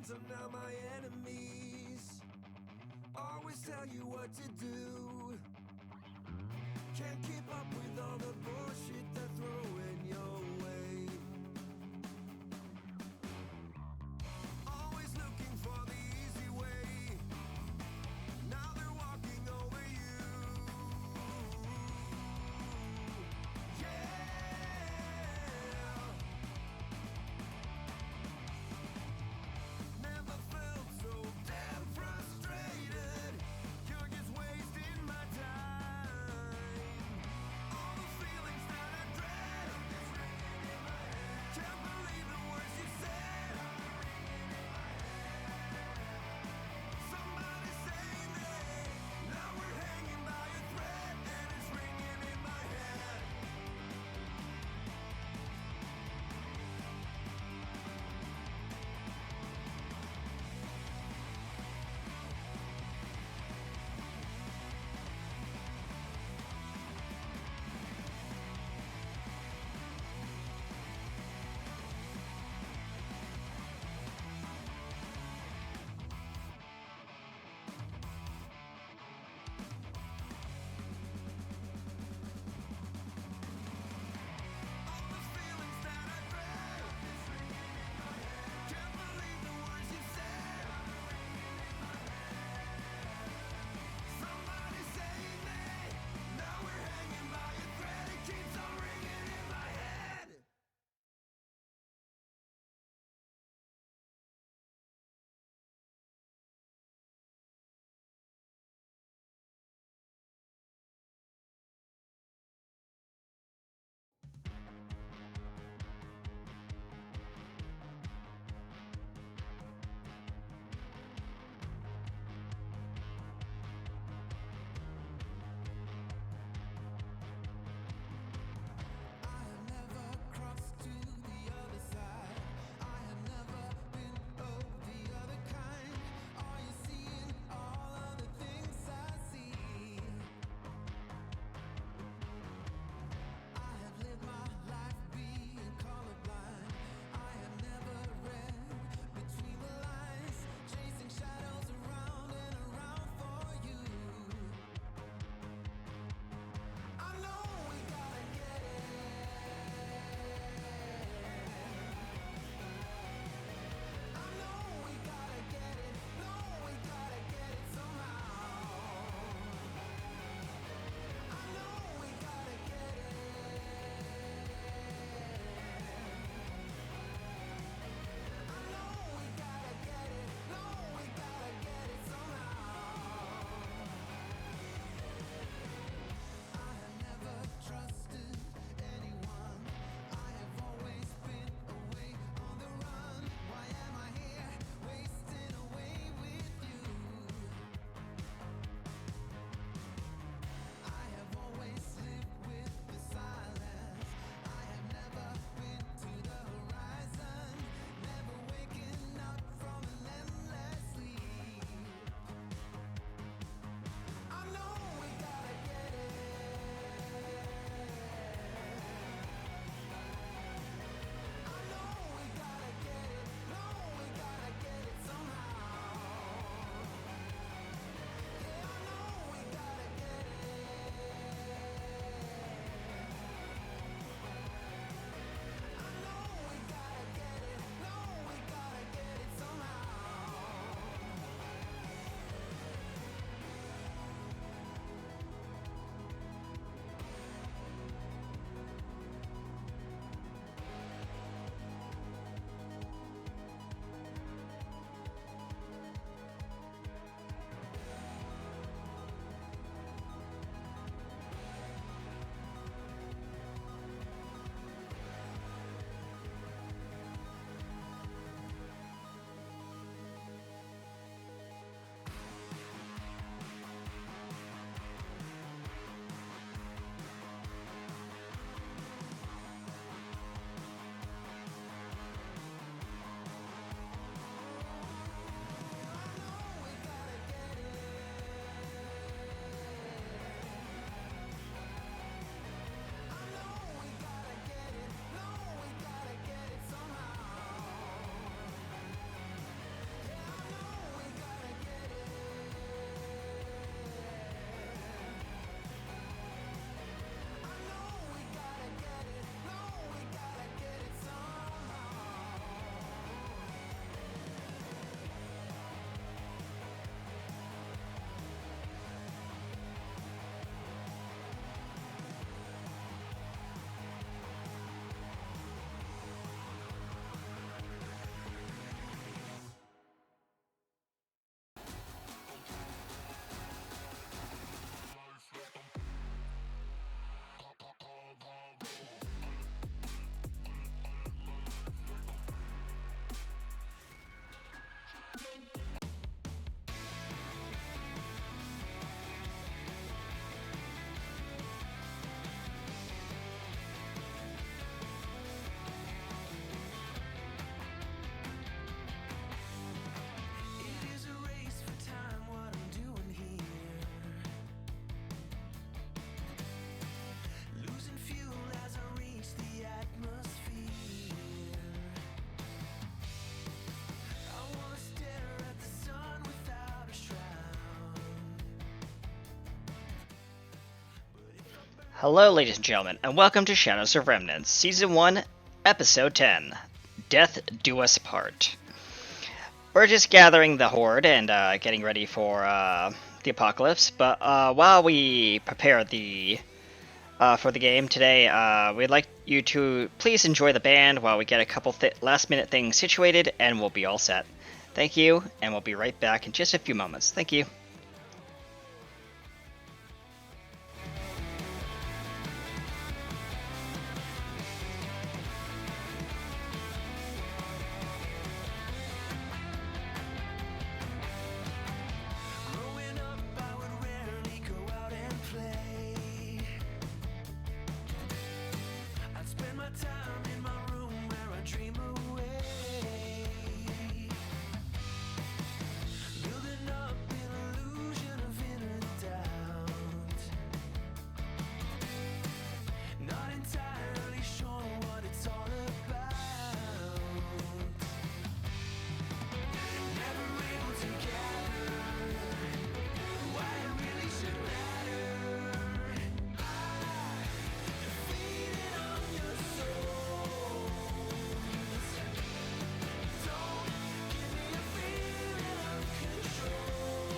friends are now my enemies. Always tell you what to do. Can't keep up with all the bullshit they're throwing your way. Always looking for the easy way. Now they're walking over you. Yeah. Never felt so damn frustrated. You're just wasting my time. All the feelings that I dread Hello, ladies and gentlemen, and welcome to Shadows of Remnants, Season 1, Episode 10, Death Do Us Part. We're just gathering the Horde and getting ready for the apocalypse, but while we prepare for the game today, we'd like you to please enjoy the band while we get a couple last-minute things situated, and we'll be all set. Thank you, and we'll be right back in just a few moments. Thank you. Growing up, I would rarely go out and play. I'd spend my time in my room where I dream away, building up an illusion of inner doubt. Not entirely sure what it's all about. Never able to gather why it really should matter. Feeding on your souls. Don't give me a feeling of control.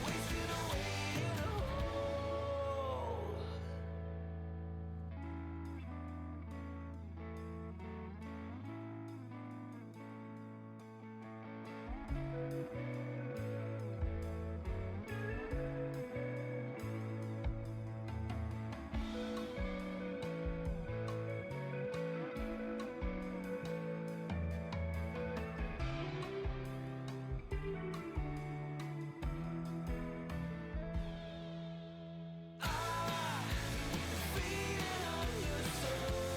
Wasting away in a hole. Feeding on your souls.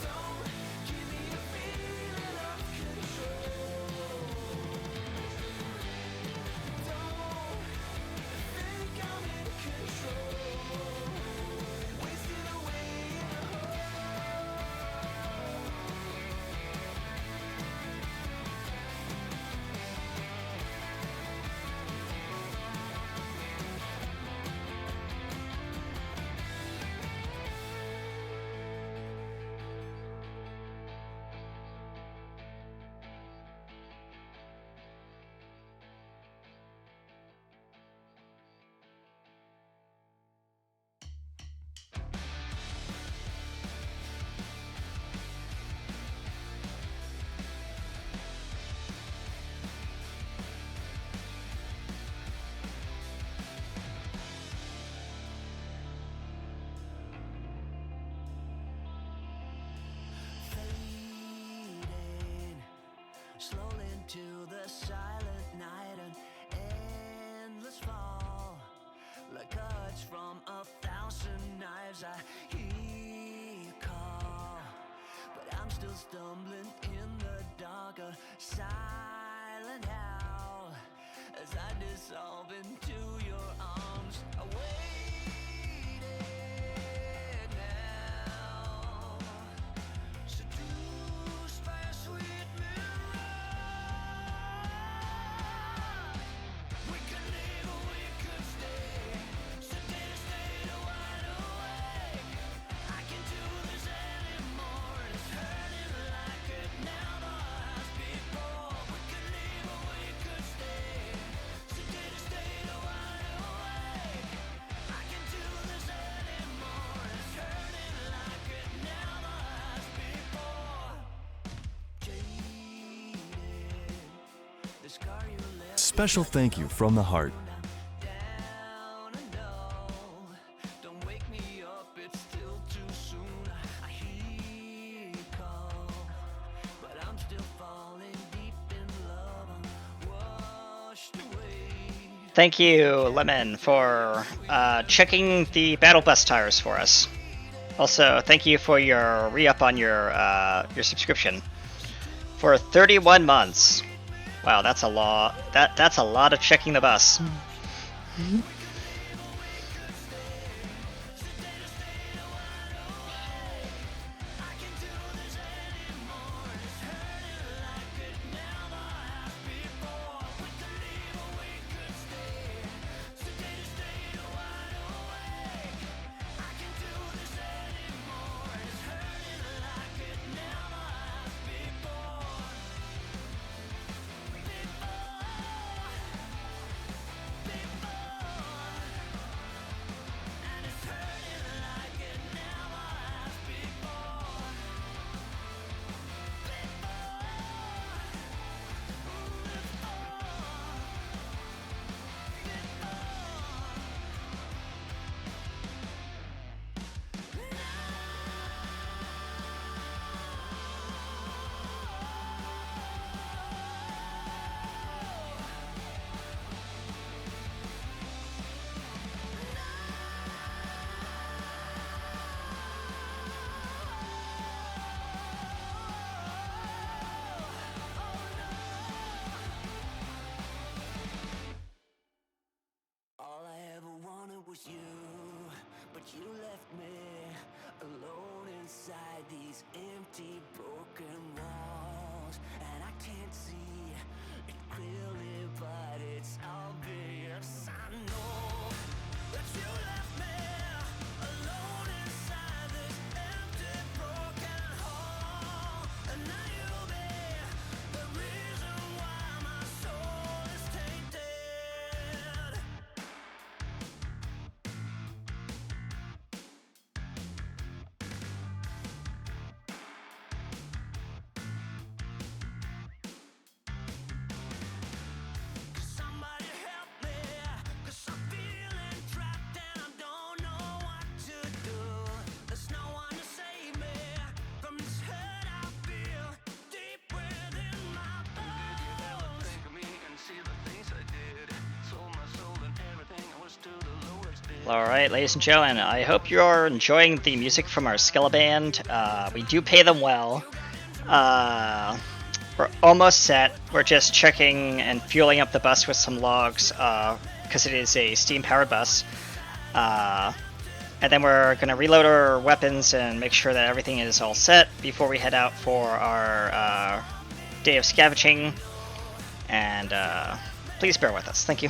Don't give me a feeling of control. Don't think I'm in control. Wasting away in a fading slowly into the silent night, an endless fall, like cuts from 1,000 knives. I hear you call, but I'm still stumbling in the dark, a silent howl as I dissolve into your arms. I waited now, seduced by a sweet mirage. We could live or we could stay, stay to wide awake. I can't do this anymore, it's hurting like it never has before. We could live or we could stay, stay to wide awake. I can't do this anymore, it's hurting like it never has before. Jaded, the scar you left. Special thank you from the heart. Down and low. Don't wake me up, it's still too soon. I hear you call, but I'm still falling deep in love. I'm washed away. Thank you, Lemon, for checking the battle bus tires for us. Also, thank you for your re-up on your subscription for 31 months. Wow, that's a lot. That's a lot of checking the bus. Alright, ladies and gentlemen, I hope you're enjoying the music from our Skella band. We do pay them well. We're almost set. We're just checking and fueling up the bus with some logs, because it is a steam-powered bus. And then we're going to reload our weapons and make sure that everything is all set before we head out for our day of scavenging. And please bear with us. Thank you.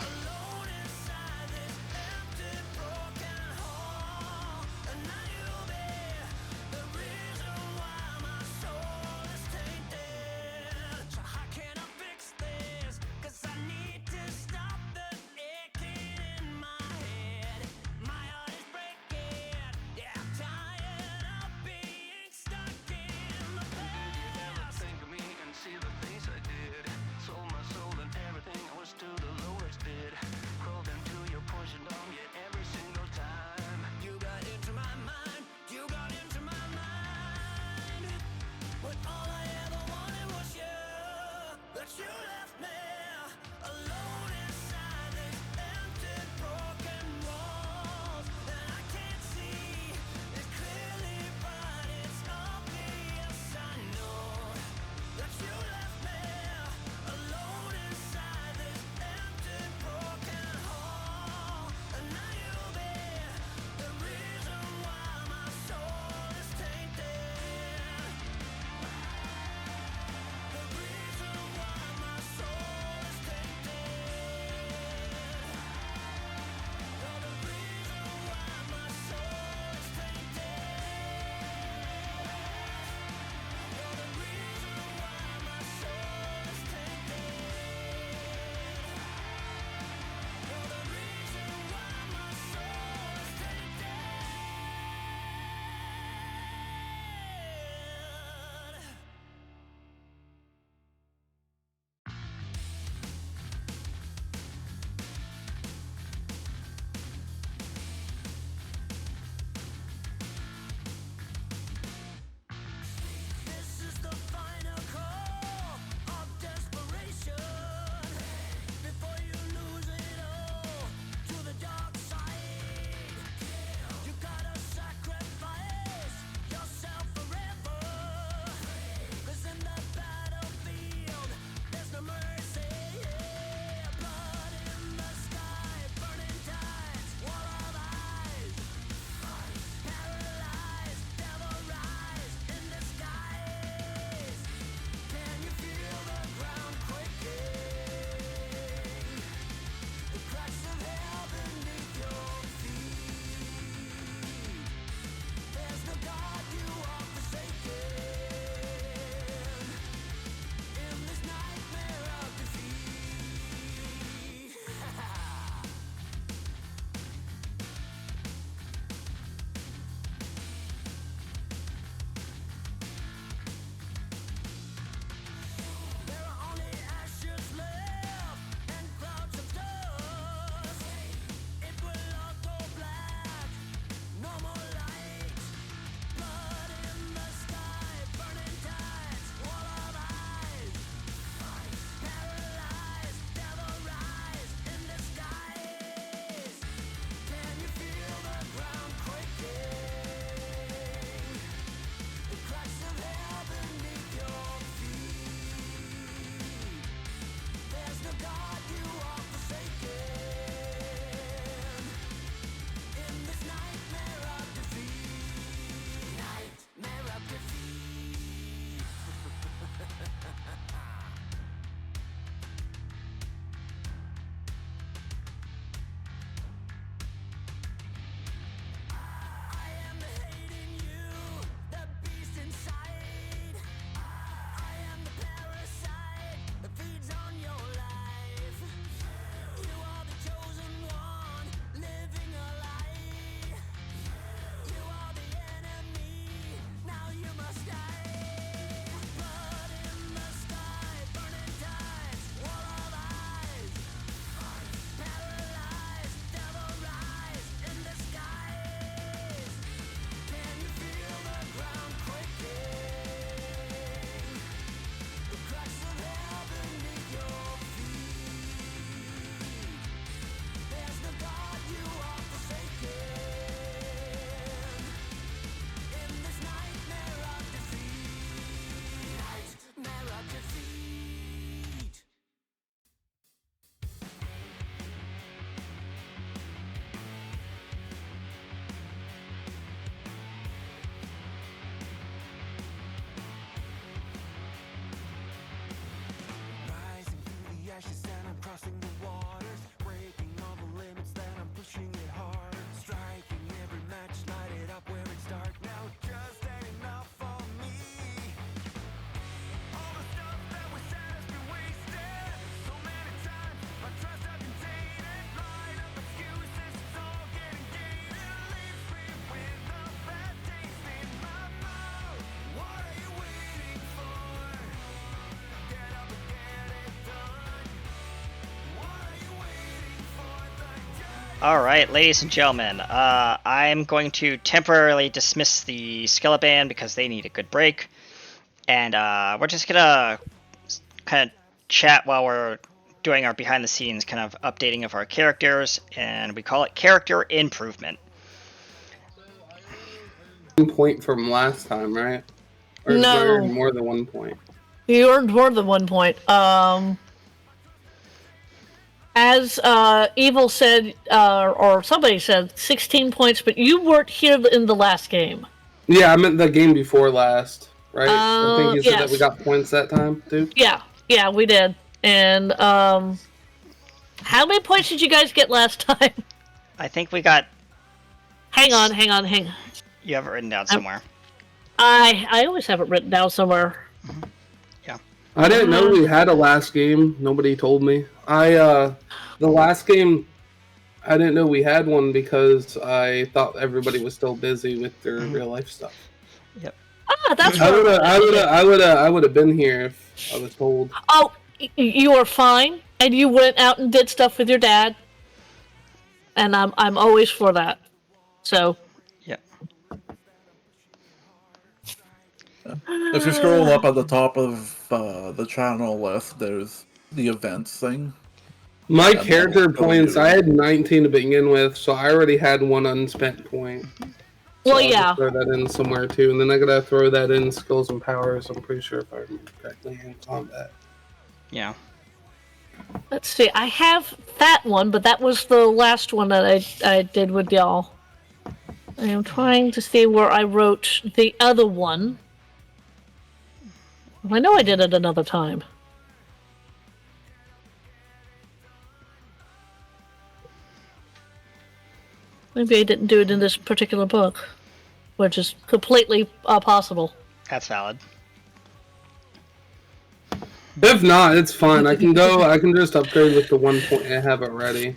crossing the waters, breaking all the limits, then I'm pushing it hard. Striking every match, light it up where it's dark. Now just ain't enough for me. All the stuff that we said has been wasted. So many times I try to contain it. Line up excuses, it's all getting gated. Leaves me with a bad taste in my mouth. What are you waiting for? Get up and get it done. What are you waiting for? Alright, ladies and gentlemen, I'm going to temporarily dismiss the Skeleton because they need a good break. And we're just gonna kind of chat while we're doing our behind the scenes kind of updating of our characters, and we call it character improvement. 1 point from last time, right? Or did I No. earn more than 1 point? You earned more than 1 point. As Evil said, or somebody said, 16 points, but you weren't here in the last game. Yeah, I meant the game before last, right? I think you said that we yes. got points that time, too? Yeah, we did. And how many points did you guys get last time? I think we got... Hang on. You have it written down somewhere. I always have it written down somewhere. Yeah. I didn't know we had a last game. Nobody told me. The last game, I didn't know we had one because I thought everybody was still busy with their real life stuff. Yep. That's I would have been here if I was told. Oh, you are fine, and you went out and did stuff with your dad, and I'm always for that. So. Yep. If you scroll up at the top of the channel list, there's the events thing. My character points, I had 19 to begin with, so I already had 1 unspent point. Well, I'll yeah. just throw that in somewhere too, and then I gotta throw that in skills and powers. I'm pretty sure if I remember correctly in combat. Yeah. Let's see. I have that one, but that was the last one that I did with y'all. I am trying to see where I wrote the other one. I know I did it another time. Maybe I didn't do it in this particular book, which is completely possible. That's valid. If not, it's fine. I can go. I can just upgrade with the 1 point I have already.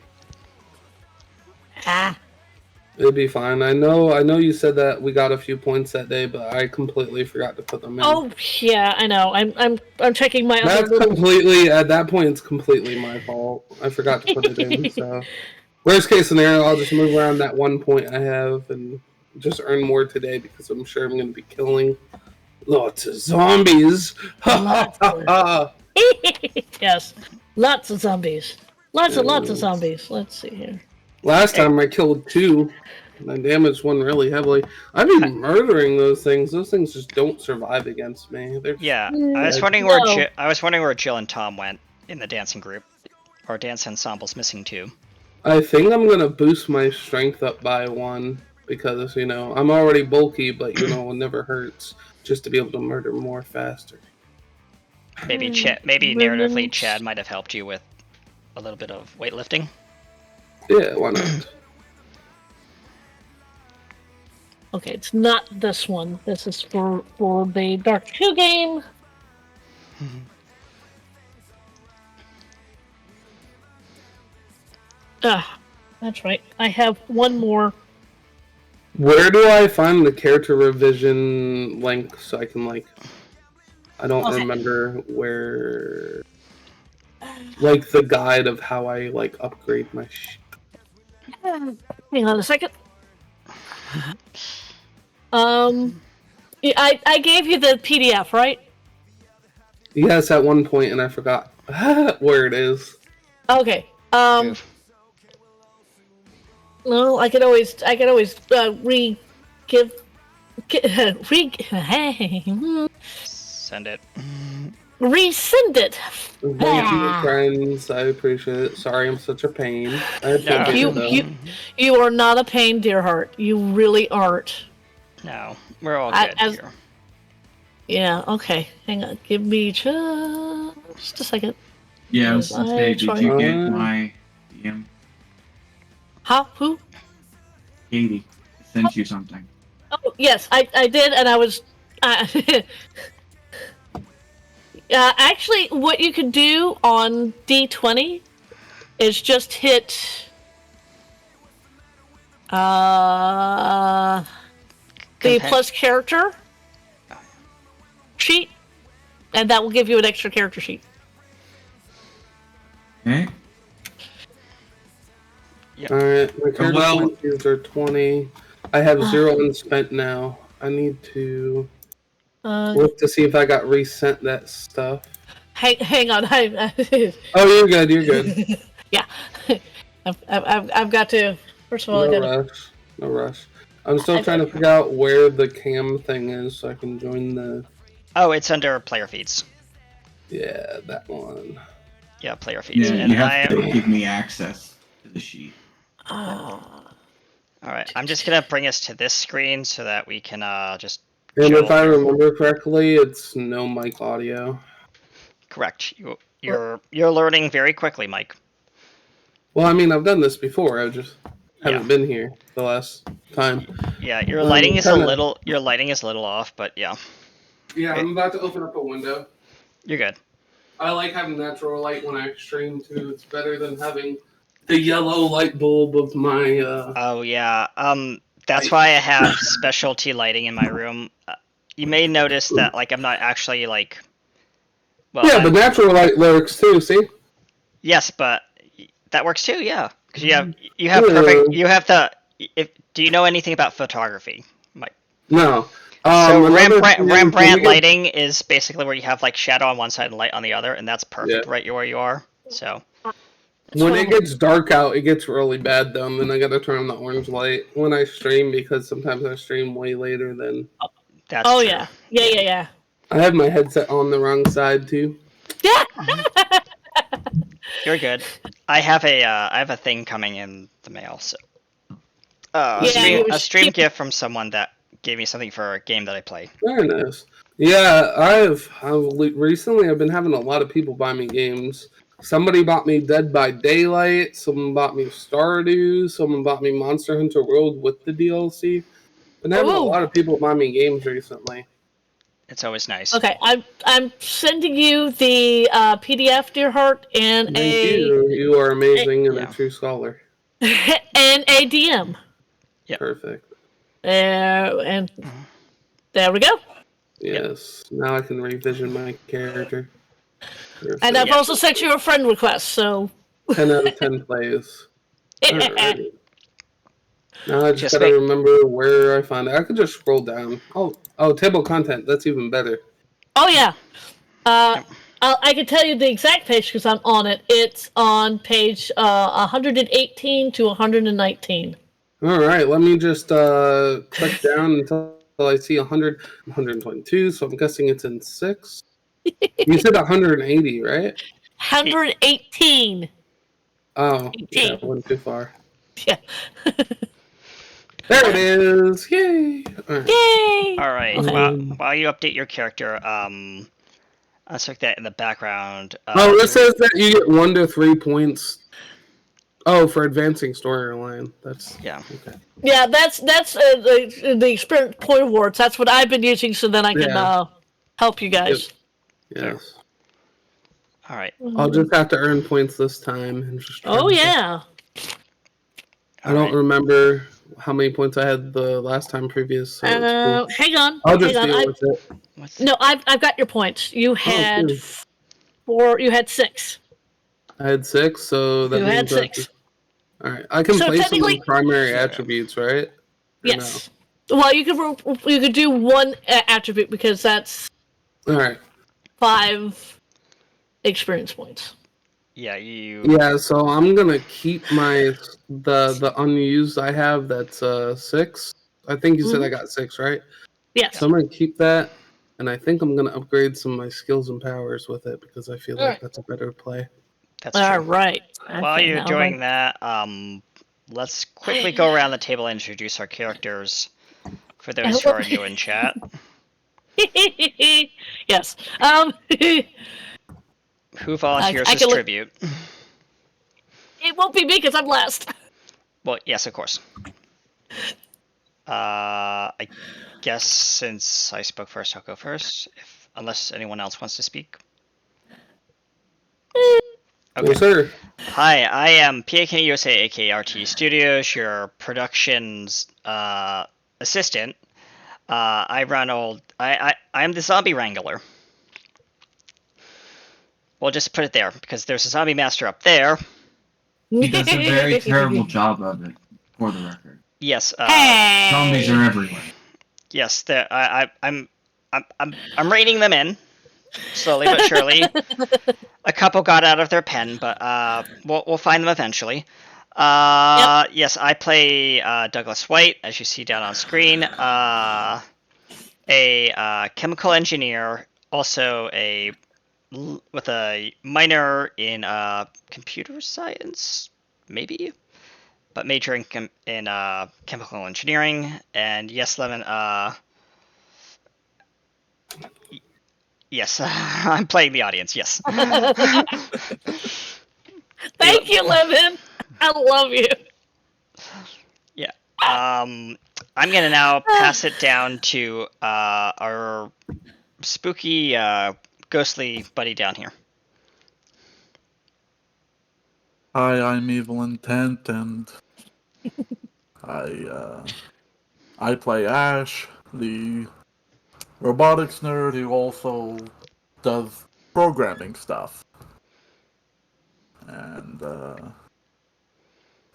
Ah. It'd be fine. I know you said that we got a few points that day, but I completely forgot to put them in. Oh yeah, I know. I'm checking my That's other little... completely at that point. It's completely my fault. I forgot to put it in. So, worst case scenario, I'll just move around that 1 point I have and just earn more today because I'm sure I'm going to be killing lots of zombies. Yes, lots of zombies. Lots of zombies. Let's see here. Last time I killed 2. And I damaged 1 really heavily. I've been murdering those things. Those things just don't survive against me. They're Yeah, I was wondering where Jill and Tom went in the dancing group, or dance ensemble's missing 2. I think I'm gonna boost my strength up by 1 because I'm already bulky, but it never hurts just to be able to murder more faster. Maybe narratively Chad might have helped you with a little bit of weightlifting. Yeah, why not? Okay, it's not this one. This is for the Dark 2 game. That's right. I have one more. Where do I find the character revision link so I can I don't remember where the guide of how I upgrade my Hang on a second. I gave you the PDF, right? Yes, at 1 point, and I forgot where it is. Okay. No, I could always Send it. resend it. Thank you, friends. I appreciate it. Sorry, I'm such a pain. You are not a pain, dear heart. You really aren't. No, we're all good here. Yeah. Okay. Hang on. Give me just a second. Yeah, I was Yes, gonna say, I did try- you get my DM? Huh? Who? Katie, I sent you something. Oh, yes, I did, and I was. Actually, what you could do on D20 is just hit the Compen- plus character sheet, and that will give you an extra character sheet. Okay. Alright, my character well- point views are 20. I have 0 unspent now. I need to look to see if I got resent that stuff. Hang on. Oh, you're good, you're good. Yeah. I've got to. First of all, I No gotta. rush. No rush. I'm still trying to figure out where the cam thing is so I can join the... Oh, it's under player feeds. Yeah, that one. Yeah, player feeds. Yeah, And you have I to am. give me access to the sheet. Alright, I'm just gonna bring us to this screen so that we can just. And chill if I here. remember correctly, it's no mic audio. Correct. You're learning very quickly, Mike. Well, I mean, I've done this before. I just haven't Yeah. been here the last time. Yeah, your lighting is a kinda- little. Your lighting is a little off, but yeah, Yeah, I'm about to open up a window. you're good. I like having natural light when I stream too. It's better than having the yellow light bulb of my. Oh yeah. That's why I have specialty lighting in my room. You may notice that like I'm not actually like. Well, Yeah, but natural light works too. See? yes, but that works too. Yeah, because you have Yeah. perfect. You have the. Do you know anything about photography, Mike? No. So another thing is when Rembrandt you get- lighting is basically where you have like shadow on one side and light on the other, and that's perfect Yeah. right where you are. So When it gets dark out, it gets really bad though, and then I gotta turn on the orange light when I stream because sometimes I stream way later than. that's Oh true. yeah. I have my headset on the wrong side too. Yeah. You're good. I have a thing coming in the mail, so Yeah, a stream gift from someone that gave me something for a game that I play. Very nice. Yeah, recently I've been having a lot of people buy me games. Somebody bought me Dead by Daylight. Someone bought me Stardew. Someone bought me Monster Hunter World with the DLC. Been having a Ooh. lot of people buy me games recently. It's always nice. Okay, I'm sending you the PDF, dear heart, and Thank you. You are amazing and Yeah. a true scholar. and a DM. Perfect. And there we go. Yes. Now I can revision my character. Perfect. And I've also sent you a friend request. So 10 out of 10 plays. Alright. Now I just Just gotta wait. remember where I find it. I could just scroll down. Oh, table content. That's even better. oh yeah, I can tell you the exact page because I'm on it. It's on page 118 to 119. All right, let me just click down until I see 100, 122. So I'm guessing it's in 6. You said 180, right? 118. Oh, yeah, 18. I went too far. Yeah. There it is! Yay! All right. Yay! All right. Okay. While you update your character, let's check that in the background. Oh, this says that you get 1 to 3 points. Oh, for advancing storyline. That's Yeah. okay. Yeah, that's the experience point awards. That's what I've been using, so then I can Yeah. help you guys. Yes. All right. I'll just have to earn points this time. And just try Oh to- yeah. I don't remember how many points I had the last time previous. So it's cool. Hang on. I'll just hang on. deal with it. What's No, I've got your points. You had good. 4. You had 6. I had 6, so that You means had I have 6. to- All right, I can So place them technically- in primary attributes, right? Or Yes. Well, you could do one attribute because that's no? All right. 5 experience points. Yeah, you. Yeah, so I'm gonna keep the unused I have. That's 6. I think you said I got 6, right? Yes. So I'm gonna keep that, and I think I'm gonna upgrade some of my skills and powers with it because I feel like Alright. that's a better play. That's All true. right. While Okay, you're now doing that, let's quickly go around the table and introduce our characters for those who are new in chat. yes. Who volunteers I as can look- tribute? It won't be me because I'm last. Well, yes, of course. I guess since I spoke first, I'll go first, unless anyone else wants to speak. Okay. Yes, sir. Hi, I am PAK USA, aka RT Studios, your production's assistant. I'm the zombie wrangler. We'll just put it there because there's a zombie master up there. He does a very terrible job of it, for the record. Yes. Hey! Zombies are everywhere. Yes. I'm reining them in, slowly but surely. A couple got out of their pen, but we'll find them eventually. Yes, I play Douglas White, as you see down on screen. A chemical engineer, also with a minor in computer science, maybe, but majoring in chemical engineering. And yes, Lemon. Yes, I'm playing the audience. Yes. Thank you, Lemon. I love you. Yeah. I'm gonna now pass it down to our spooky, ghostly buddy down here. Hi, I'm Evil Intent, and I play Ash, the robotics nerd who also does programming stuff. And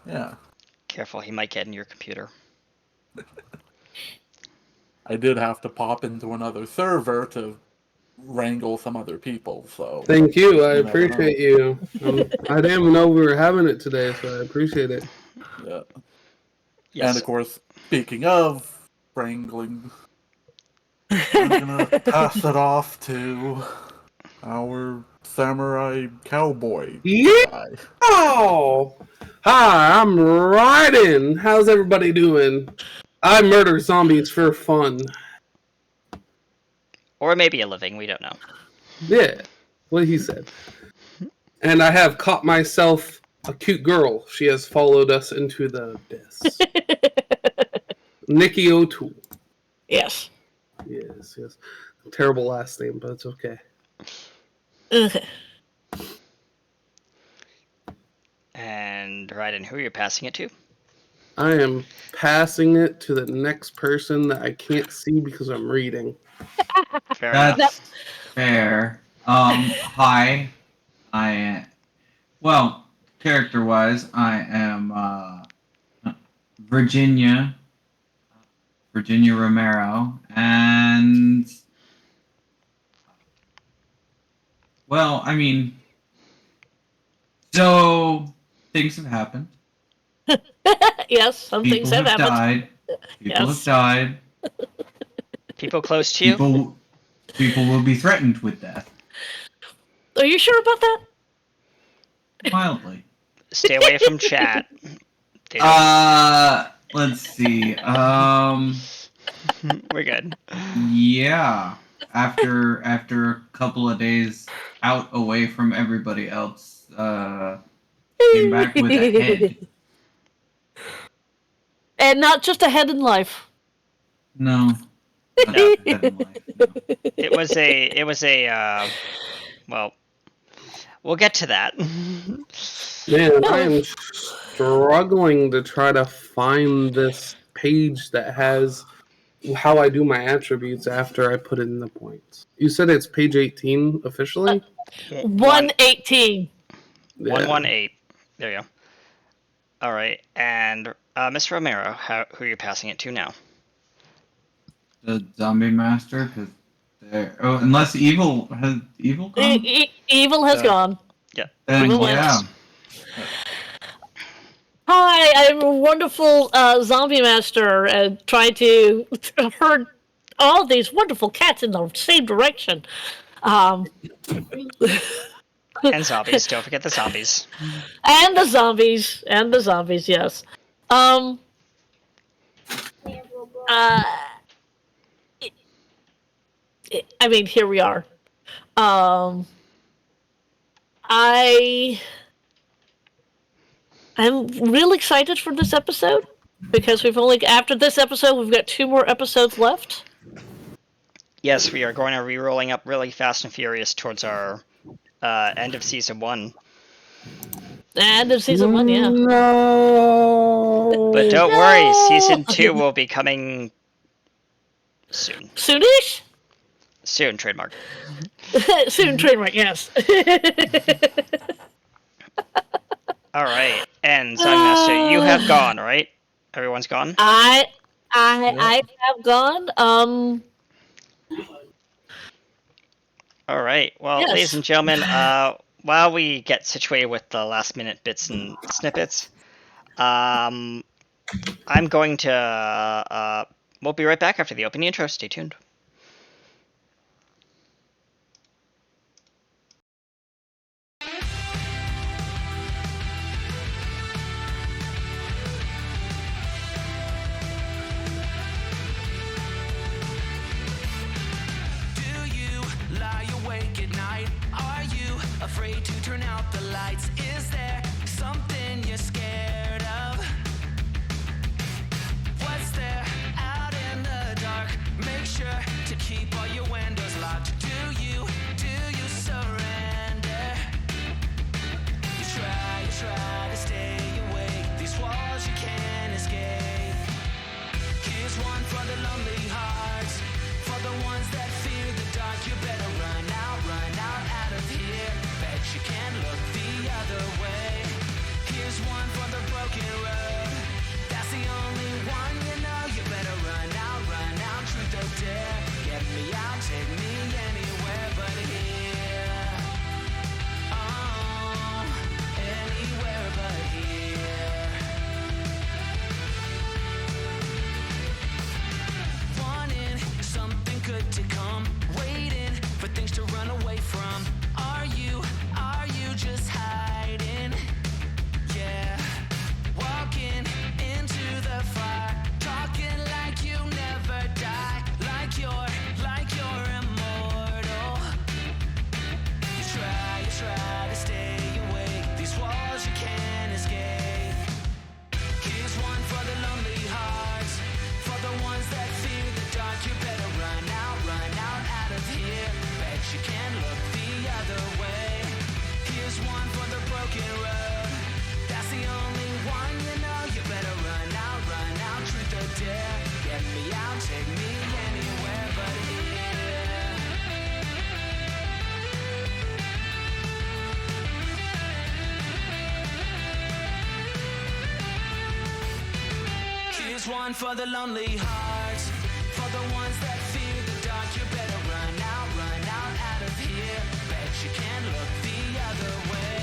yeah, Careful, he might get in your computer. I did have to pop into another server to wrangle some other people. So Thank you. I You never appreciate you. I didn't even know we were having it today, so I appreciate it. yeah. Yes. And of course, speaking of wrangling, I'm gonna pass it off to our samurai cowboy Yeah. guy. Oh, hi, I'm Ryden. How's everybody doing? I murder zombies for fun. Or maybe a living, we don't know. Yeah, what he said. And I have caught myself a cute girl. She has followed us into the abyss. Nikki O'Toole. Yes. Yes, yes. Terrible last name, but it's okay. Okay. And Raiden, who are you passing it to? I am passing it to the next person that I can't see because I'm reading. Fair That's enough. fair. Hi. Well, character-wise, I am Virginia Romero, and well, I mean, so things have happened. Yes, some People things have have happened. died. People Yes. have died. People close to you? People will be threatened with death. Are you sure about that? Mildly. Stay away from chat. They don't- Let's see. We're good. Yeah. After a couple of days out away from everybody else, came back with a head. And not just a head in life. No. Not No. a head in life, no. It was a well, we'll get to that. Man, I am struggling to try to find this page that has how I do my attributes after I put in the points. You said it's page 18 officially? 118. 118. There you go. All right, and Mr. Romero, who are you passing it to now? The zombie master, because unless evil gone? Evil has gone. Yeah. Then Evil yeah. wins. Hi, I'm a wonderful zombie master and trying to herd all these wonderful cats in the same direction. And zombies. Don't forget the zombies. And the zombies. Yes. Uh, I mean, here we are. I'm real excited for this episode because after this episode we've got 2 more episodes left. Yes, we are going to be rolling up really fast and furious towards our end of season 1. End of season 1, yeah. No. But don't worry, season 2 will be coming soon. Soonish? Soon, trademark. Soon, trademark, yes. Alright, and Zangmaster, you have gone, right? Everyone's gone? I have gone. Alright, well, Yes. ladies and gentlemen, while we get situated with the last minute bits and snippets, I'm going to, we'll be right back after the opening intro. Stay tuned. Do you lie awake at night? Are you afraid to turn out the lights? Is there something you're scared of? What's there out in the dark? Make sure to keep all your windows locked. Do you surrender? You try to stay awake. These walls you can't escape. Here's one for the lonely hearts, for the ones that fear the dark. You better run out of here. Bet you can't look the other way. Here's one for the broken road. That's the only one you know. You better run out, truth or dare. Get me out, take me anywhere but here. Oh, anywhere but here. Wanting something good to come, waiting for things to run away from. Are you just hiding? Yeah, walking into the fire, talking like you never die, like you're immortal. You try to stay awake. These walls you can't escape. Here's one for the lonely hearts, for the ones that fear the dark. You better run out of here. Bet you can't look the other way. Here's one for the broken road. That's the only one you know. You better run out, truth or dare. Get me out, take me anywhere but here. Here's one for the lonely hearts, for the ones that fear the dark. You better run out of here. Bet you can't look the other way.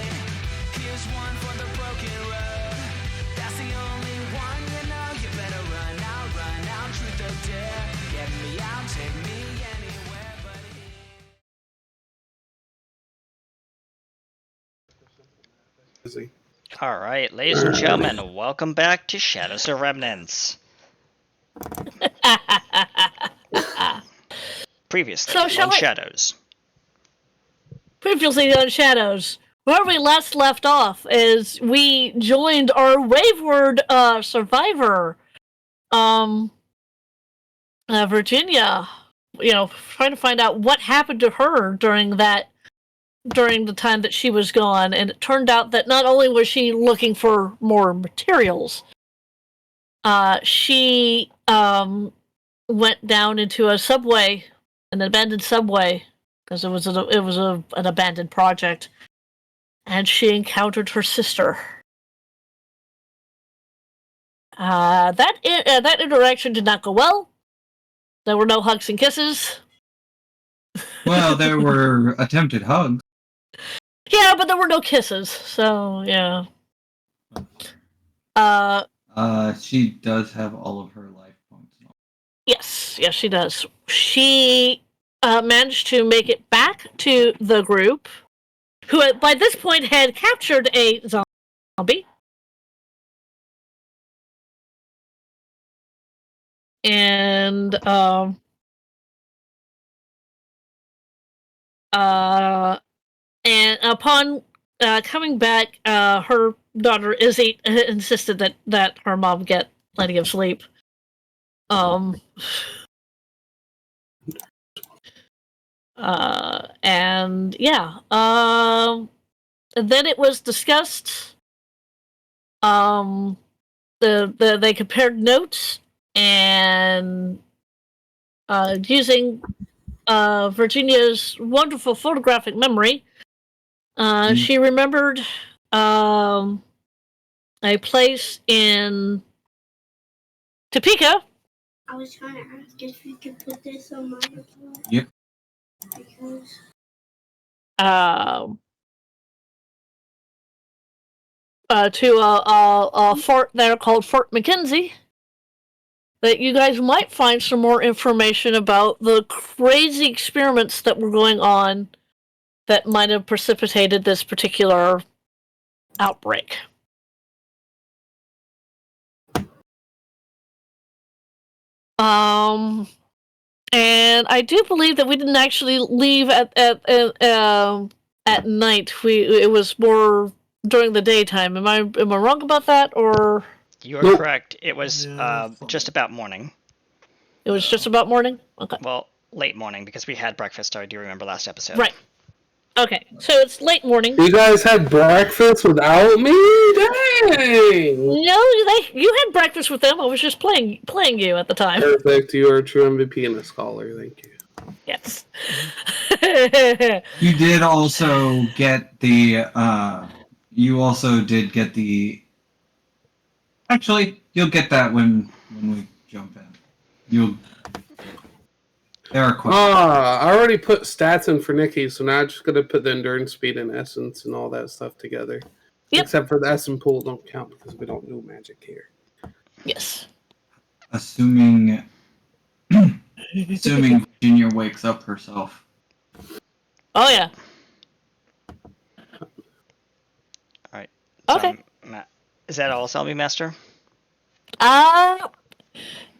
Here's one for the broken road. That's the only one you know. You better run out, truth or dare. Get me out, take me anywhere but here. Busy. Alright, ladies and gentlemen, welcome back to Shadows of Remnants. Previously So on shall I- Shadows. Previously on Shadows, where we last left off is we joined our wayward survivor, Virginia. You know, trying to find out what happened to her during the time that she was gone, and it turned out that not only was she looking for more materials, she went down into a subway, an abandoned subway, because it was an abandoned project, and she encountered her sister. That interaction did not go well. There were no hugs and kisses. Well, there were attempted hugs. Yeah, but there were no kisses. So yeah. She does have all of her life points. Yes, she does. She managed to make it back to the group, who by this point had captured a zombie. And and upon coming back, her daughter Izzy insisted that her mom get plenty of sleep. And yeah, and then it was discussed. They compared notes and using Virginia's wonderful photographic memory, she remembered a place in Topeka. I was trying to ask if you could put this on my report. Yep. Because To a fort there called Fort McKenzie, that you guys might find some more information about the crazy experiments that were going on that might have precipitated this particular outbreak. And I do believe that we didn't actually leave at night. It was more during the daytime. Am I wrong about that, or You are Nope. correct. It was just about morning. it was just about morning? Okay. Well, late morning because we had breakfast. I do remember last episode. Right. Okay, so it's late morning. You guys had breakfast without me? Dang! No, you had breakfast with them. I was just playing you at the time. Perfect. You are a true MVP and a scholar. Thank you. Yes. You did also get the. You also did get the. Actually, you'll get that when we jump in. You'll. There are questions. I already put stats in for Nikki, so now I'm just gonna put the endurance, speed, and essence and all that stuff together. Yep. Except for the essence pool don't count because we don't do magic here. Yes. Assuming Virginia wakes up herself. Oh yeah. All right. Okay. Is that all, Zombie Master?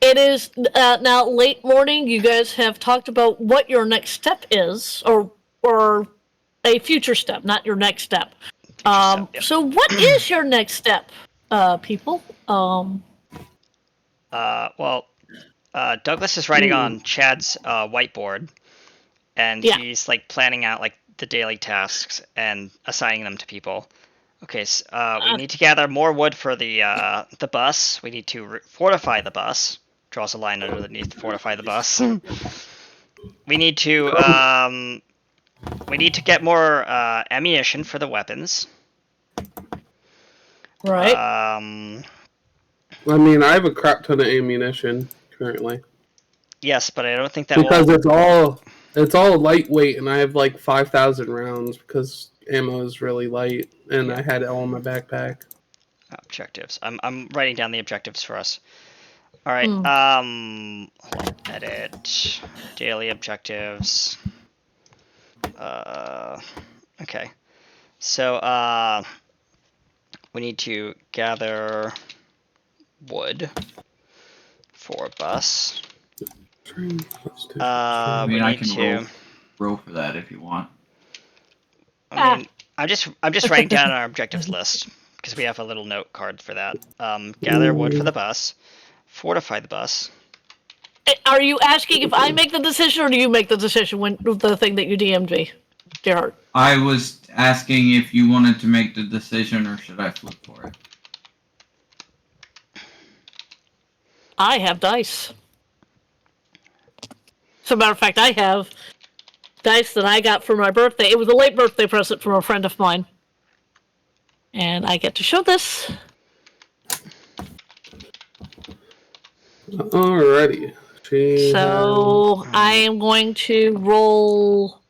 It is now late morning. You guys have talked about what your next step is, or a future step, not your next step. Yep. So what is your next step, people? Douglas is writing on Chad's whiteboard, and he's like planning out like the daily tasks and assigning them to people. Okay, so we need to gather more wood for the bus. We need to fortify the bus. Draws a line underneath fortify the bus. We need to get more ammunition for the weapons. Right. I mean, I have a crap ton of ammunition currently. Yes, but I don't think that because will... it's all lightweight, and I have like 5,000 rounds because ammo is really light, and I had it all in my backpack. Objectives. I'm writing down the objectives for us. All right. Edit. Daily objectives. Okay. So we need to gather wood for a bus. I mean, I can roll for that if you want. I mean, I'm just writing down our objectives list because we have a little note card for that. Gather wood for the bus, fortify the bus. Are you asking if I make the decision, or do you make the decision when the thing that you DM'd me, Gerard? I was asking if you wanted to make the decision, or should I flip for it? I have dice. As a matter of fact, I have dice that I got for my birthday. It was a late birthday present from a friend of mine. And I get to show this. Alrighty. So I am going to roll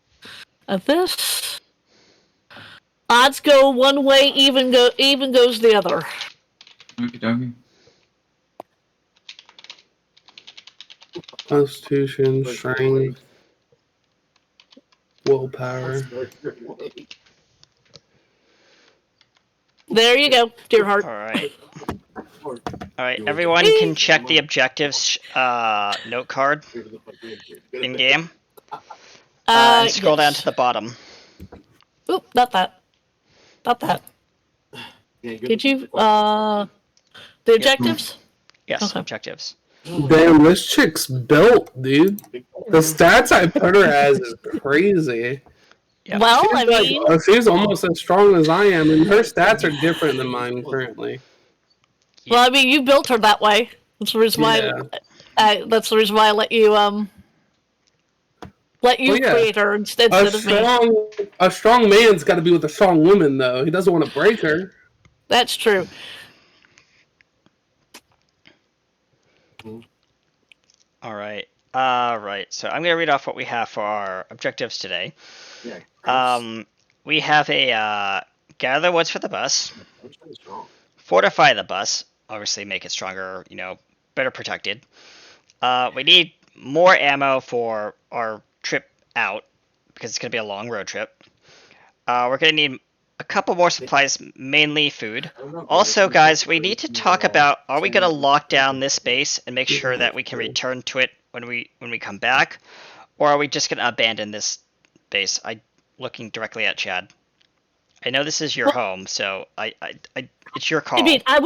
this. Odds go one way, even goes the other. Okie dokie. Constitution, strength, willpower. There you go, dear heart. All right. Everyone can check the objectives note card in game. And scroll down to the bottom. Oop, not that. Not that. Did you? The objectives? Yes, Okay. objectives. Damn, this chick's built, dude. The stats I put her as is crazy. Yep. Well, She's I mean, she's almost as strong as I am, and her stats are different than mine currently. you built her that way. That's the reason why. Yeah. That's the reason why I let you yeah. create her instead of me. A strong man's got to be with a strong woman, though. He doesn't want to break her. That's true. All right. Right. So I'm gonna read off what we have for our objectives today. We have a gather woods for the bus, fortify the bus, obviously make it stronger, better protected. We need more ammo for our trip out because it's gonna be a long road trip. We're gonna need a couple more supplies, mainly food. Also, guys, we need to talk about: are we gonna lock down this base and make sure that we can return to it when we come back, or are we just gonna abandon this base? Looking directly at Chad. I know this is your home, so it's your call. I mean, I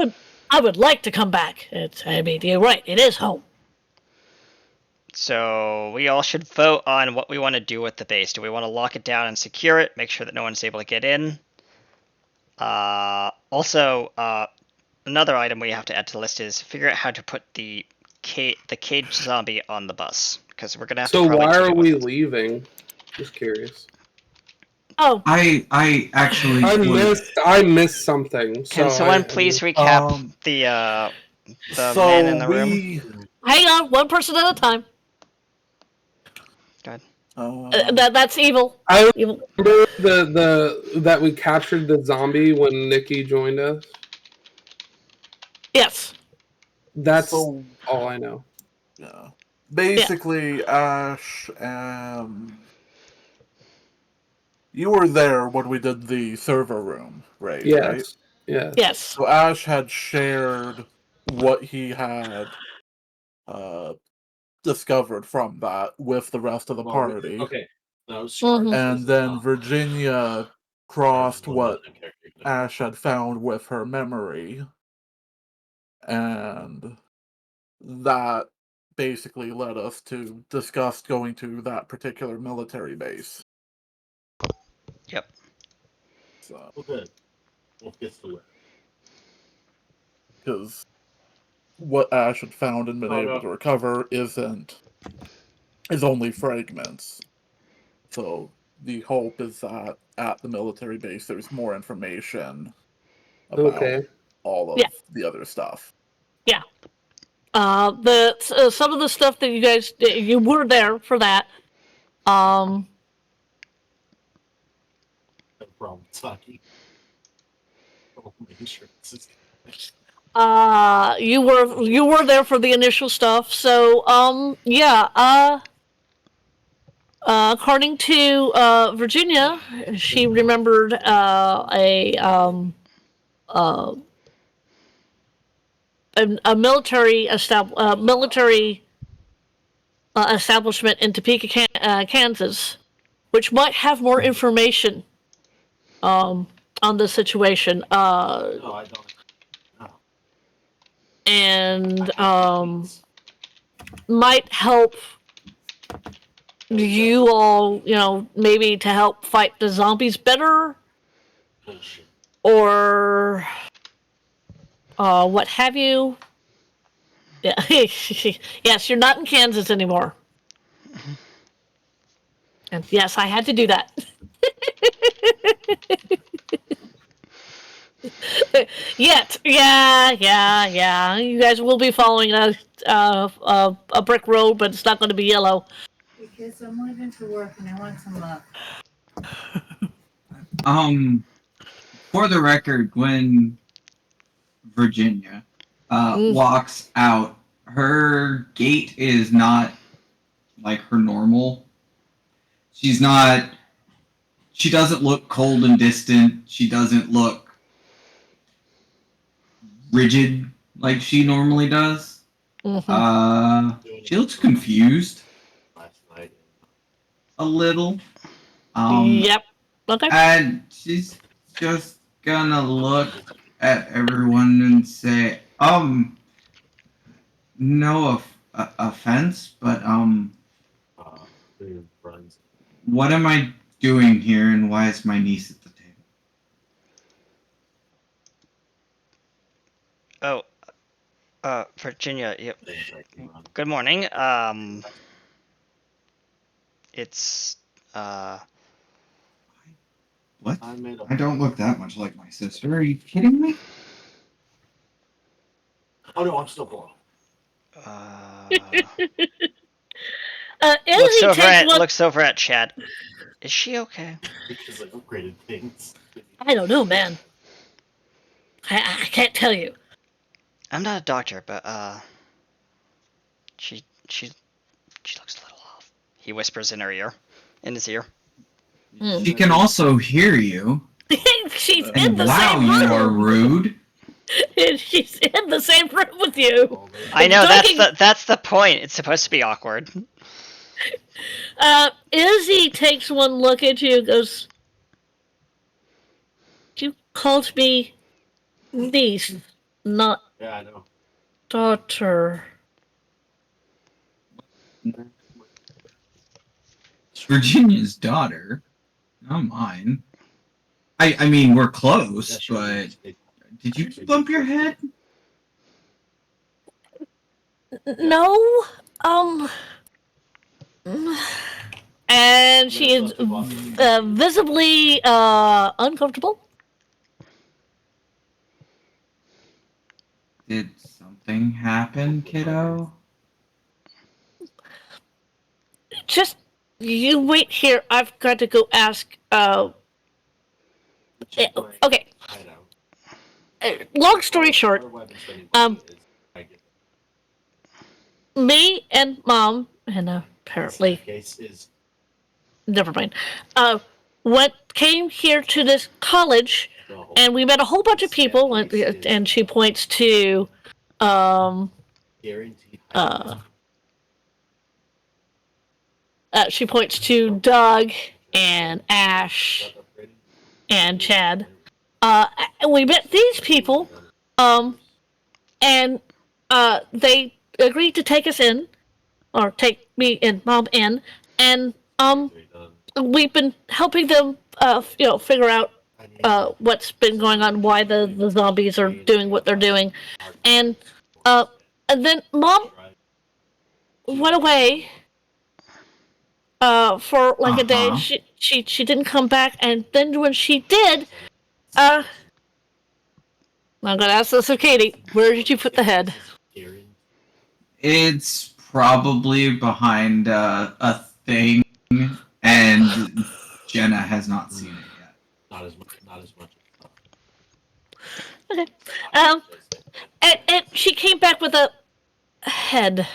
would like to come back. You're right. It is home. So we all should vote on what we want to do with the base. Do we want to lock it down and secure it, make sure that no one's able to get in? Also, another item we have to add to the list is figure out how to put the caged zombie on the bus, because we're gonna have to. So why are we leaving? Just curious. Oh, I actually I missed something. Can someone please recap the man in the room? Hang on, one person at a time. Go ahead. That's evil. I evil. remember that we captured the zombie when Nikki joined us. Yes. That's all I know. Yeah. Basically, Ash, you were there when we did the server room, right? Yes. Right? Yeah. Yes. So Ash had shared what he had discovered from that with the rest of the party. Okay. And then Virginia crossed what Ash had found with her memory. And that basically led us to discuss going to that particular military base. Yep. So, Okay. We'll get to it. because what Ash had found and been able to recover is only fragments. So the hope is that at the military base there's more information about all of the other stuff. Yeah. Some of the stuff that you were there for that. No problem. Saki. You were there for the initial stuff. So yeah. According to Virginia, she remembered a military establishment in Topeka, Kansas, which might have more information on the situation. No, I don't. No. And might help you all, maybe to help fight the zombies better, or what have you. Yeah. Yes, you're not in Kansas anymore. And yes, I had to do that. Yet, yeah. You guys will be following a brick road, but it's not going to be yellow. Because I'm leaving for work and I want some luck. For the record, when Virginia walks out, her gait is not like her normal. She doesn't look cold and distant. She doesn't look rigid like she normally does. Mm-hmm. She looks confused a little. Yep. Okay. And she's just gonna look at everyone and say, no offense, but Friends. what am I doing here, and why is my niece at the table? Oh, Virginia. Yep. Good morning. It's What? I don't look that much like my sister. Are you kidding me? Oh no, I'm still born. Izzy takes one. looks over at Chad. Is she okay? Because I upgraded things. I don't know, man. I can't tell you. I'm not a doctor, but she looks a little off. He whispers in his ear. She can also hear you. She's in And the wow, same room. you are rude. She's in the same room with you. I know Talking- that's the point. It's supposed to be awkward. Izzy takes one look at you and goes, "You called me niece, not Yeah, I know. daughter." Virginia's daughter, not mine. I mean, we're close, but did you bump your head? No, and she is visibly uncomfortable. Did something happen, kiddo? Just you wait here. I've got to go ask. Okay. Long story short, me and Mom and apparently never mind. Came here to this college, and we met a whole bunch of people. And she points to, she points to Doug and Ash and Chad. And we met these people, and they agreed to take us in, or take me and Mom in, and we've been helping them, figure out what's been going on, why the zombies are doing what they're doing, and then Mom went away for like a day. She didn't come back, and then when she did, I'm gonna ask this of Katie. Where did you put the head? It's probably behind a thing, and Jenna has not seen it yet. Not as much. Okay. And she came back with a head.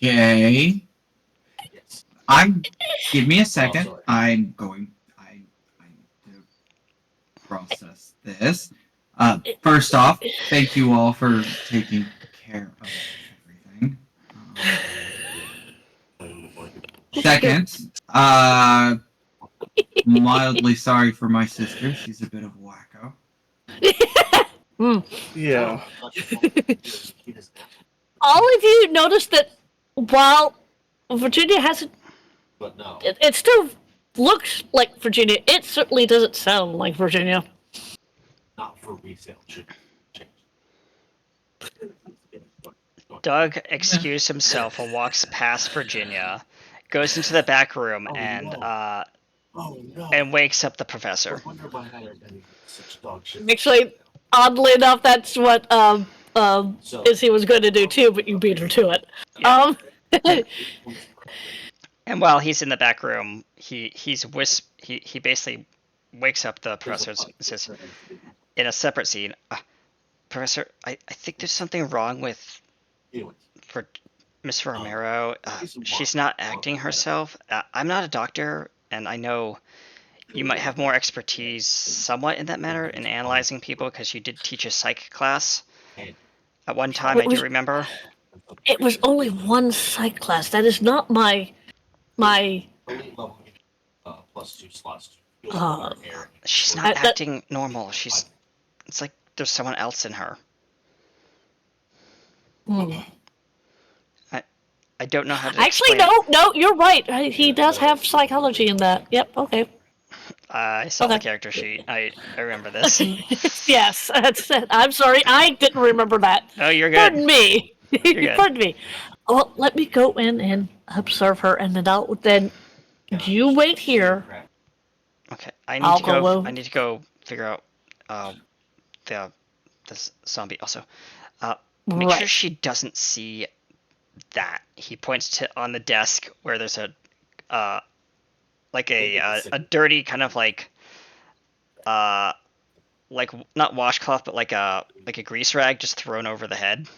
Okay. Give me a second. I need to process this. First off, thank you all for taking care of everything. Second, mildly sorry for my sister. She's a bit of a wacko. Yeah. All of you noticed that while Virginia hasn't, But no. it still looks like Virginia. It certainly doesn't sound like Virginia. Not for resale. Doug excused himself and walks past Virginia, goes into the back room, and wakes up the professor. Actually, oddly enough, that's what Izzy was going to do too, but you beat her to it. Yeah. And while he's in the back room, he basically wakes up the professor and says, in a separate scene, Professor, I think there's something wrong with Miss Romero. She's not acting herself. I'm not a doctor, and I know you might have more expertise somewhat in that matter in analyzing people because you did teach a psych class at one time, I do remember. It was only one psych class. That is not my +2 slots. She's not acting normal. It's like there's someone else in her. I don't know how to Actually, explain it. no, you're right. He does have psychology in that. Yep, okay. I saw the character sheet. I remember this. Yes, I'm sorry, I didn't remember that. Oh, you're good. Pardon me. You're good. Pardon me. Well, let me go in and observe her, and then you wait here. Okay, I need to go figure out this zombie. Also, make sure she doesn't see that. He points to on the desk where there's a dirty kind of like not washcloth, but like a grease rag just thrown over the head.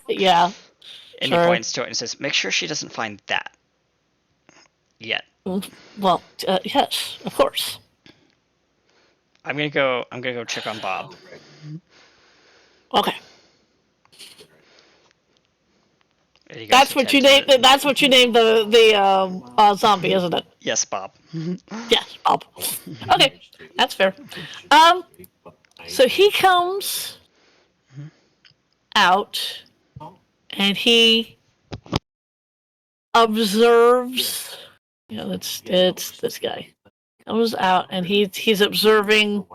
Yeah. And he points to it and says, "Make sure she doesn't find that yet." Well, yes, of course. I'm gonna go check on Bob. Okay. That's what you named the zombie, isn't it? Yes, Bob. Yes, Bob. Okay, that's fair. So he comes out and he observes. It's this guy comes out and he's observing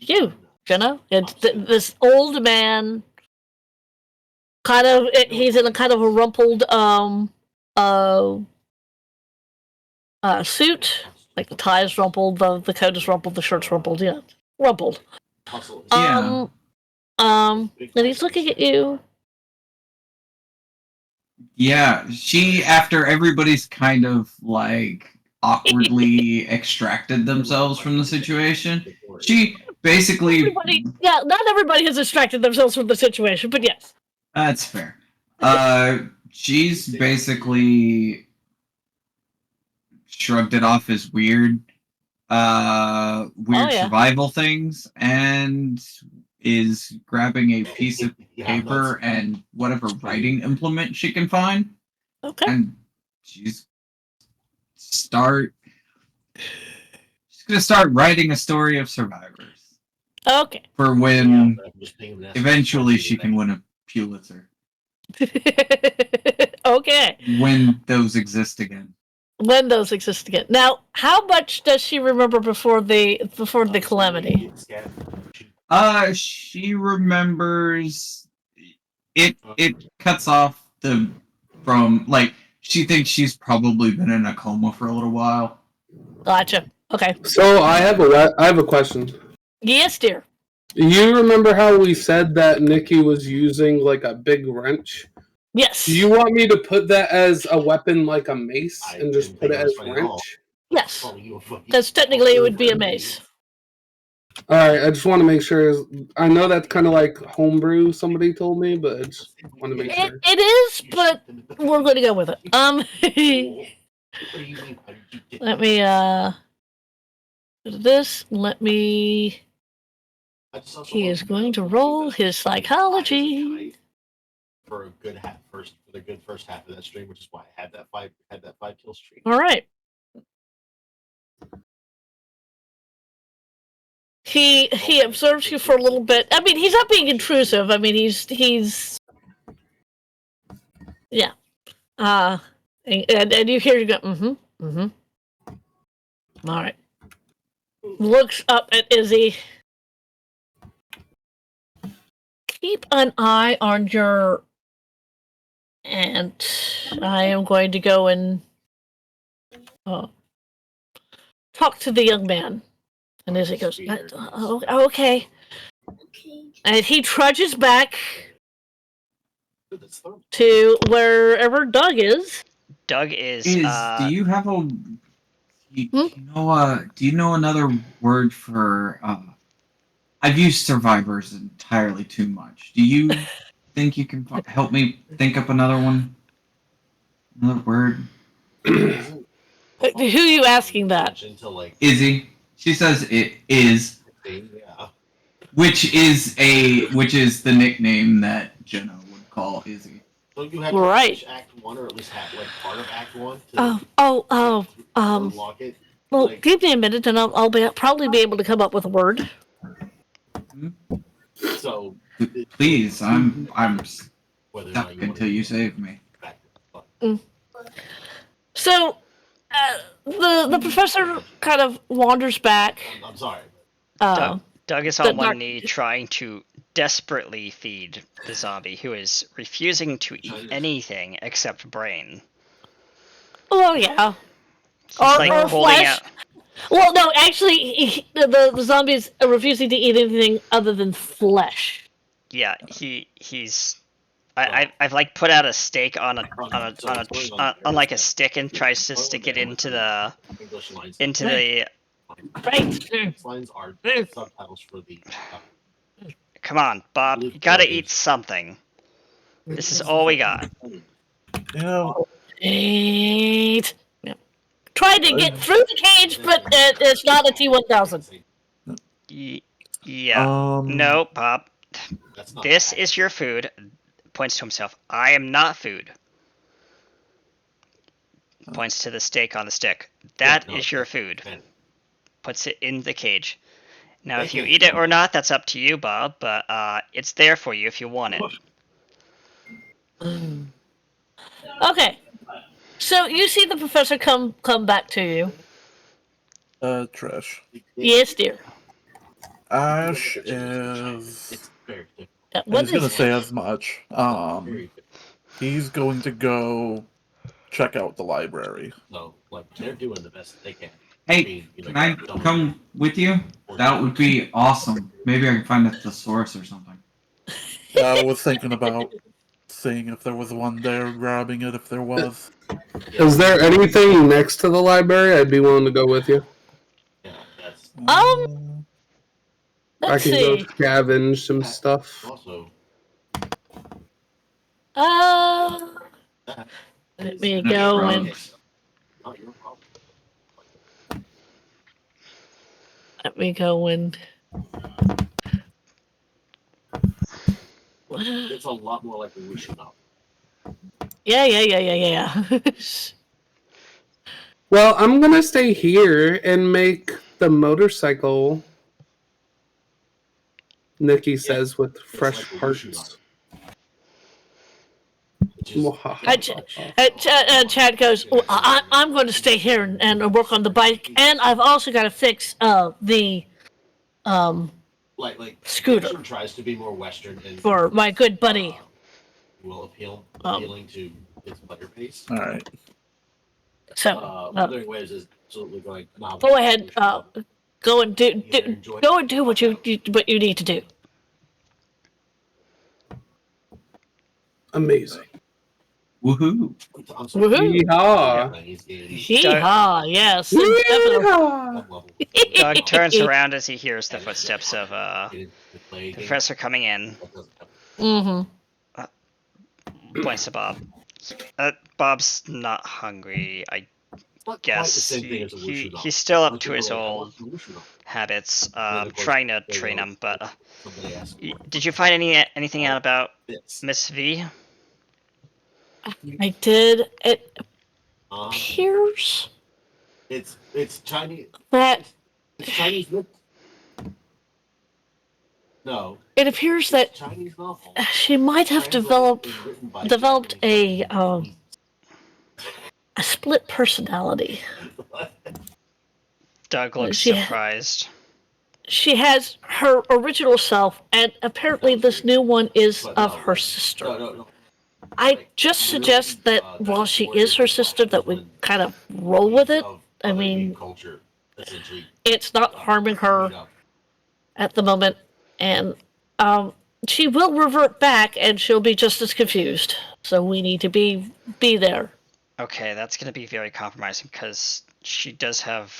you, Jenna. It's this old man. He's in a kind of a rumpled suit. Like the tie is rumpled, the coat is rumpled, the shirt's rumpled. Yeah, rumpled. Yeah. And he's looking at you. Yeah, she, after everybody's kind of like awkwardly extracted themselves from the situation, she basically. Not everybody has extracted themselves from the situation, but yes. That's fair. She's basically shrugged it off as weird survival things, and is grabbing a piece of paper and whatever writing implement she can find. Okay. And she's gonna start writing a story of survivors. Okay. For when eventually she can win a Pulitzer. Okay. When those exist again. Now, how much does she remember before the calamity? She remembers it cuts off from she thinks she's probably been in a coma for a little while. Gotcha. Okay. So I have a question. Yes, dear. You remember how we said that Nikki was using like a big wrench? Yes. Do you want me to put that as a weapon like a mace and just put it as wrench? Yes. Because technically it would be a mace. Alright, I just want to make sure. I know that's kind of like homebrew, somebody told me, but I just want to make sure. It is, but we're going to go with it. Let me, this, he is going to roll his psychology. For the good first half of that stream, which is why I had that 5 kill streak. All right. He observes you for a little bit. I mean, he's not being intrusive. I mean, he's yeah. And you hear you go, All right. Looks up at Izzy. Keep an eye on your aunt. I am going to go and talk to the young man. And Izzy goes, okay. And he trudges back to wherever Doug is. Doug is. Do you have a? Do you know another word for? I've used survivors entirely too much. Do you think you can help me think up another one? Another word? Who are you asking that? Izzy. She says it is. Which is the nickname that Jenna would call Izzy. So you had to Right. finish Act 1, or at least have like part of Act 1 to unlock it. Well, Like- give me a minute, and I'll probably be able to come up with a word. So Please, I'm whether or stuck not you until you save me. So, the professor kind of wanders back. I'm sorry. Doug is on one knee trying to desperately feed the zombie, who is refusing to eat anything except brain. Oh yeah. He's like or holding flesh. out. Well, no, actually, the zombie's refusing to eat anything other than flesh. Yeah, he's. I've like put out a steak on like a stick and tries to stick it into the Right. Lines are subtitles for the. Come on, Bob, you gotta eat something. This is all we got. Eat. Yeah. Tried to get through the cage, but it's not a T-1000. Yeah. No, Bob. This is your food. Points to himself. I am not food. Points to the steak on the stick. That is your food. Puts it in the cage. Now, if you eat it or not, that's up to you, Bob, but it's there for you if you want it. Okay. So you see the professor come back to you. Trish. Yes, dear. Ash is. I What was gonna is say as much. He's going to go check out the library. So, like, they're doing the best they can. Hey, can I come with you? That would be awesome. Maybe I can find a thesaurus or something. I was thinking about seeing if there was one there, grabbing it if there was. Is there anything next to the library? I'd be willing to go with you. Let's I can see. go scavenge some stuff. Also, let me go and it's a lot more like a Wushu novel. Yeah. Well, I'm gonna stay here and make the motorcycle. Nikki says with fresh parts. Chad goes, well, I'm going to stay here and work on the bike, and I've also got to fix the scooter Tries to be more Western and for my good buddy. Will appealing to its player pace. All right. So other ways is absolutely going. Go ahead, go and do what you need to do. Amazing. Woohoo! Woohoo! Yeehaw! Yes. Doug turns around as he hears the footsteps of the professor coming in. Mm-hmm. Points to Bob. Bob's not hungry, I guess. He's still up to his old habits. Trying to train him, but did you find anything out about Miss V? I did. It appears it's Chinese. That it's Chinese. No. It appears that she might have developed a split personality. Doug looks surprised. She has her original self, and apparently this new one is of her sister. I just suggest that while she is her sister, that we kind of roll with it. I mean, it's not harming her at the moment, and she will revert back, and she'll be just as confused. So we need to be there. Okay, that's going to be very compromising because she does have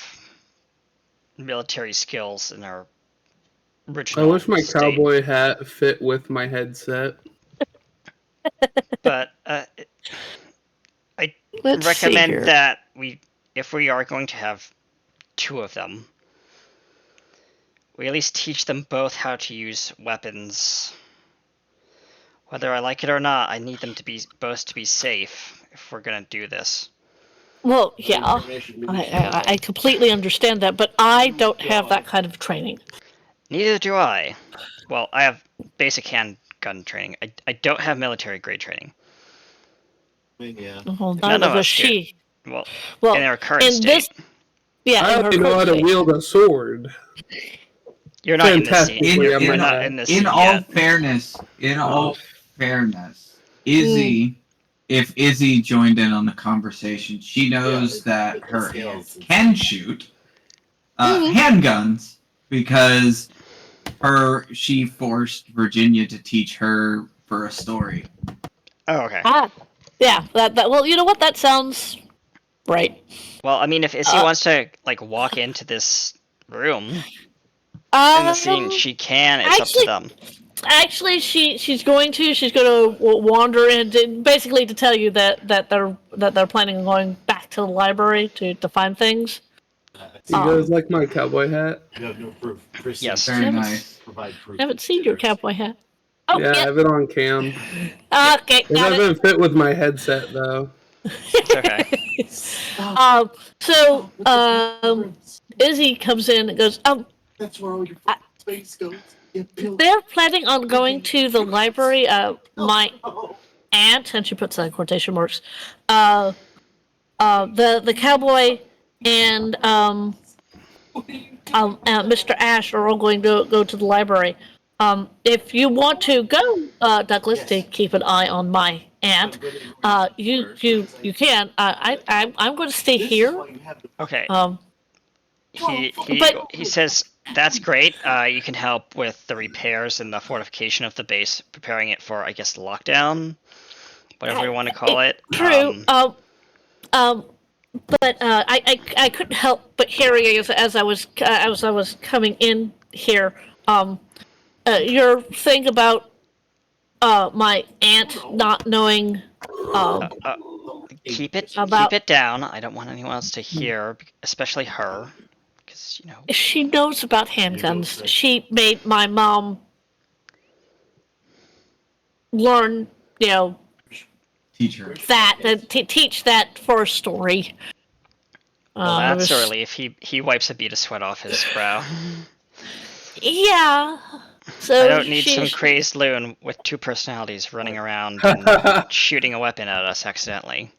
military skills in her original I wish my state. cowboy hat fit with my headset. But I recommend that if we are going to have two of them, we at least teach them both how to use weapons Whether I like it or not, I need them to be both to be safe if we're gonna do this. Well, yeah, I completely understand that, but I don't have that kind of training. Neither do I. Well, I have basic handgun training. I don't have military grade training. Yeah. Well, None neither of does us do. she. Well, Well, in our current in state. this, yeah, I in her only know current how to state. wield a sword. You're not in this scene. Fantastically, I You're might not add. in this In scene all yet. fairness, Izzy, if Izzy joined in on the conversation, she knows that her aunt can shoot handguns because she forced Virginia to teach her for a story. Oh, okay. Yeah, that well, you know what? That sounds right. Well, I mean, if Izzy wants to like walk into this room in the scene, she can. It's up to them. Actually, she's going to wander in basically to tell you that they're planning on going back to the library to find things. You guys like my cowboy hat? You have no proof. Chris, Yes. Very nice. Provide proof. I haven't seen your cowboy hat. Oh, Yeah, I yeah. have it on cam. Okay, It got it. doesn't fit with my headset though. It's okay. Izzy comes in and goes, That's where all your space goes. they're planning on going to the library. My aunt, and she puts that in quotation marks, the cowboy and Mr. Ash are all going to go to the library. If you want to go, Douglas, to keep an eye on my aunt, you can. I'm going to stay here. Okay. But He says that's great. You can help with the repairs and the fortification of the base, preparing it for, I guess, lockdown, whatever we want to call it. True. But I couldn't help but hearing as I was coming in here. Your thing about my aunt not knowing. Keep it down. I don't want anyone else to hear, especially her, because you know. She knows about handguns. She made my mom learn, Teach her. teach that for a story. Well, that's a relief. He wipes a bead of sweat off his brow. Yeah. So I don't need some crazed loon with two personalities running around and shooting a weapon at us accidentally.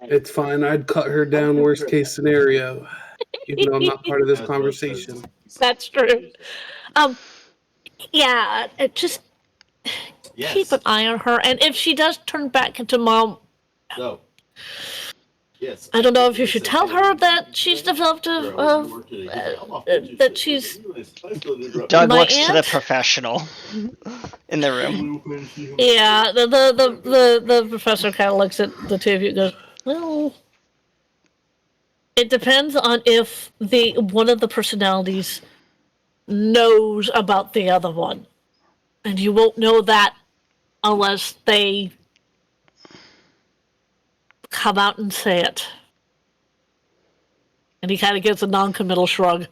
It's fine. I'd cut her down worst case scenario. Even though I'm not part of this conversation. That's true. Yeah, just keep an eye on her, and if she does turn back into mom, No. Yes. I don't know if you should tell her that she's developed that she's. Doug my looks aunt? to the professional in the room. Yeah, the professor kind of looks at the two of you and goes, well, it depends on if one of the personalities knows about the other one. And you won't know that unless they come out and say it. And he kind of gives a non-committal shrug.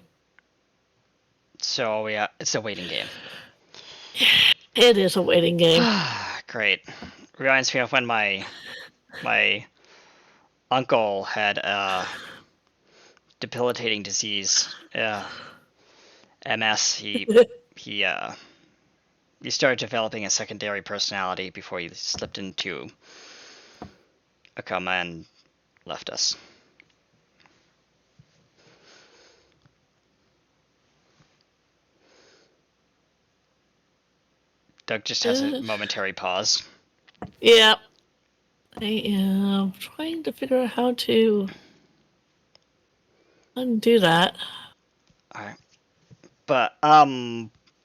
So yeah, it's a waiting game. It is a waiting game. Great. Reminds me of when my uncle had a debilitating disease. MS. He started developing a secondary personality before he slipped into a coma and left us. Doug just has a momentary pause. Yeah. I am trying to figure out how to undo that. Alright. But,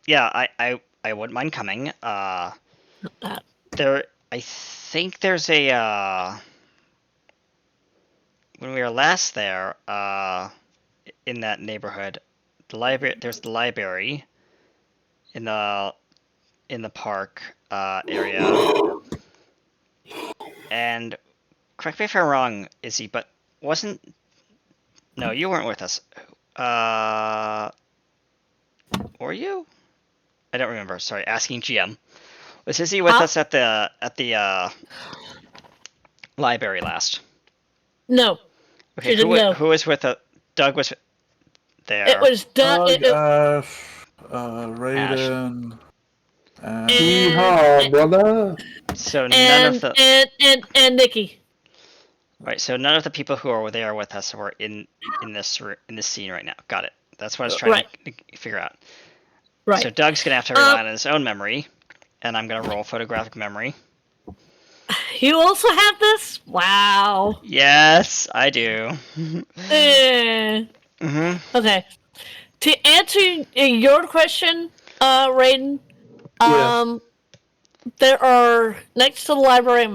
yeah, I wouldn't mind coming. I think there's a, when we were last there, in that neighborhood, there's the library in the park, area. And, correct me if I'm wrong, Izzy, but no, you weren't with us. Were you? I don't remember. Sorry, asking GM. Was Izzy with Huh? us at the library last? No, Okay, she didn't go. who was with Doug was there. It was done. Doug, Ash, Raiden, and Yeehaw, brother. So none of the and Nikki. right. So none of the people who are there with us were in this scene right now. Got it. That's what I was trying to figure out. Right. So Doug's gonna have to rely on his own memory, and I'm gonna roll photographic memory. You also have this? Wow. Yes, I do. Okay. To answer your question, Raiden, Yes. there are next to the library.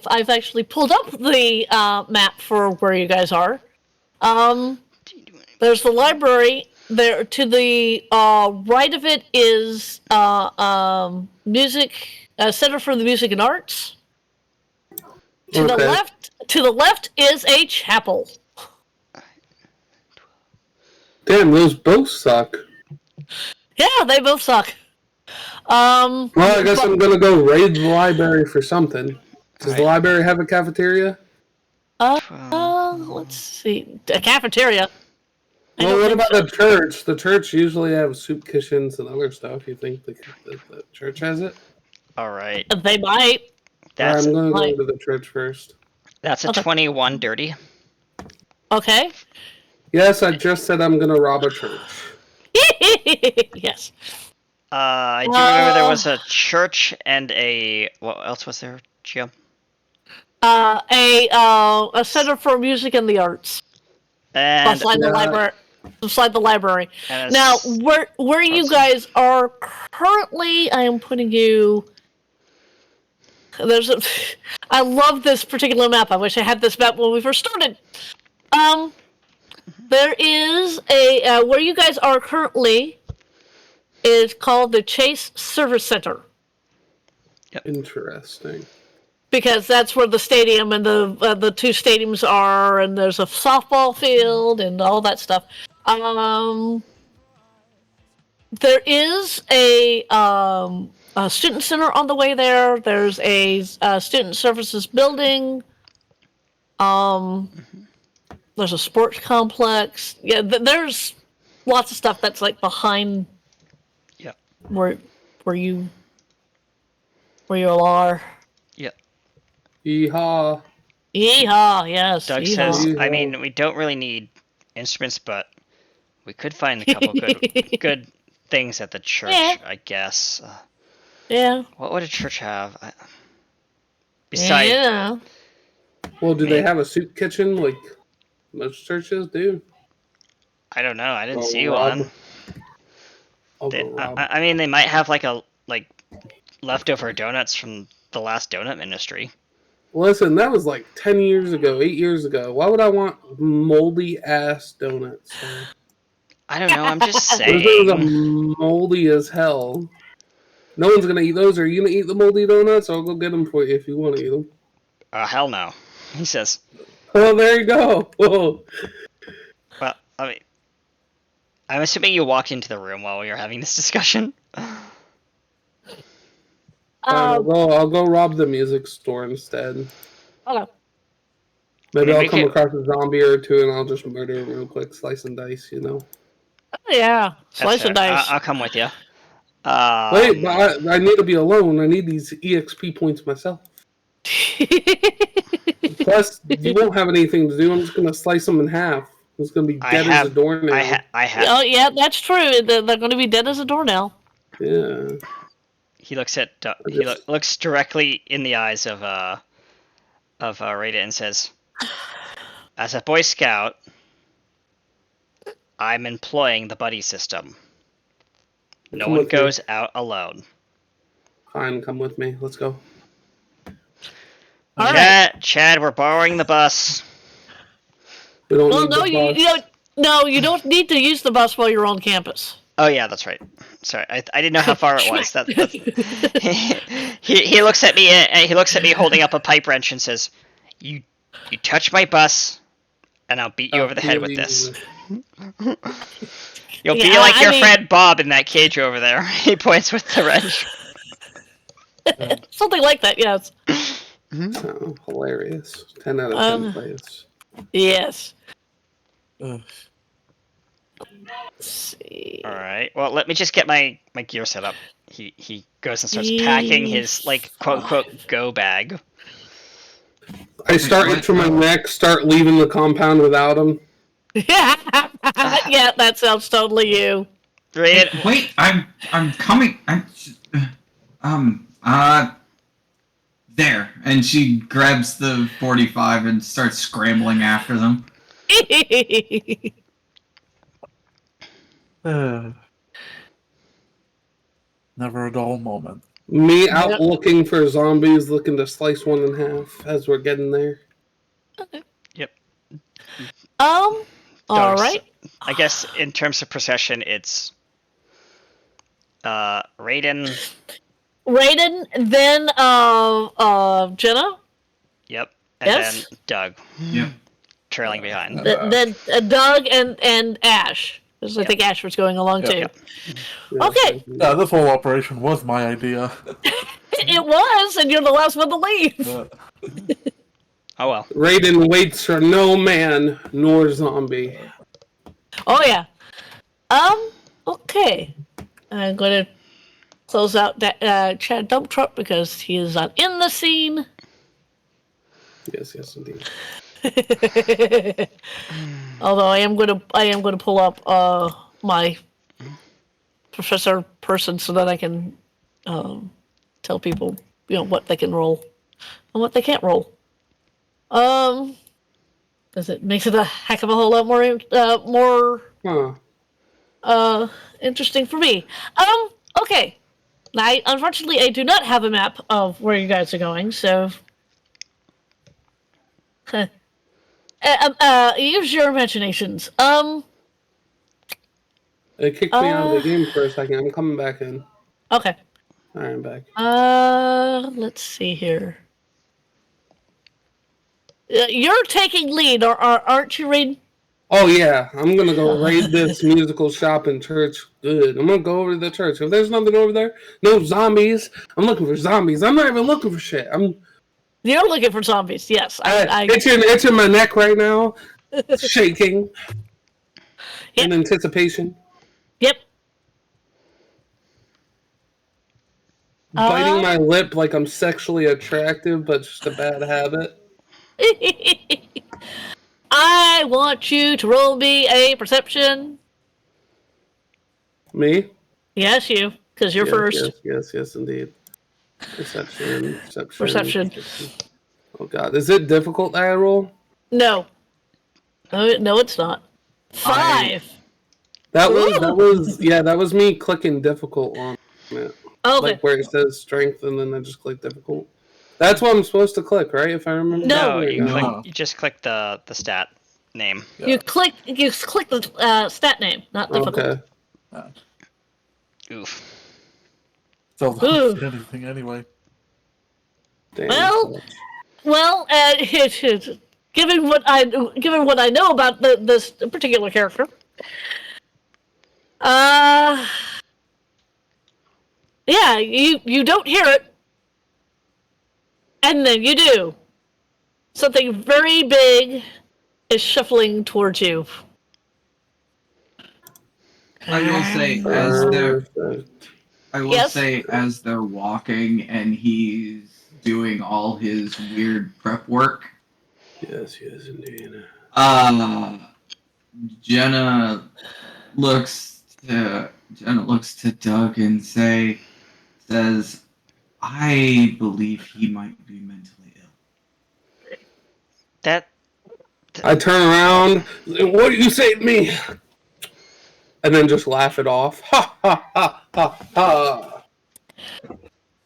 I've actually pulled up the map for where you guys are. There's the library. There to the right of it is music Center for the Music and Arts. To the left is a chapel. Damn, those both suck. Yeah, they both suck. Well, I guess I'm gonna go raid the library for something. Does the library have a cafeteria? Let's see. A cafeteria. Well, what about the church? The church usually have soup kitchens and other stuff. You think the church has it? All right. They might. That's I'm going to go to the church first. That's a 21 dirty. Okay. Yes, I just said I'm going to rob a church. Yes. I do remember there was a church and a... What else was there, Gio? A Center for Music and the Arts. And beside the library. Beside the library. And Now, where you guys are currently, I am putting you. I love this particular map. I wish I had this map when we first started. There is a where you guys are currently is called the Chase Service Center. Yep. Interesting. Because that's where the stadium and the two stadiums are, and there's a softball field and all that stuff. There is a student center on the way there. There's a student services building. There's a sports complex. Yeah, there's lots of stuff that's like behind. Yep. Where you all are. Yep. Yeehaw. Yeehaw, yes. Doug yeehaw. says, I mean, we don't really need instruments, but we could find a couple good things at the church, I guess. Yeah. What would a church have? Besides... Yeah. Well, do they have a soup kitchen like most churches do? I don't know. I didn't see one. Rob. I mean, they might have like leftover donuts from the last donut ministry. Listen, that was like 10 years ago, 8 years ago. Why would I want moldy ass donuts? I don't know. I'm just saying. Those are moldy as hell. No one's gonna eat those. Are you gonna eat the moldy donuts? I'll go get them for you if you want to eat them. Hell no, he says. Oh, there you go. Whoa. Well, I mean, I'm assuming you walked into the room while we were having this discussion. I'll go rob the music store instead. Okay. Maybe I'll come across a zombie or two and I'll just murder him real quick, slice and dice, you know. Oh, yeah, slice and dice. I'll come with you. Wait, but I need to be alone. I need these EXP points myself. Plus, you won't have anything to do. I'm just gonna slice them in half. It's gonna be dead as a doornail. I have. Oh yeah, that's true. They're gonna be dead as a doornail. Yeah. He looks at looks directly in the eyes of Rita and says, "As a Boy Scout, I'm employing the buddy system. No one goes out alone." Fine, come with me. Let's go. Chad, we're borrowing the bus. We don't need the bus. You don't need to use the bus while you're on campus. Oh yeah, that's right. Sorry, I didn't know how far it was. He looks at me. He looks at me holding up a pipe wrench and says, "You touch my bus, and I'll beat you over the head with this." You'll be like your friend Bob in that cage over there. He points with the wrench. Something like that, yes. Oh, hilarious. 10 out of 10 plays. Yes. Ugh. Let's see. All right. Well, let me just get my gear set up. He goes and starts packing his like quote unquote go bag. I start into my neck, start leaving the compound without him. Yeah, that sounds totally you. Wait, I'm coming. There, and she grabs the 45 and starts scrambling after them. Never a dull moment. Me out looking for zombies, looking to slice one in half as we're getting there. Okay. Yep. All right. I guess in terms of procession, it's Raiden, then Jenna. Yep. And Yes? then Doug. Yep. Trailing behind. Then Doug and Ash. Because I think Ash was going along too. Yep. Okay. Yeah, this whole operation was my idea. It was, and you're the last one to leave. Oh well. Raiden waits for no man nor zombie. Oh yeah. Okay. I'm gonna close out that Chad Dump Truck because he is not in the scene. Yes, indeed. Although I am gonna pull up my professor person so that I can tell people what they can roll and what they can't roll. Because it makes it a heck of a whole lot more interesting for me. Okay. Now, unfortunately, I do not have a map of where you guys are going, so use your imaginations. It kicked me out of the game for a second. I'm coming back in. Okay. All right, I'm back. Let's see here. You're taking lead, or aren't you, Reed? Oh yeah, I'm gonna go raid this musical shop and church. Good. I'm gonna go over to the church. If there's nothing over there, no zombies. I'm looking for zombies. I'm not even looking for shit. You're looking for zombies. Yes, it's in my neck right now, shaking in anticipation. Yep. Biting my lip like I'm sexually attractive, but just a bad habit. I want you to roll me a perception. Me? Yes, you, because you're first. Yes, indeed. Perception. Oh God, is it difficult that I roll? No, it's not. 5. That was me clicking difficult on it. Okay. Like where it says strength, and then I just click difficult. That's what I'm supposed to click, right? If I remember. No, you just click the stat name. Yeah. You click the stat name, not difficult. Okay. Oof. So anything anyway. Damn. Well, given what I know about this particular character, yeah, you don't hear it. And then you do. Something very big is shuffling towards you. I will say as they're walking and he's doing all his weird prep work. Yes, indeed. Jenna looks to Doug and says, I believe he might be mentally ill. I turn around. What do you say to me? And then just laugh it off. Ha ha ha ha ha.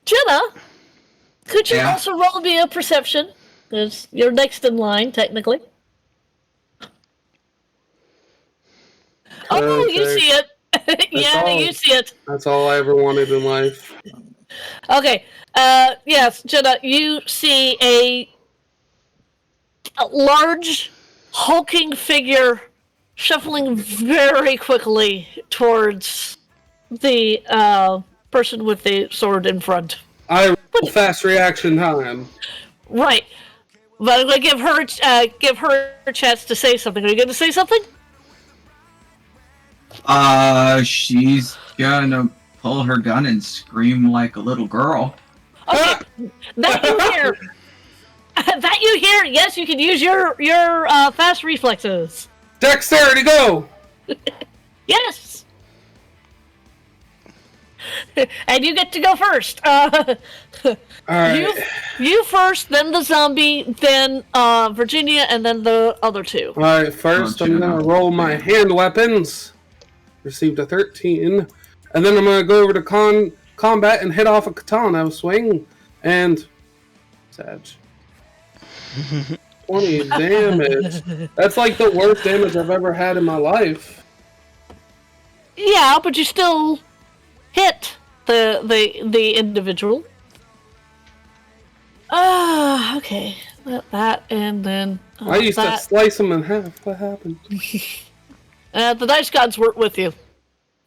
Jenna, could you also roll me a perception? Because you're next in line, technically. Oh, okay. You see it. You see it. That's all I ever wanted in life. Okay. Yes, Jenna, you see a large, hulking figure shuffling very quickly towards the person with the sword in front. I Fast reaction time. Right. But I'm gonna give her a chance to say something. Are you going to say something? She's gonna pull her gun and scream like a little girl. Okay. That you hear. That you hear. Yes, you can use your fast reflexes. Dexterity, go! Yes. And you get to go first. Alright. You first, then the zombie, then Virginia, and then the other two. Alright, first I'm gonna roll my hand weapons. Received a 13. And then I'm gonna go over to combat and hit off a katana swing. And... Sag. 20 damage. That's like the worst damage I've ever had in my life. Yeah, but you still hit the individual. Okay. That and then I used to slice them in half. What happened? The dice gods weren't with you.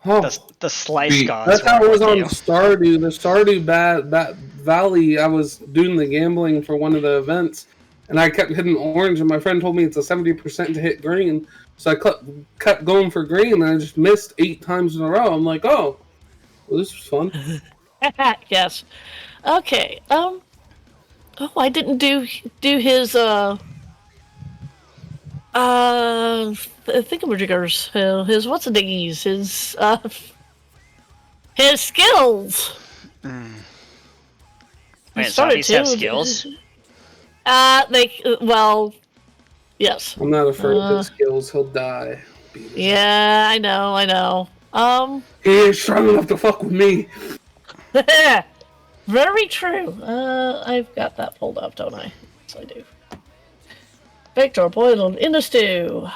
Oh, The slice gods. that's how it was with on you. Stardew. The Stardew Valley, I was doing the gambling for one of the events, and I kept hitting orange, and my friend told me it's a 70% to hit green. So I kept going for green, and I just missed 8 times in a row. I'm like, oh, well, this was fun. Yes. Okay. Oh, I didn't do his thingamajiggers. His what's-a-diggies. His skills. Wait, zombies have skills? Well, yes. I'm not afraid of his skills. He'll die. Yeah, I know. He ain't strong enough to fuck with me. Very true. I've got that pulled up, don't I? Yes, I do. Victor boiled in a stew.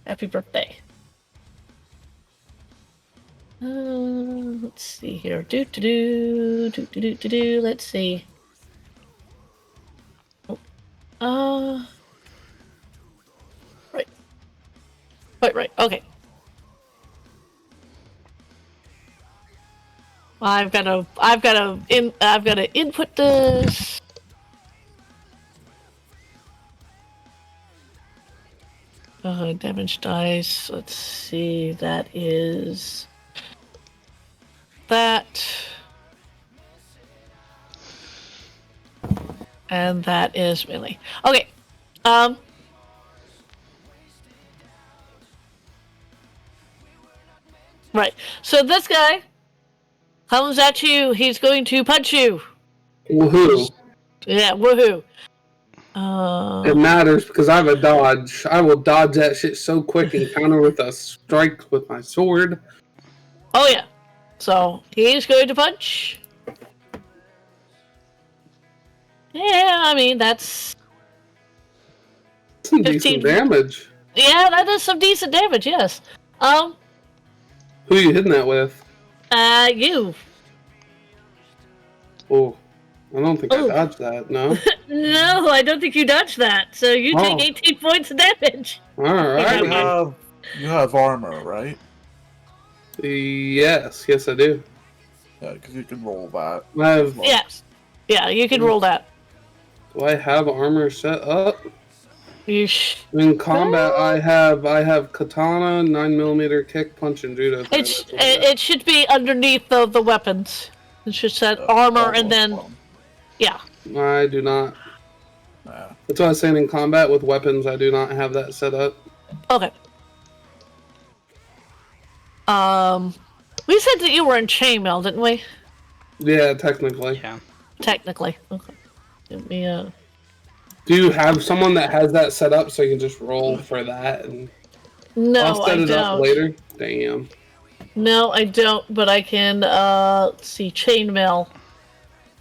Happy birthday. Let's see here. Let's see. Right. Right. Okay. I've got to input this. Damage dice. Let's see. That is that, and that is melee. Okay. Right. So this guy comes at you. He's going to punch you. Woohoo. Yeah, woohoo. It matters because I have a dodge. I will dodge that shit so quick and counter with a strike with my sword. Oh yeah. So he's going to punch. Yeah, I mean that's some decent damage. Yeah, that is some decent damage. Yes. Who are you hitting that with? You. Oh, I don't think I dodged that. No. No, I don't think you dodged that. So you take 18 points of damage. All right. You have armor, right? Yes, I do. Yeah, because you can roll that. Yes. Yeah, you can roll that. Do I have armor set up? In combat, I have katana, 9mm kick, punch, and judo. It should be underneath the weapons. It should set armor and then yeah. I do not. That's why I was saying in combat with weapons, I do not have that set up. Okay. We said that you were in chainmail, didn't we? Yeah, technically. Yeah. Technically. Okay. Give me a... Do you have someone that has that set up so you can just roll for that? And no, I'll set I it don't. up later. Damn. No, I don't, but I can, let's see, chainmail.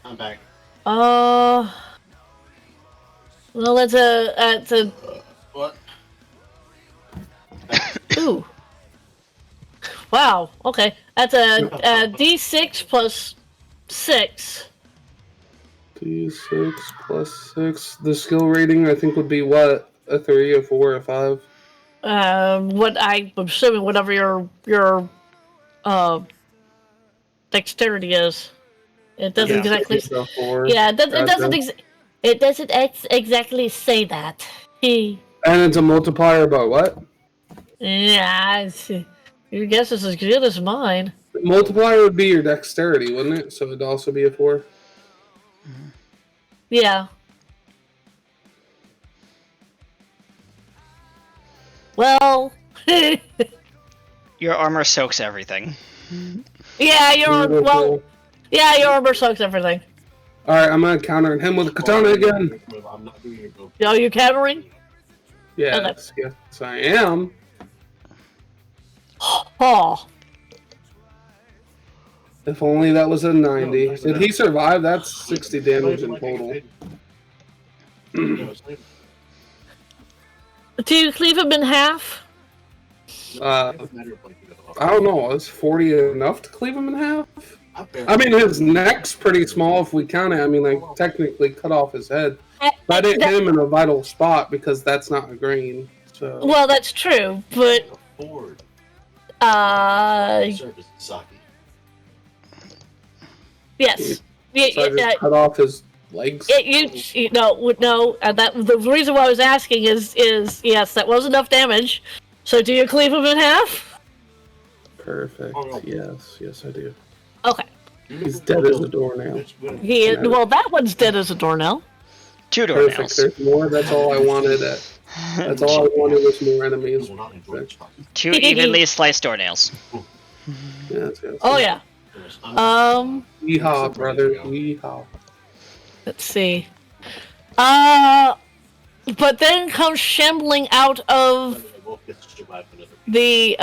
I'm back. Well, that's a... What? Ooh. Wow, okay. That's a D6 plus 6. D6 plus 6. The skill rating, I think, would be what? A 3, a 4, a 5? What I'm assuming whatever your dexterity is. It doesn't Yeah. exactly. So four. Yeah, it doesn't. Gotcha. It doesn't exactly say that. And it's a multiplier about what? Yeah, your guess is as good as mine. The multiplier would be your dexterity, wouldn't it? So it'd also be a 4. Yeah. Well. Your armor soaks everything. Yeah, your armor soaks everything. All right, I'm gonna counter him with a katana again. I'm not doing it. Oh, you're countering? Yes, yes, I am. Oh. If only that was a 90. Did he survive? That's 60 damage in total. Do you cleave him in half? I don't know. Is 40 enough to cleave him in half? I mean, his neck's pretty small if we count it. I mean, like, technically cut off his head. But I didn't hit him in a vital spot because that's not a green. So. Well, that's true, but... Yes. So I just cut off his legs. No. That the reason why I was asking is yes, that was enough damage. So do you cleave him in half? Perfect. Yes, I do. Okay. He's dead as a doornail. Well, that one's dead as a doornail. 2 doornails. Perfect. There's more. That's all I wanted. That's all I wanted was more enemies. 2 evenly sliced doornails. Yes. Oh yeah. Yeehaw, brother. Yeehaw. Let's see. But then comes shambling out of the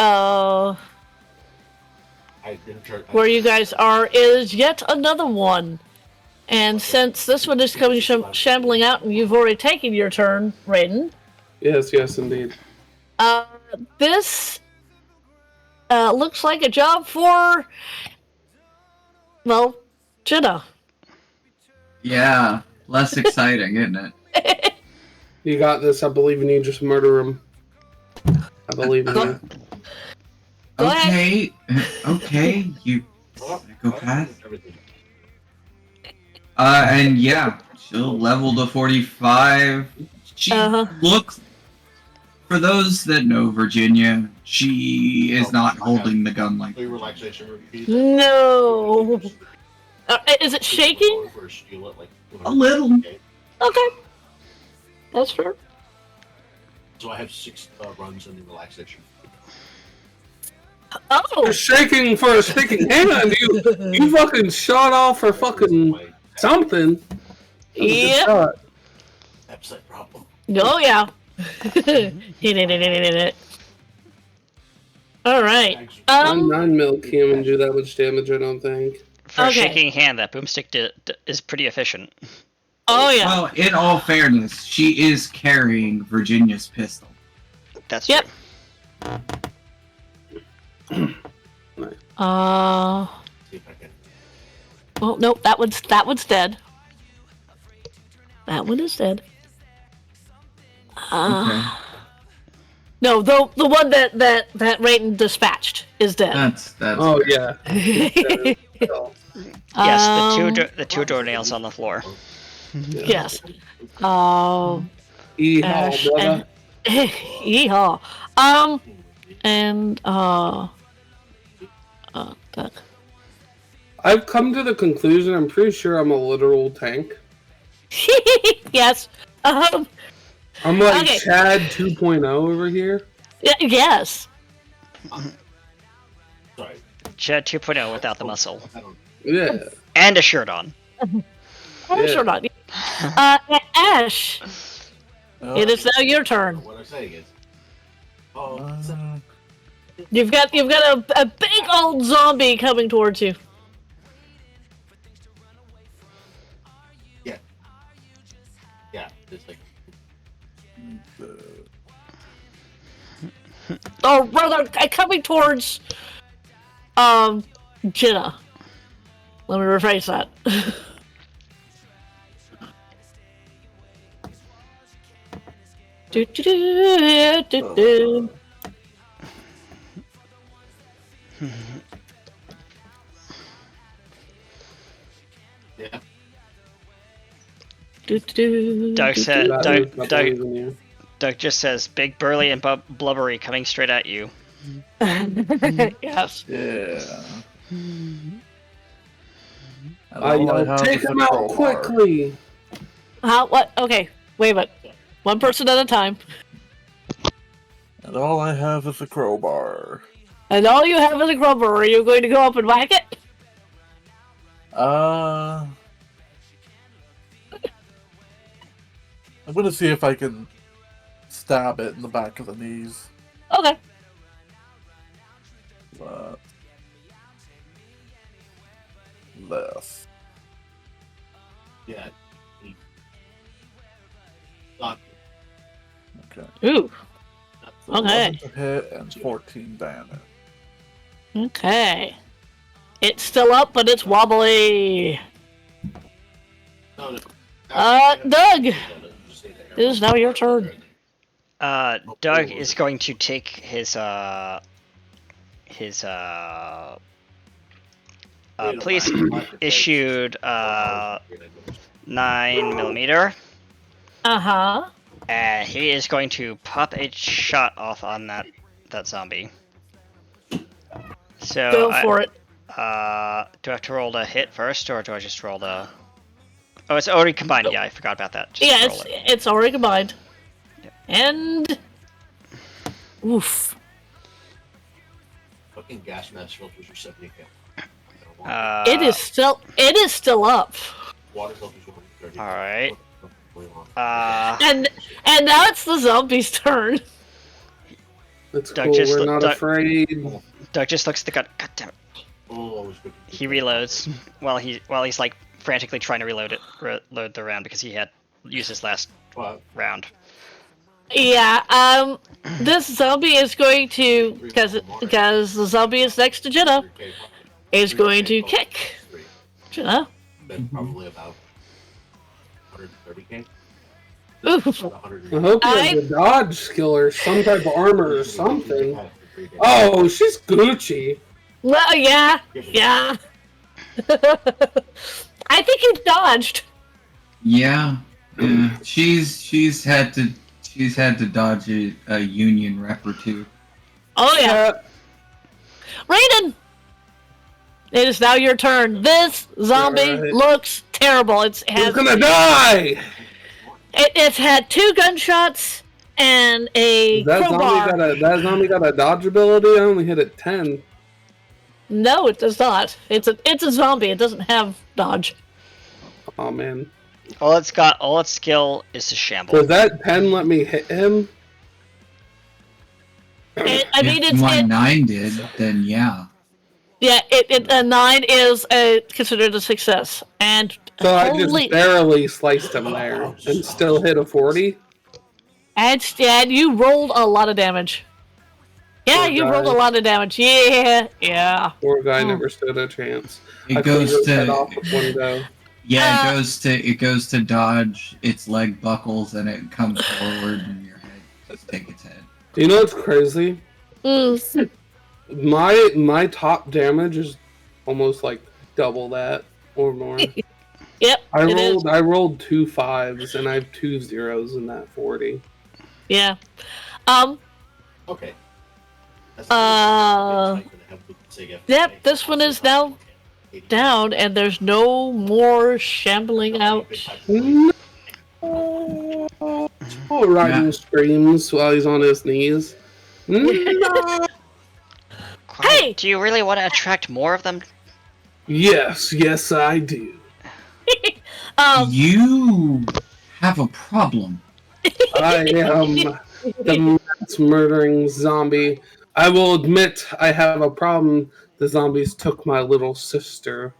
where you guys are is yet another one. And since this one is coming shambling out and you've already taken your turn, Raiden. Yes, indeed. This looks like a job for, well, Jenna. Yeah, less exciting, isn't it? You got this. I believe in you. Just murder him. I believe in you. Okay, you psychopath. And yeah, she'll level to 45. She looks, for those that know Virginia, she is not holding the gun like that. No. Is it shaking? A little. Okay. That's fair. So I have 6 runs in the relaxation. Oh! You're shaking for a sticking hand. You fucking shot off for fucking something. Yeah. That's that problem. Oh yeah. All right. 9mm can't even do that much damage. I don't think. For a shaking hand, that boomstick is pretty efficient. Oh yeah. Well, in all fairness, she is carrying Virginia's pistol. That's true. Oh nope, that one's dead. That one is dead. Okay. No, the one that Raiden dispatched is dead. That's. Oh yeah. Yes, the two doornails on the floor. Yes. Yeehaw, brother. Yeehaw. I've come to the conclusion. I'm pretty sure I'm a literal tank. Yes. I'm like Chad 2.0 over here. Yes. Sorry. Chad 2.0 without the muscle. Yeah. And a shirt on. Shirt on. Ash. It is now your turn. What I'm saying is, You've got a big old zombie coming towards you. yeah, it's like. Or rather, coming towards Jenna. Let me rephrase that. do, do, do, do, do. Doug said. That Doug. is not Doug. believing you. Doug just says, "Big, burly, and blubbery coming straight at you." Yes. Yeah. And I all yelled, have take is a him out crowbar. quickly. What? Okay. Wait a minute. One person at a time. And all I have is a crowbar. And all you have is a crowbar. Are you going to go up and whack it? I'm gonna see if I can stab it in the back of the knees. Okay. But left. Yeah. Not Okay. Ooh. Okay. 11 to hit and 14 damage. Okay. It's still up, but it's wobbly. no, Doug! It is now your turn. Doug is going to take his police issued 9mm, Uh-huh. and he is going to pop a shot off on that zombie. So Go for it. do I have to roll the hit first, or do I just roll the? Oh, it's already combined. Yeah, I forgot about that. Just Yeah, roll it's already combined. Yep. And oof. fucking gas mask filters are 70K. It is still up. Water filters are 130. All right. And now it's the zombie's turn. It's Doug cool. just We're look- not Doug- afraid. Doug just looks at the gun. God damn it. He reloads while he's like frantically trying to reload the round because he had used his last round. Yeah, this zombie is going to, because the zombie is next to Jenna, is going to kick Jenna. Then probably about 130K. Oof. I hope he has a dodge skill or some type of armor or something. Oh, she's Gucci. Well, yeah. I think he dodged. Yeah. She's had to dodge a union rep or two. Oh yeah. Raiden! It is now your turn. This zombie looks terrible. It's gonna die! It's had 2 gunshots and a crowbar. That zombie got a dodge ability? I only hit it 10. No, it does not. It's a zombie. It doesn't have dodge. Oh man. All its skill is to shamble. Does that 10 let me hit him? If 9 did, then yeah. Yeah, a 9 is considered a success, and So I just barely sliced him there and still hit a 40. And you rolled a lot of damage. Yeah, Poor you guy. rolled a lot of damage. Yeah. Poor guy never stood a chance. It goes his head to off with one go. yeah. It goes to dodge. Its leg buckles and it comes forward, and your head just take its head. You know what's crazy? Mm. My top damage is almost like double that or more. Yep. I rolled 2 5s and I have 2 zeros in that 40. Yeah. Okay. Yep, this one is now down, and there's no more shambling out. No. Raiden screams while he's on his knees. No. Hey! Do you really want to attract more of them? Yes, I do. You have a problem. I am the mass murdering zombie. I will admit I have a problem. The zombies took my little sister.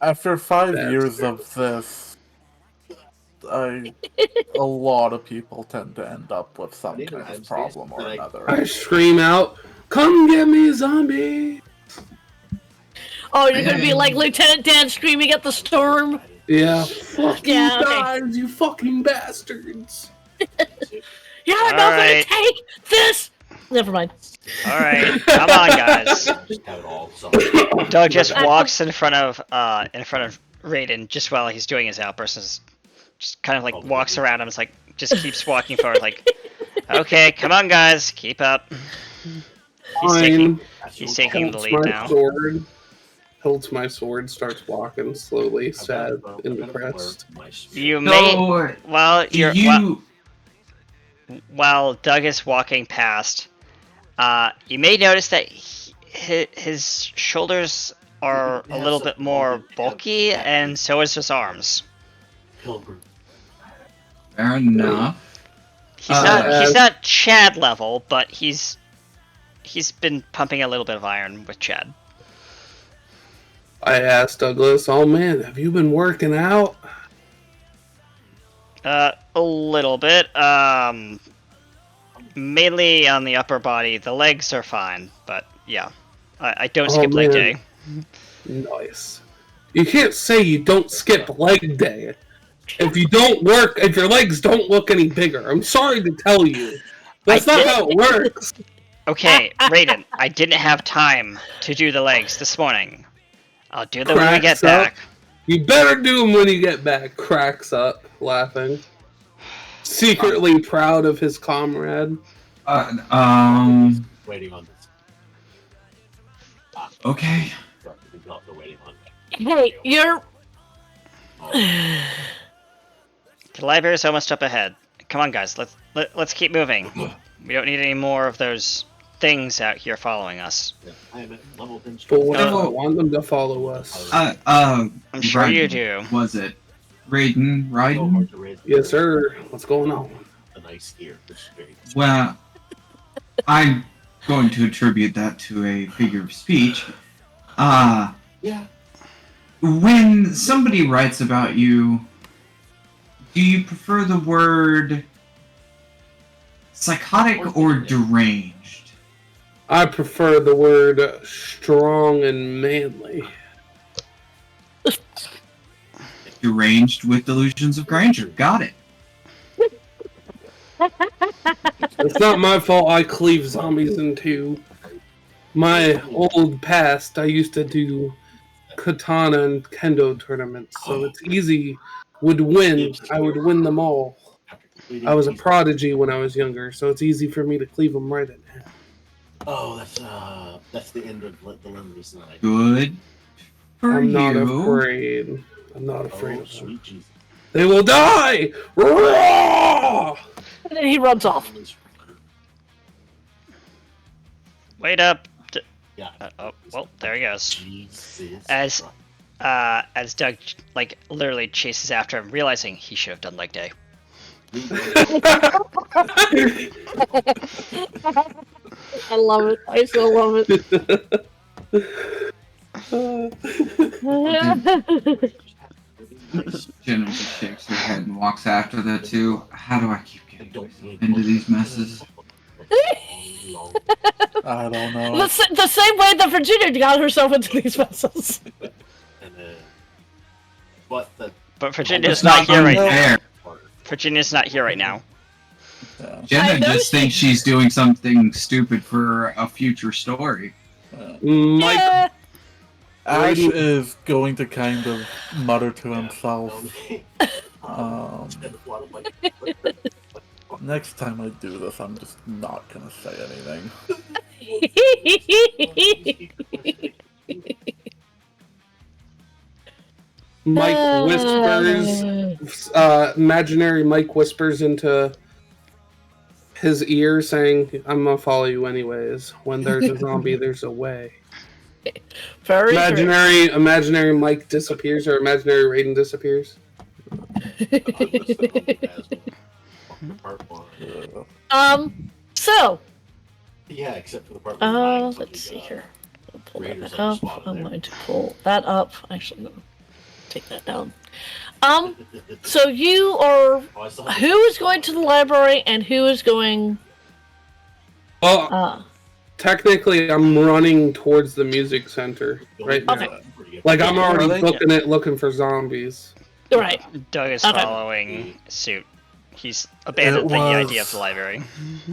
After 5 years of this, a lot of people tend to end up with some kind of problem or another. I scream out, "Come get me, zombie!" Oh, you're gonna be like Lieutenant Dan screaming at the storm? Yeah. Fuck you Yeah, okay. guys, you fucking bastards. You're not Alright. gonna take this! Never mind. Alright, come on, guys. Doug just walks in front of Raiden just while he's doing his outbursts. just kind of like walks around him. It's like just keeps walking forward. Like, okay, come on, guys, keep up. He's taking the lead now. Holds my sword, starts walking slowly, sad and depressed. You may while Doug is walking past, you may notice that his shoulders are a little bit more bulky, and so is his arms. Fair enough. He's not Chad level, but he's been pumping a little bit of iron with Chad. I asked Douglas, "Oh man, have you been working out?" A little bit. Mainly on the upper body. The legs are fine, but yeah, I don't skip leg day. Nice. You can't say you don't skip leg day if your legs don't look any bigger. I'm sorry to tell you, that's not how it works. Okay, Raiden, I didn't have time to do the legs this morning. I'll do them when we get back. You better do them when you get back. Cracks up, laughing. Secretly proud of his comrade. Waiting on this. Okay. Hey, you're... The library's almost up ahead. Come on, guys, let's keep moving. We don't need any more of those things out here following us. But what if I want them to follow us? I'm sure you do. Was it Raiden? Yes, sir. What's going on? A nice ear. Well, I'm going to attribute that to a figure of speech. Yeah. When somebody writes about you, do you prefer the word psychotic or deranged? I prefer the word strong and manly. Deranged with delusions of grandeur. Got it. It's not my fault I cleave zombies in two. My old past, I used to do katana and kendo tournaments, so it's easy. I would win them all. I was a prodigy when I was younger, so it's easy for me to cleave them right in half. Oh, that's the end of the Lemony Snipe. Good for I'm not you. afraid. I'm not afraid of them. Sweet Jesus. They will die! Roar! And then he runs off. Wait up. Yeah. Oh, well, there he goes. Jesus. As Doug, like, literally chases after him, realizing he should have done leg day. I love it. I still love it. Jenna just shakes her head and walks after the two. How do I keep getting myself into these messes? I don't know. The same way that Virginia got herself into these messes. But Virginia's not here right now. Virginia's not here right now. Jenna just thinks she's doing something stupid for a future story. Mike. Ash is going to kind of mutter to himself. Next time I do this, I'm just not gonna say anything. Mike whispers, imaginary Mike whispers into his ear saying, "I'm gonna follow you anyways. When there's a zombie, there's a way." Very Imaginary Mike disappears, or imaginary Raiden disappears. So. Yeah, except for the part. Let's see here. I'll pull that up. I'm going to pull that up. Actually, no. Take that down. So you are. Who is going to the library and who is going? Well, technically, I'm running towards the music center right now. Okay. Like I'm already looking for zombies. Right. Doug is following suit. He's abandoned the idea of the library.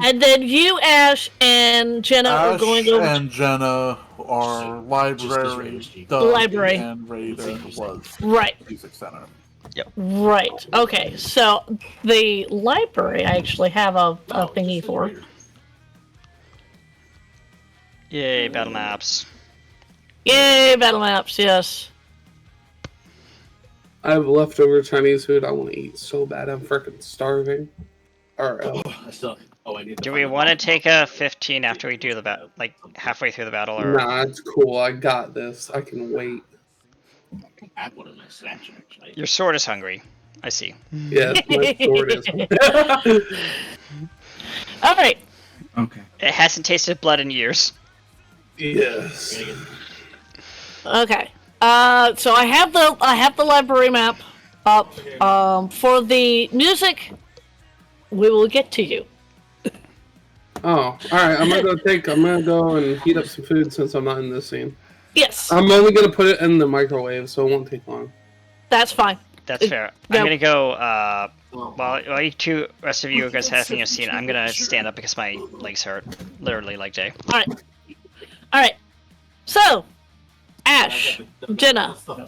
And then you, Ash, and Jenna are going over. And Jenna are library. The library. And Raiden was right. music center. Right. Okay. So the library, I actually have a thingy for. Yay, battle maps. Yay, battle maps. Yes. I have leftover Chinese food I want to eat so bad. I'm freaking starving. Alright. I need to Do find we the want to map. take a 15 after we do the battle, like halfway through the battle, or Nah, it's cool. I got this. I can wait. I have one in my snatch, actually. your sword is hungry? I see. Yes, my sword is. All right. Okay. It hasn't tasted blood in years. Yes. Okay. So I have the library map up. For the music, we will get to you. Oh, alright. I'm gonna go and heat up some food since I'm not in this scene. Yes, I'm only gonna put it in the microwave, so it won't take long. that's fine. That's fair. no. I'm gonna go. While you two rest of you guys having your scene, I'm gonna stand up because my legs hurt, literally like Jay. All right. So, Ash, Jenna. I'm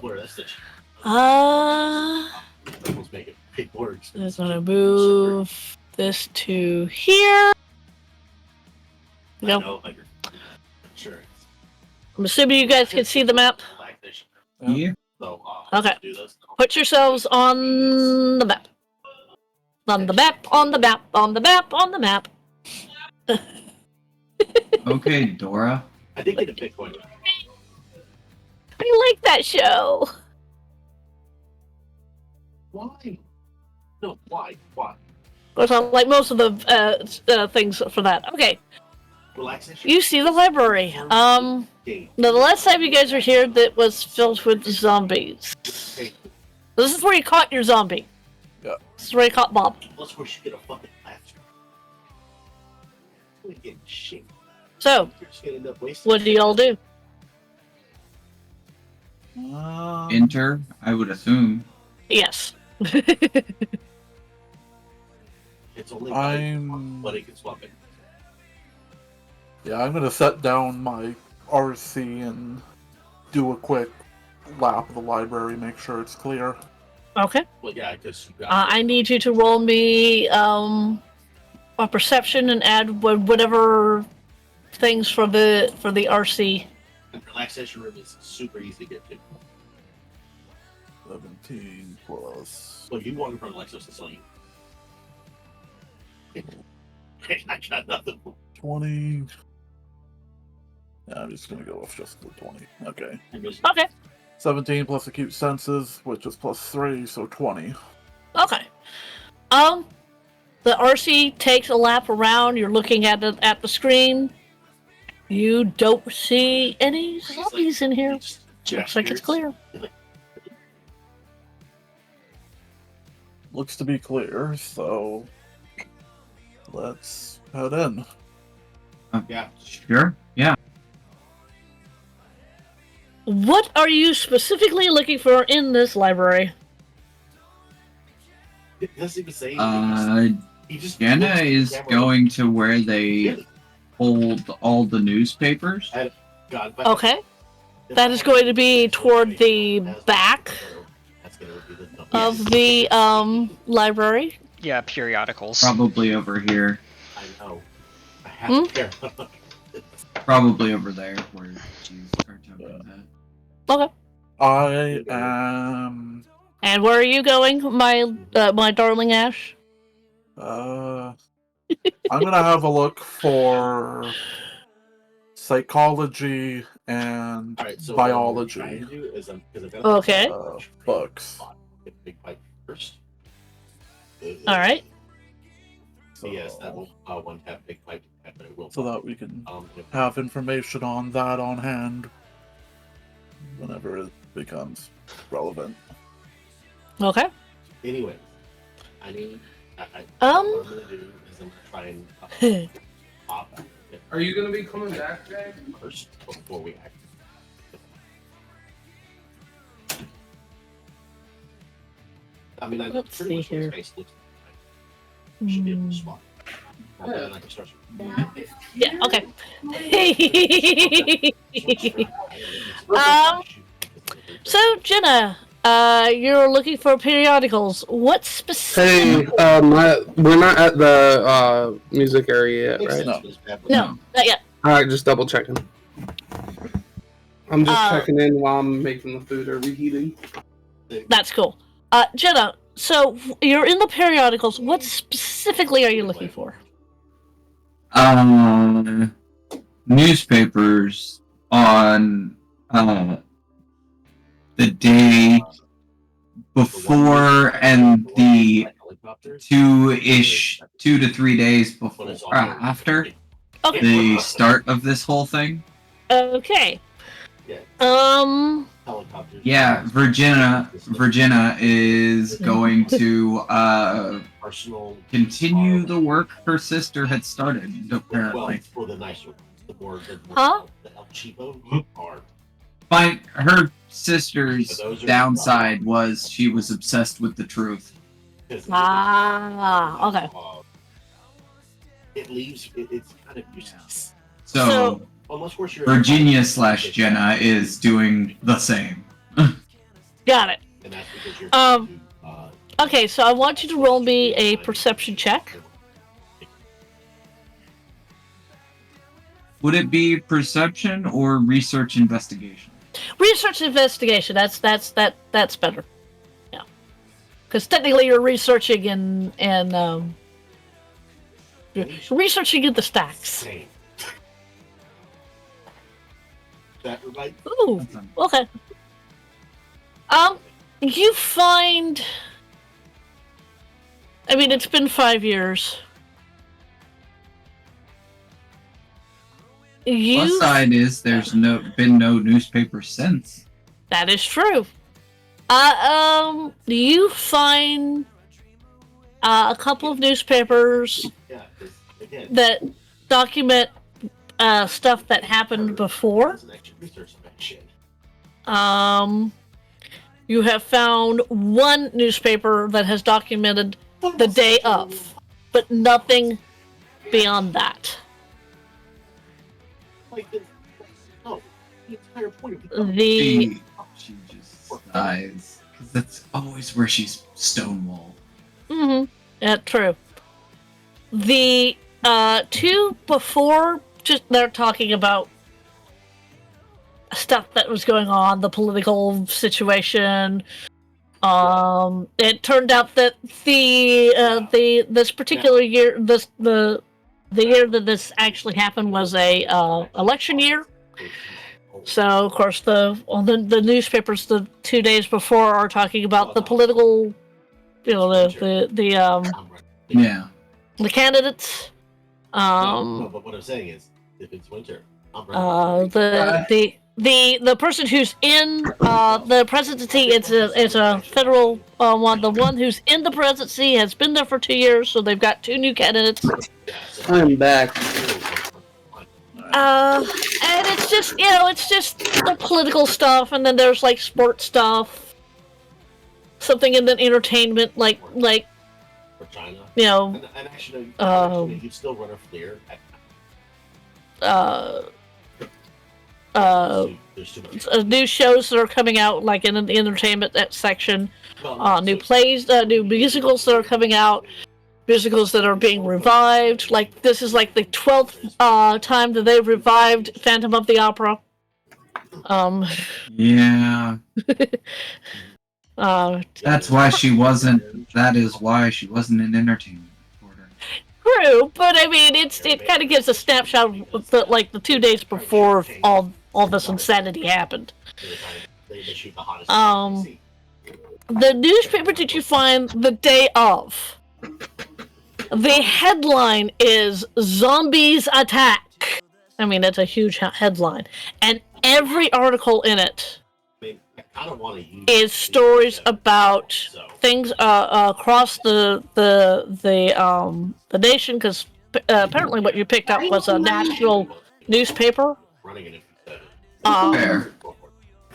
gonna move this to here. Nope. Sure. I'm assuming you guys can see the map. Yeah. Okay. Put yourselves on the map. On the map, on the map, on the map, on the map. Okay, Dora. I did get a Bitcoin. I like that show. Why? No, why? Why? Of course, I like most of the things for that. Okay. Relaxation. You see the library. Now, the last time you guys were here, that was filled with zombies. This is where you caught your zombie. Yeah. This is where you caught Bob. That's where she get a fucking laughter. We get shit. So, You're just gonna end up wasting. what do y'all do? Enter, I would assume. Yes. It's only I'm- it can swap it. Yeah, I'm gonna set down my RC and do a quick lap of the library, make sure it's clear. Okay. Well, yeah, because I need you to roll me a perception and add whatever things for the RC. relaxation room is super easy to get to. 17 plus. Well, you want from Lexus to sleep. I got nothing. 20. Yeah, I'm just gonna go with just the 20. Okay. Okay. 17 plus acute senses, which is plus 3, so 20. Okay. The RC takes a lap around. You're looking at the screen. You don't see any zombies in here. Looks like it's clear. Looks to be clear, so let's head in. Yeah. Sure. Yeah. What are you specifically looking for in this library? It doesn't even say anything. Jenna is going to where they hold all the newspapers. Okay. That is going to be toward the back of the library. Yeah, periodicals. Probably over here. I know. I have to care. Probably over there where she's cartoon at. Okay. I am. And where are you going, my darling Ash? I'm gonna have a look for psychology and biology. Okay. Books. Big pipe first. All right. So yes, that will one tap big pipe, but it will. So that we can have information on that on hand whenever it becomes relevant. Okay. Anyway, I mean, what I'm gonna do is I'm gonna try and pop. Are you gonna be coming back today? First, before we act. I mean, Let's pretty much see here. Space looks like. Should be able to swap. And then I can start. Yeah. Okay. So Jenna, You're looking for periodicals. What specific? Hey, we're not at the music area yet, right? No, not yet. All right, just double checking. I'm just Uh, checking in while I'm making the food or reheating. That's cool. Jenna, so you're in the periodicals. What specifically are you looking for? Newspapers on the day before and the 2 to 3 days before after Okay. the start of this whole thing. Okay. Yeah, Virginia is going to continue the work her sister had started, apparently. Huh? Her sister's downside was she was obsessed with the truth. Ah, okay. It's kind of useless. So Virginia / Jenna is doing the same. Got it. Okay, so I want you to roll me a perception check. Would it be perception or research investigation? Research investigation. That's better. Yeah, because technically you're researching and you're researching in the stacks. Ooh. Okay. You find. I mean, it's been 5 years. Plus side is there's been no newspaper since. That is true. You find a couple of newspapers that document stuff that happened before. You have found one newspaper that has documented the day of, but nothing beyond that. She just sighs because that's always where she's stonewalled. Mm-hmm. Yeah, true. The two before, just they're talking about stuff that was going on, the political situation. It turned out that this particular year, the year that this actually happened was a election year. So of course the newspapers the 2 days before are talking about the political, the candidates. No, but what I'm saying is, if it's winter, the person who's in the presidency, it's a federal one. The one who's in the presidency has been there for 2 years, so they've got 2 new candidates. I'm back. And it's just the political stuff, and then there's like sports stuff, something in the entertainment, like for China. And actually, you'd still run a flare. New shows that are coming out, like in the entertainment section, new plays, new musicals that are coming out, musicals that are being revived. Like this is like the 12th time that they've revived Phantom of the Opera. Yeah. That's why she wasn't. That is why she wasn't an entertainment reporter. True, but I mean, it kind of gives a snapshot of the 2 days before all this insanity happened. The newspaper that you find the day of, the headline is "Zombies Attack." I mean, it's a huge headline, and every article in it is stories about things across the nation, because apparently what you picked up was a national newspaper.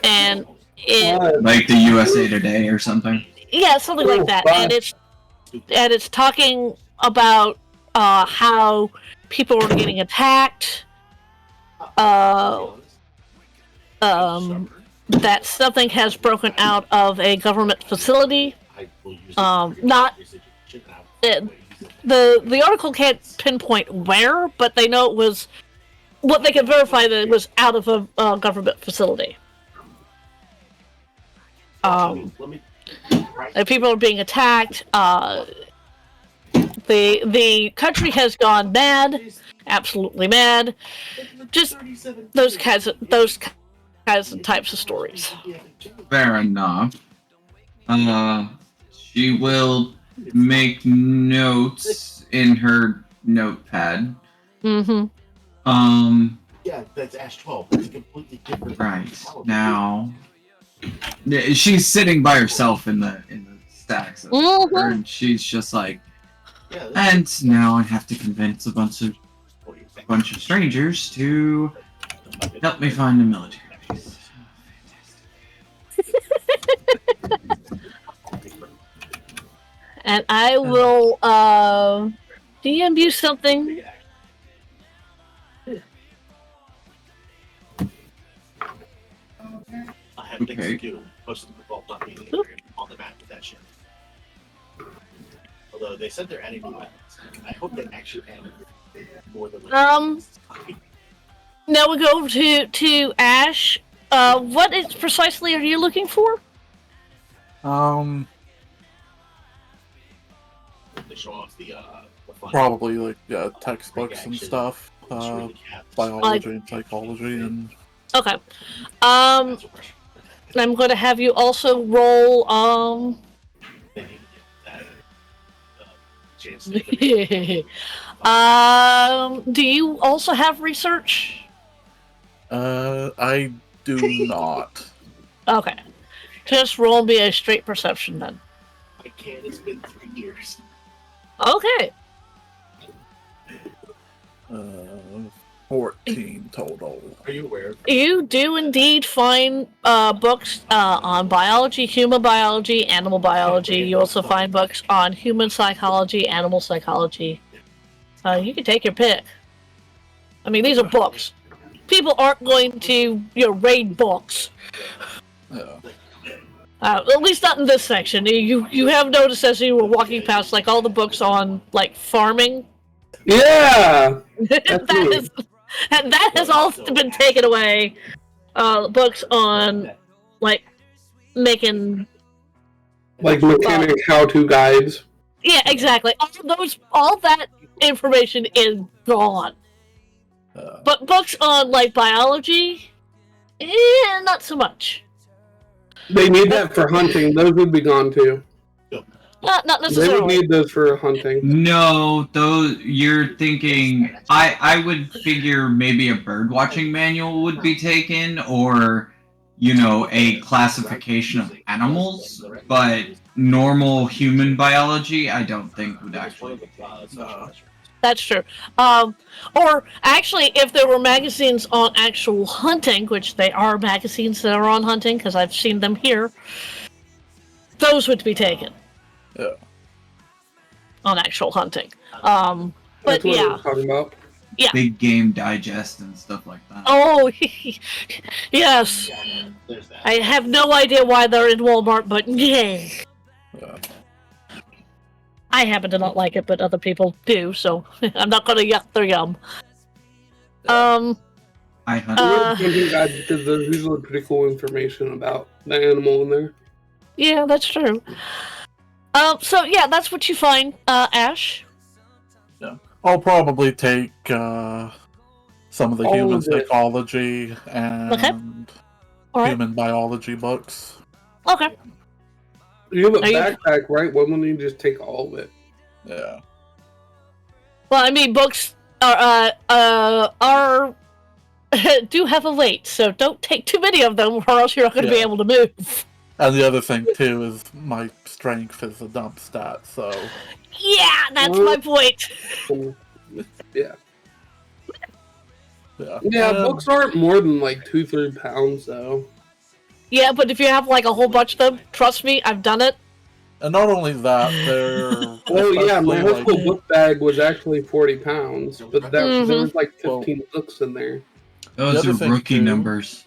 And it like the USA Today or something. Yeah, something like that. And it's talking about how people were getting attacked. that something has broken out of a government facility. Not the article can't pinpoint where, but they know it was. What they can verify that it was out of a government facility. And people are being attacked. The country has gone mad, absolutely mad. Just those kinds of types of stories. Fair enough. She will make notes in her notepad. Mm-hmm. Yeah, that's Ash 12. That's a completely different. Right now, she's sitting by herself in the stacks of her, and she's just like, and now I have to convince a bunch of strangers to help me find a military base. And I will DM you something. I have things to do. Most of the vault not being on the map with that shit. Although they said they're adding new weapons. I hope they actually add more than Now we go over to Ash. What precisely are you looking for? They show off the probably like textbooks and stuff, biology and psychology and. Okay. I'm going to have you also roll. Do you also have research? I do not. Okay. Just roll me a straight perception then. I can't. It's been 3 years. Okay. 14 total. Are you aware? You do indeed find books on biology, human biology, animal biology. You also find books on human psychology, animal psychology. You can take your pick. I mean, these are books. People aren't going to raid books. Yeah. At least not in this section. You have noticed as you were walking past, like all the books on like farming. Yeah. that has all been taken away. Books on like making like mechanic how-to guides. Yeah, exactly. All that information is gone. But books on like biology, not so much. They need that for hunting. Those would be gone too. Not necessarily. They would need those for hunting. No, those you're thinking. I would figure maybe a bird watching manual would be taken, or a classification of animals. But normal human biology, I don't think would actually. That's true. Or actually, if there were magazines on actual hunting, which they are magazines that are on hunting, because I've seen them here, those would be taken. Yeah. On actual hunting. That's but what yeah. I'm talking about. Yeah. Big Game Digest and stuff like that. Oh, yes. I have no idea why they're in Walmart, but yeah. I happen to not like it, but other people do, so I'm not going to yuck their yum. I hunt. Hunting guides, because there's usually pretty cool information about the animal in there. Yeah, that's true. So yeah, that's what you find, Ash. Yeah. I'll probably take some of the human psychology and human biology books. Okay. You have a backpack, right? Why wouldn't you just take all of it? Yeah. Well, I mean, books are do have a weight, so don't take too many of them, or else you're not going to be able to move. And the other thing too is my strength is a dump stat, so. Yeah, that's my point. Yeah. Yeah. Yeah, books aren't more than like 2-3 pounds, though. Yeah, but if you have like a whole bunch of them, trust me, I've done it. And not only that, they're. Well, yeah, my whole school book bag was actually 40 pounds, but there was like 15 books in there. Those are rookie numbers.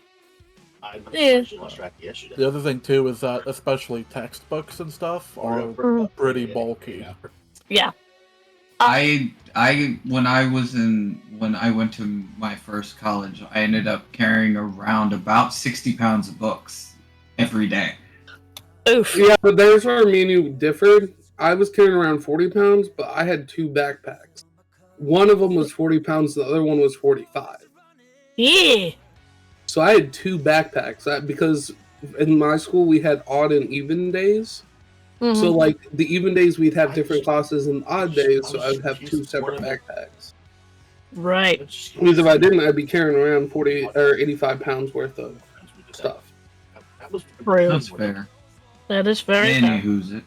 I Yeah. actually lost track yesterday. The other thing too is that especially textbooks and stuff are pretty bulky. Yeah. I when I went to my first college, I ended up carrying around about 60 pounds of books every day. Oof. Yeah, but there's where me and you differed. I was carrying around 40 pounds, but I had 2 backpacks. One of them was 40 pounds, the other one was 45. Yeah. So I had 2 backpacks because in my school we had odd and even days. Mm-hmm. So like the even days we'd have different classes, and odd days, so I'd have 2 separate backpacks. Right. Because if I didn't, I'd be carrying around 40 or 85 pounds worth of stuff. True. That's fair. That is very Any fair. who's it?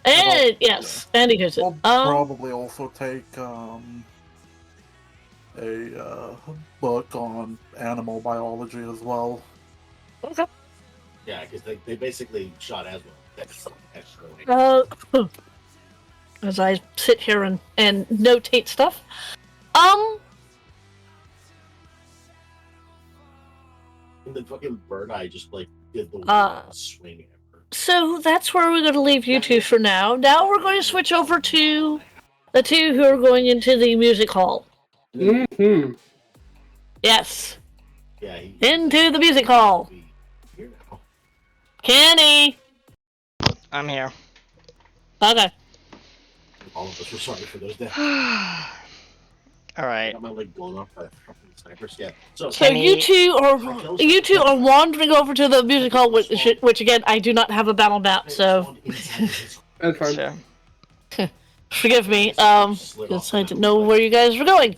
And yes, Andy who's it. I'll probably also take a book on animal biology as well. Okay. Yeah, because they basically shot as well. As I sit here and notate stuff. And the fucking bird eye just like did the swing at her. So that's where we're going to leave you two for now. Now we're going to switch over to the two who are going into the music hall. Mm-hmm. Yes. Yeah. Into the music hall. Kenny. I'm here. Okay. All of us were sorry for those deaths. All right. I got my leg blown off by fucking snipers. Yeah. So you two are wandering over to the music hall, which again I do not have a battle map, so That's fine. Sure. Forgive me. Because I didn't know where you guys were going.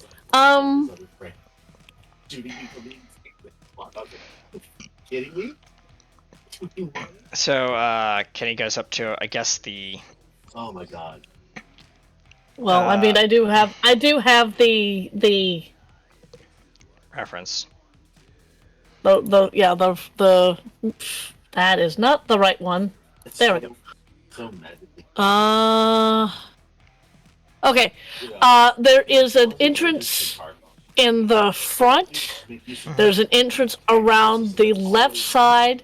Kidding me? So Kenny goes up to, I guess, the. Oh my god. Well, I mean, I do have the reference. The that is not the right one. There we go. So mad. Okay. There is an entrance in the front. There's an entrance around the left side,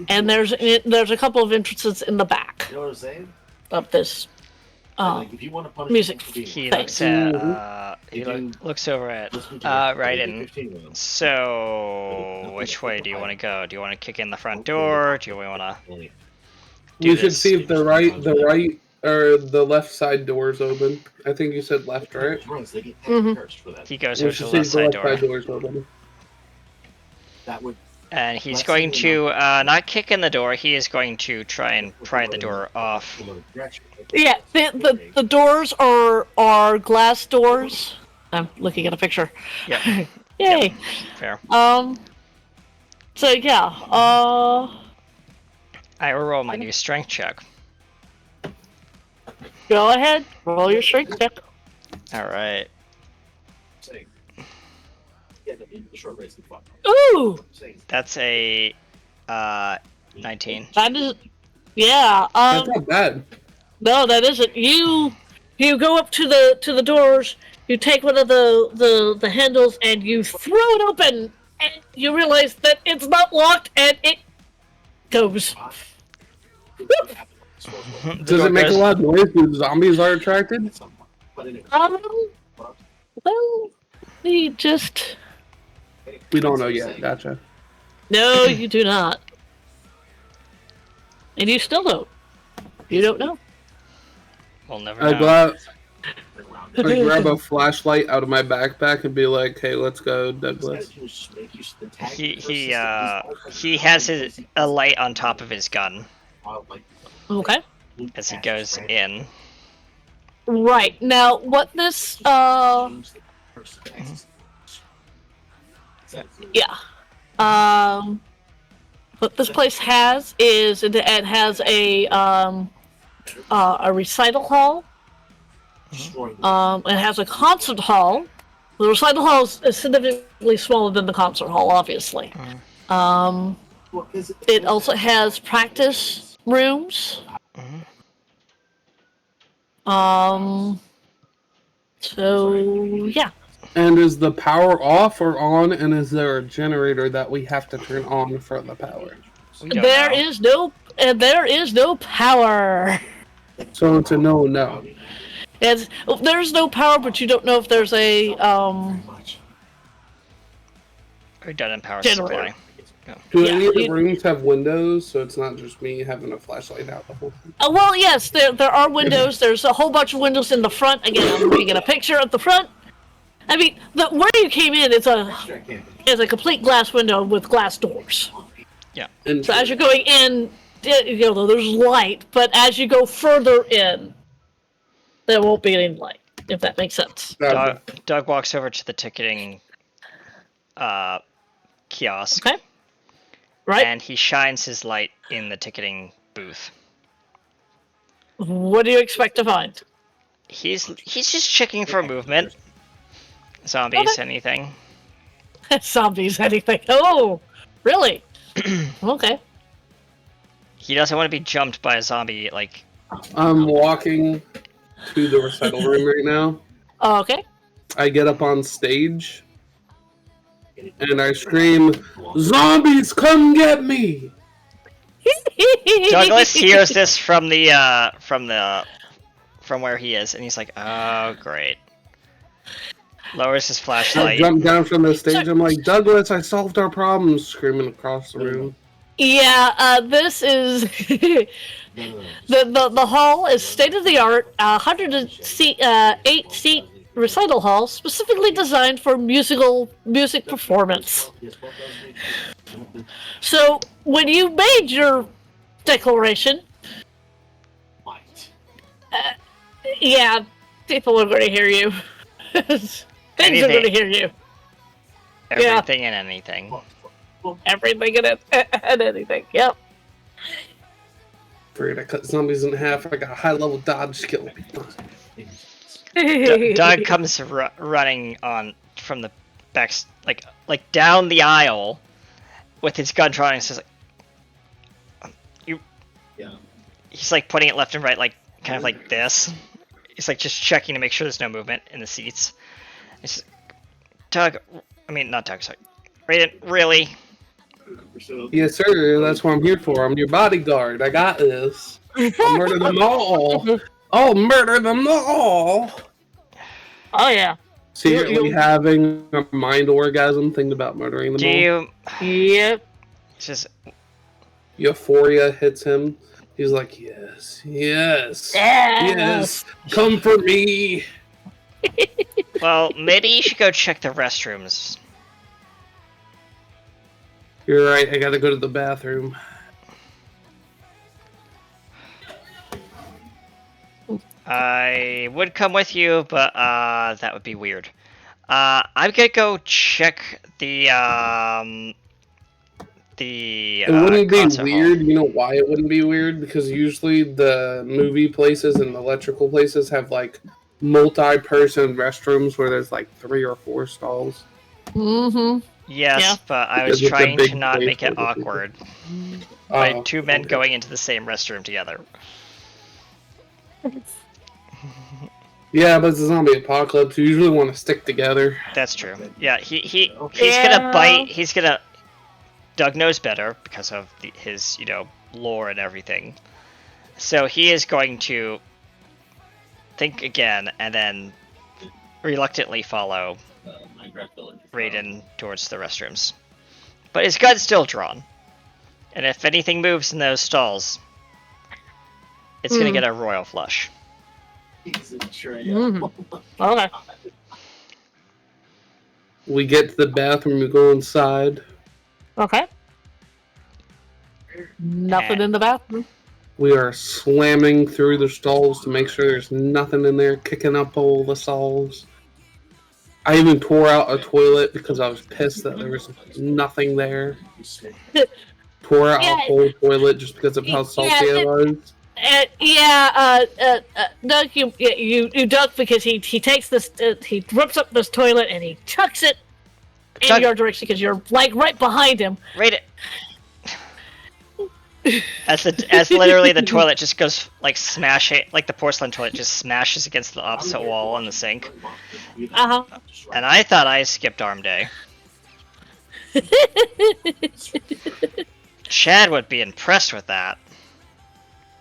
and there's a couple of entrances in the back. You know what I'm saying? Of this If you want to punish music. He looks at looks over at Raiden. So which way do you want to go? Do you want to kick in the front door? Do you want to? We should see if the right or the left side door's open. I think you said left, right? Mm-hmm. He goes over to the left side door. Door's open. That would. And he's going to not kick in the door. He is going to try and pry the door off. Yeah, the doors are glass doors. I'm looking at a picture. Yep. Yay. Yep. Fair. So yeah. I will roll my new strength check. Go ahead. Roll your strength check. All right. Ooh. That's a 19. That is. Yeah. That's not bad. No, that isn't. You go up to the doors. You take one of the handles and you throw it open, and you realize that it's not locked, and it goes. Does it make a lot of noise when zombies are attracted? Well, we just. We don't know yet. Gotcha. No, you do not. And you still don't. You don't know. We'll never know. I grab a flashlight out of my backpack and be like, "Hey, let's go, Douglas." He has a light on top of his gun. Okay. As he goes in. Right now, what this what this place has is it has a recital hall. It has a concert hall. The recital hall is significantly smaller than the concert hall, obviously. It also has practice rooms. So yeah. And is the power off or on? And is there a generator that we have to turn on for the power? We don't There know. is no power. So it's a no. There's no power, but you don't know if there's a Redundant power generator. supply. Do any of the rooms have windows, so it's not just me having a flashlight out the whole time? Well, yes, there are windows. There's a whole bunch of windows in the front. Again, I'm looking at a picture at the front. I mean, where you came in is a complete glass window with glass doors. Yeah. And So as you're going in, there's light, but as you go further in, there won't be any light, if that makes sense. Doug walks over to the ticketing kiosk. Okay. Right. And he shines his light in the ticketing booth. What do you expect to find? He's just checking for movement. Zombies, anything. Zombies, anything. Oh, really? Okay. He doesn't want to be jumped by a zombie, like... I'm walking to the recital room right now. Oh, okay. I get up on stage, and I scream, "Zombies, come get me!" Douglas hears this from where he is, and he's like, "Oh, great." Lowers his I flashlight. jump down from the stage. I'm like, "Douglas, I solved our problems!" Screaming across the room. Yeah, this is the hall is state of the art, 8-seat recital hall, specifically designed for music performance. So when you made your declaration, yeah, people are going to hear you. Things are going to hear you. Everything and anything. Everything and anything. Yep. Figured I cut zombies in half. I got a high-level dodge skill. Doug comes running on from the back, like down the aisle, with his gun drawn, and says, "You." Yeah. He's like putting it left and right, like kind of like this. He's like just checking to make sure there's no movement in the seats. He's Doug. I mean, not Doug. Sorry, Raiden. Really? Yes, sir. That's what I'm here for. I'm your bodyguard. I got this. I'll murder them all. I'll murder them all. Oh yeah. Secretly having a mind orgasm thinking about murdering them all. Yep. Just Euphoria hits him. He's like, yes, come for me. Well, maybe you should go check the restrooms. You're right. I gotta go to the bathroom. I would come with you, but that would be weird. I'm gonna go check the It wouldn't be weird. You know why it wouldn't be weird? Because usually the movie places and the electrical places have like multi-person restrooms where there's like 3 or 4 stalls. Mm-hmm. Yes, but I was trying to not make it awkward by 2 men going into the same restroom together. Yeah, but it's a zombie apocalypse. You usually want to stick together. That's true. Yeah, he's gonna bite. He's gonna. Doug knows better because of his lore and everything. So he is going to think again and then reluctantly follow Raiden towards the restrooms. But his gun's still drawn. And if anything moves in those stalls, it's going to get a royal flush. Okay. We get to the bathroom, we go inside. Okay. Nothing in the bathroom. We are slamming through the stalls to make sure there's nothing in there, kicking up all the stalls. I even tore out a toilet because I was pissed that there was nothing there. Tore out a whole toilet just because of how salty I was. Doug, you duck because he takes this, he rips up this toilet and he chucks it in your direction because you're like right behind him. Raiden. As literally the toilet just goes like smashing, like the porcelain toilet just smashes against the opposite wall in the sink. And I thought I skipped arm day. Chad would be impressed with that.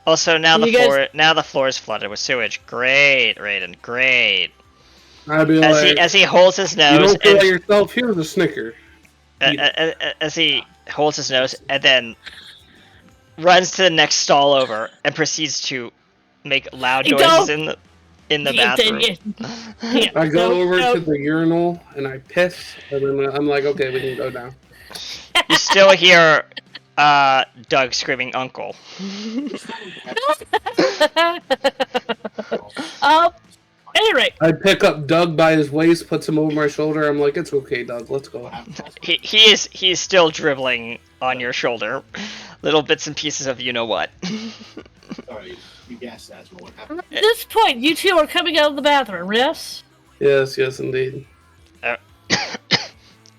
Also, now the floor is flooded with sewage. Great, Raiden, great. I'd be As he holds his nose. You don't feel like yourself. Here's a Snicker. As he holds his nose and then runs to the next stall over and proceeds to make loud noises in the bathroom. I go over to the urinal and I piss, and then I'm like, okay, we can go now. You still hear Doug screaming, "Uncle!" Any rate, I pick up Doug by his waist, puts him over my shoulder. I'm like, it's okay, Doug, let's go. He is still dribbling on your shoulder, little bits and pieces of you know what. Sorry, you guessed that's what happened. At this point, you two are coming out of the bathroom, yes? Yes, indeed.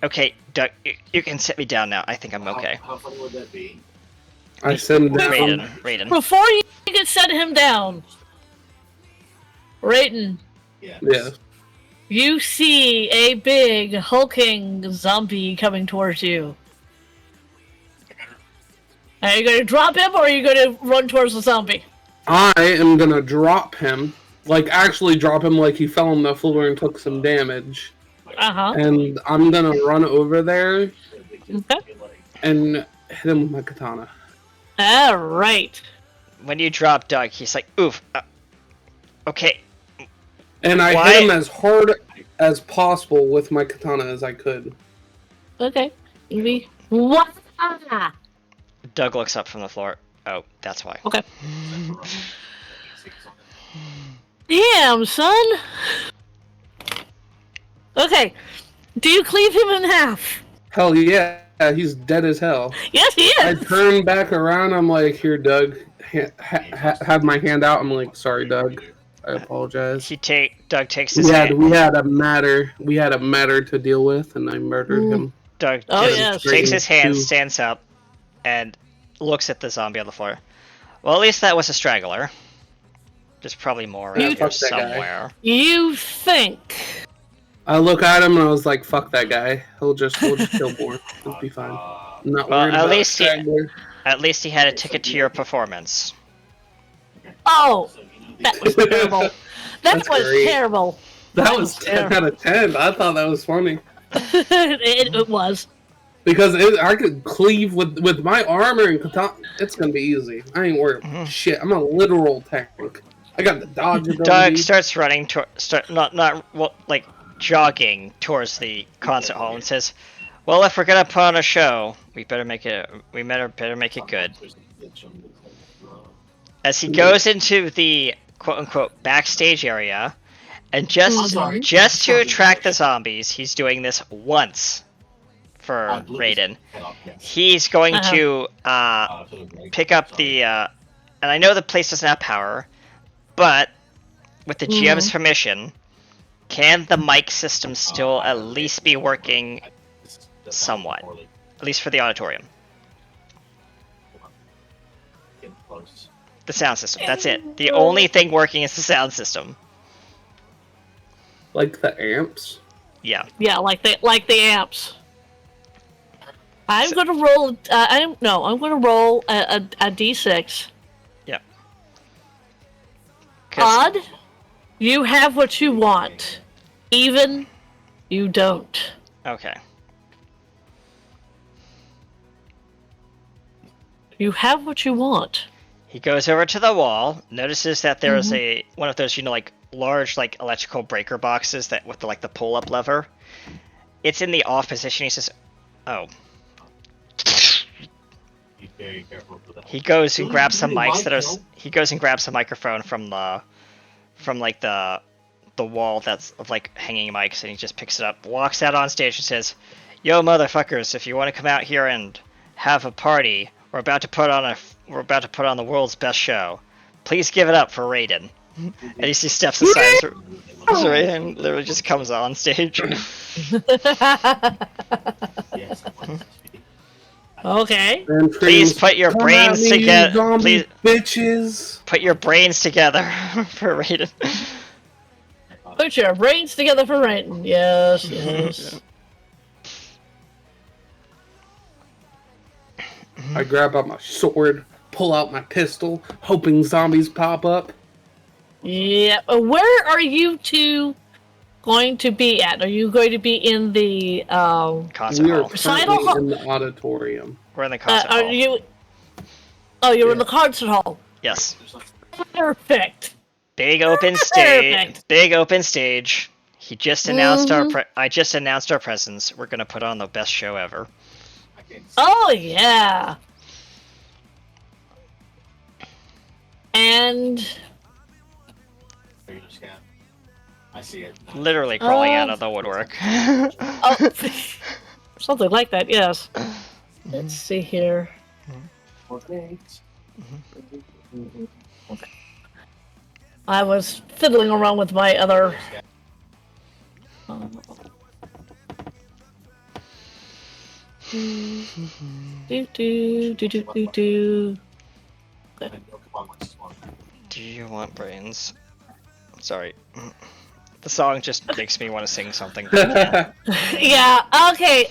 Okay, Doug, you can sit me down now. I think I'm okay. How funny would that be? I sit him down. Raiden. Before you can set him down, Raiden. Yeah. You see a big hulking zombie coming towards you. Are you going to drop him, or are you going to run towards the zombie? I am going to drop him. Like, actually drop him like he fell on the floor and took some damage. And I'm going to run over there and hit him with my katana. Alright. When you drop Doug, he's like, oof. Okay. And I hit him as hard as possible with my katana as I could. Okay. Maybe. What? Doug looks up from the floor. Oh, that's why. Okay. Damn, son! Okay. Do you cleave him in half? Hell yeah. He's dead as hell. Yes, he is! I turn back around. I'm like, here, Doug. Have my hand out. I'm like, sorry, Doug. I apologize. Doug takes his hand. We had a matter to deal with, and I murdered him. Doug takes his hand, stands up, and looks at the zombie on the floor. Well, at least that was a straggler. There's probably more around here somewhere. You think? I look at him and I was like, "Fuck that guy. We'll just kill more. It'll be fine." I'm not worried about straggler. At least he had a ticket to your performance. Oh, that was terrible. That was terrible. That was 10 out of 10. I thought that was funny. it was. Because I could cleave with my armor and katana. It's gonna be easy. I ain't worried about shit. I'm a literal tank. I got the dodge ability. Doug starts running jogging towards the concert hall and says, "Well, if we're gonna put on a show, we better make it good." As he goes into the quote-unquote backstage area, and just to attract the zombies, he's doing this once for Raiden. He's going to pick up the, and I know the place doesn't have power, but with the GM's permission, can the mic system still at least be working somewhat? At least for the auditorium. The sound system, that's it. The only thing working is the sound system. Like the amps? Yeah. Yeah, like the amps. I'm gonna roll. I'm gonna roll a d6. Yeah. Odd, you have what you want. Even, you don't. Okay. You have what you want. He goes over to the wall, notices that there is one of those, large electrical breaker boxes that with the pull-up lever. It's in the off position. He says, "Oh." Very careful for that. He goes and grabs some mics He goes and grabs a microphone from the wall that's of hanging mics, and he just picks it up, walks out on stage, and says, "Yo, motherfuckers! If you want to come out here and have a party, we're about to put on the world's best show. Please give it up for Raiden." And he steps aside. So Raiden literally just comes on stage. Yes, Okay. And Please screams, put your "Come brains at me, you together. zombie Please bitches!" put your brains together for Raiden. Put your brains together for Raiden. Yes, yes. I grab out my sword, pull out my pistol, hoping zombies pop up. Yeah. Where are you two going to be at? Are you going to be in the Concert We are hall. Recital currently hall? in the auditorium. We're in the concert Are hall. you? Oh, you're in Yeah. the concert hall. Yes. Perfect. Big open stage. Perfect. Big open stage. He just announced Mhm. I just announced our presence. We're gonna put on the best show ever. Oh yeah. And I see it. Literally crawling out of the woodwork. oh, something like that. Yes. Let's see here. I was fiddling around with my other. Do do do do do do. Do you want brains? Sorry. The song just makes me want to sing something. Yeah. Okay.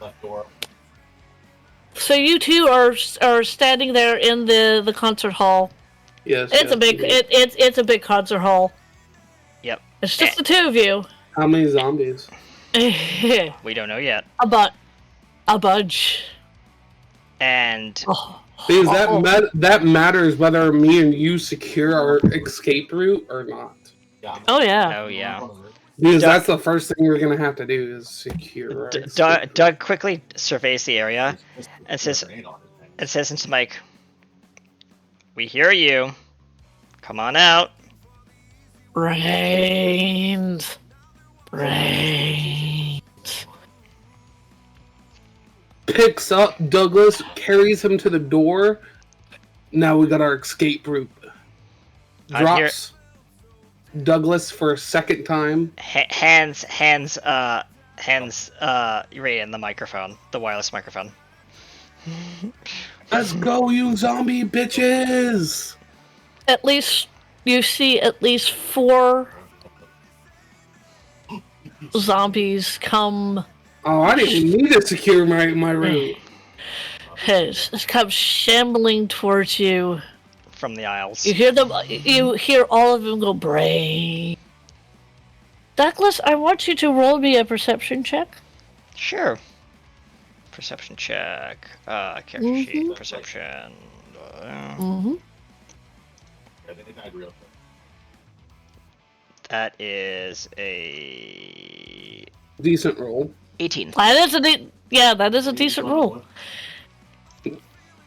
Left door. So you two are standing there in the concert hall. Yes. It's a big it's a big concert hall. Yep. It's just the two of you. How many zombies? We don't know yet. A bunch. And Oh. Because that matters whether me and you secure our escape route or not. Oh yeah. oh yeah. Because Doug- that's the first thing we're gonna have to do is secure. Our escape route. Doug quickly surveys the area and says into Mike, "We hear you. Come on out." Brains. Picks up Douglas, carries him to the door. Now we got our escape route. Drops Douglas for a second time. Hands Ray in the microphone, the wireless microphone. Let's go, you zombie bitches! At least you see at least 4 zombies come Oh, I didn't need to secure my route. come shambling towards you. From the aisles. You hear them. You hear all of them go brain. Douglas, I want you to roll me a perception check. Sure. Perception check. Character sheet. Perception. That is a Decent roll. 18. That is that is a decent roll.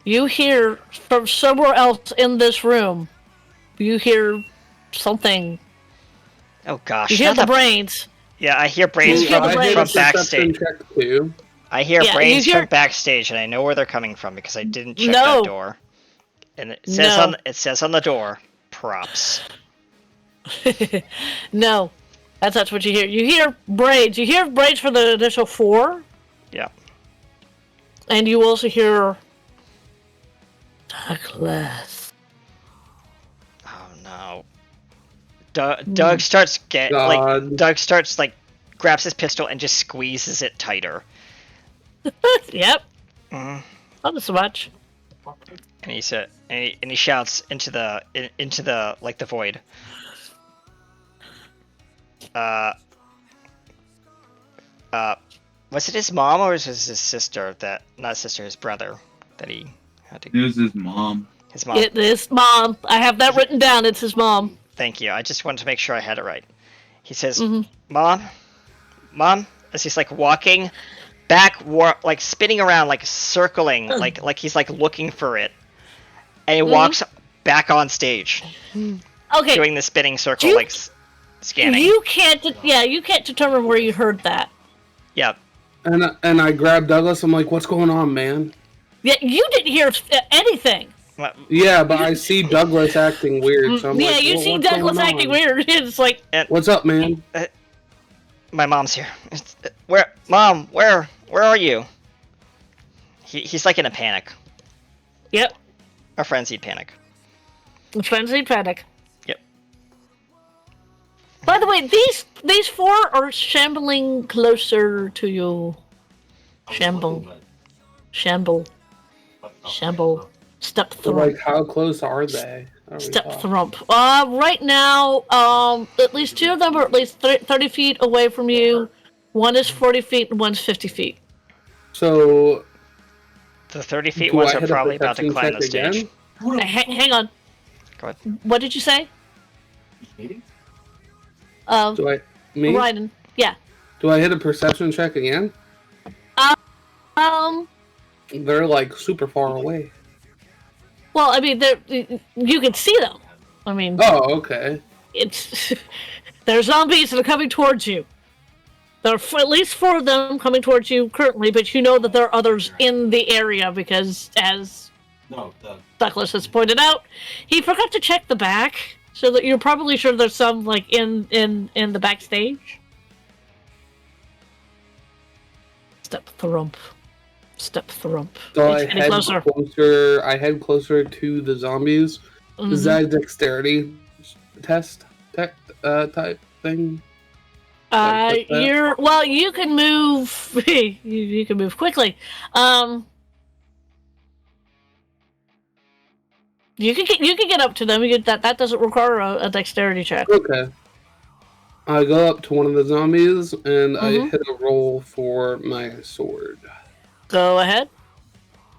You hear from somewhere else in this room. You hear something. Oh gosh. You hear not the brains. Yeah, I hear brains You hear the brains. from Perception backstage. check too. I hear Yeah, brains you hear- from backstage, and I know where they're coming from because I didn't check No. that door. And it says on the door, props. No, that's what you hear. You hear braids. You hear braids for the initial 4, Yeah. and you also hear Douglas. Oh no. Doug starts Doug starts grabs his pistol and just squeezes it tighter. Yep. Mhm. Not so much. And he said, and he shouts into the the void. Was it his mom or was it his sister his brother that he had to? It was his mom. His mom. It is mom. I have that written down. It's his mom. Thank you. I just wanted to make sure I had it right. He says, Mom, as he's walking back, spinning around, circling, like he's looking for it, and he walks back on stage, Okay. doing the spinning circle, scanning. You can't determine where you heard that. Yep. And I grabbed Douglas. I'm like, "What's going on, man?" Yeah, you didn't hear anything. Yeah, but I see Douglas acting weird. So I'm Yeah, like, you see what's Douglas going acting on? weird. It's like, What's up, man? My mom's here. Where, Mom? Where? Where are you? He's like in a panic. Yep. A frenzied panic. Frenzied panic. Yep. By the way, these four are shambling closer to you. Shamble. Step So, thrump. like, how close are they? Step thrump. Right now, at least two of them are at least 30 feet away from you. One is 40 feet and one's 50 feet. So, the 30 feet do ones I are hit a probably about to perception climb check the stage. again? Hang on. Go ahead. What did you say? Do I me? Ryden. Yeah. Do I hit a perception check again? They're like super far away. Well, I mean, you can see them. I mean. Oh, okay. It's they're zombies that are coming towards you. There are at least 4 of them coming towards you currently, but you know that there are others in the area because, as Douglas has pointed out, he forgot to check the back, so that you're probably sure there's some like in the backstage. Step thrump. So It's getting closer. I head closer to the zombies. Mm-hmm. Is that a dexterity type thing? You can move. you can move quickly. You can get up to them. That doesn't require a dexterity check. Okay. I go up to one of the zombies and I hit a roll for my sword. Go ahead.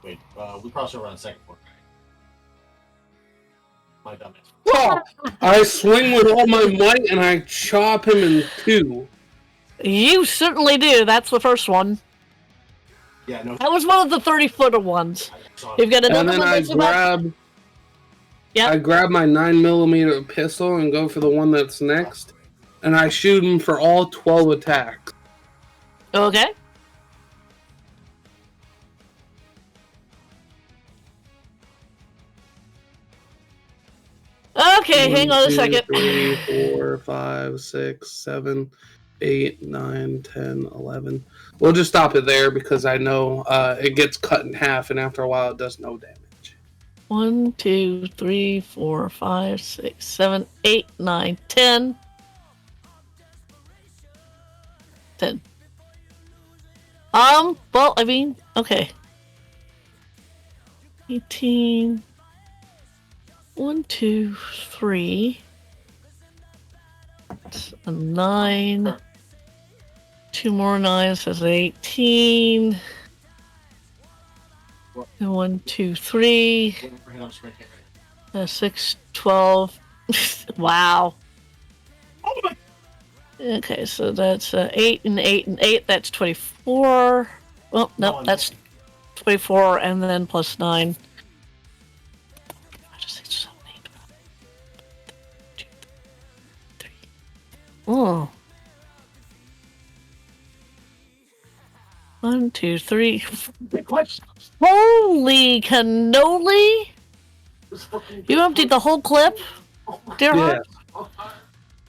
Wait, we crossed over on the second floor. My dumbass. Oh, I swing with all my might and I chop him in 2. You certainly do. That's the first one. Yeah, no. That was one of the 30-footer ones. You've got another And then one that's I grab my 9mm pistol and go for the one that's next, and I shoot him for all 12 attacks. Okay. Okay, hang on a second. 3, 4, 5, 6, 7, 8, 9, 10, 11. We'll just stop it there because I know it gets cut in half, and after a while it does no damage. 1, 2, 3, 4, 5, 6, 7, 8, 9, 10. 10. Well, I mean, okay. 18. 1, 2, 3. That's a 9. 2 more 9s, that's 18. 1, 2, 3. 6, 12. Wow. Okay, so that's 8 and 8 and 8. That's 24. Well, no, that's 24 and then plus 9. Oh. 1, 2, 3. Holy cannoli! You emptied the whole clip, dear heart?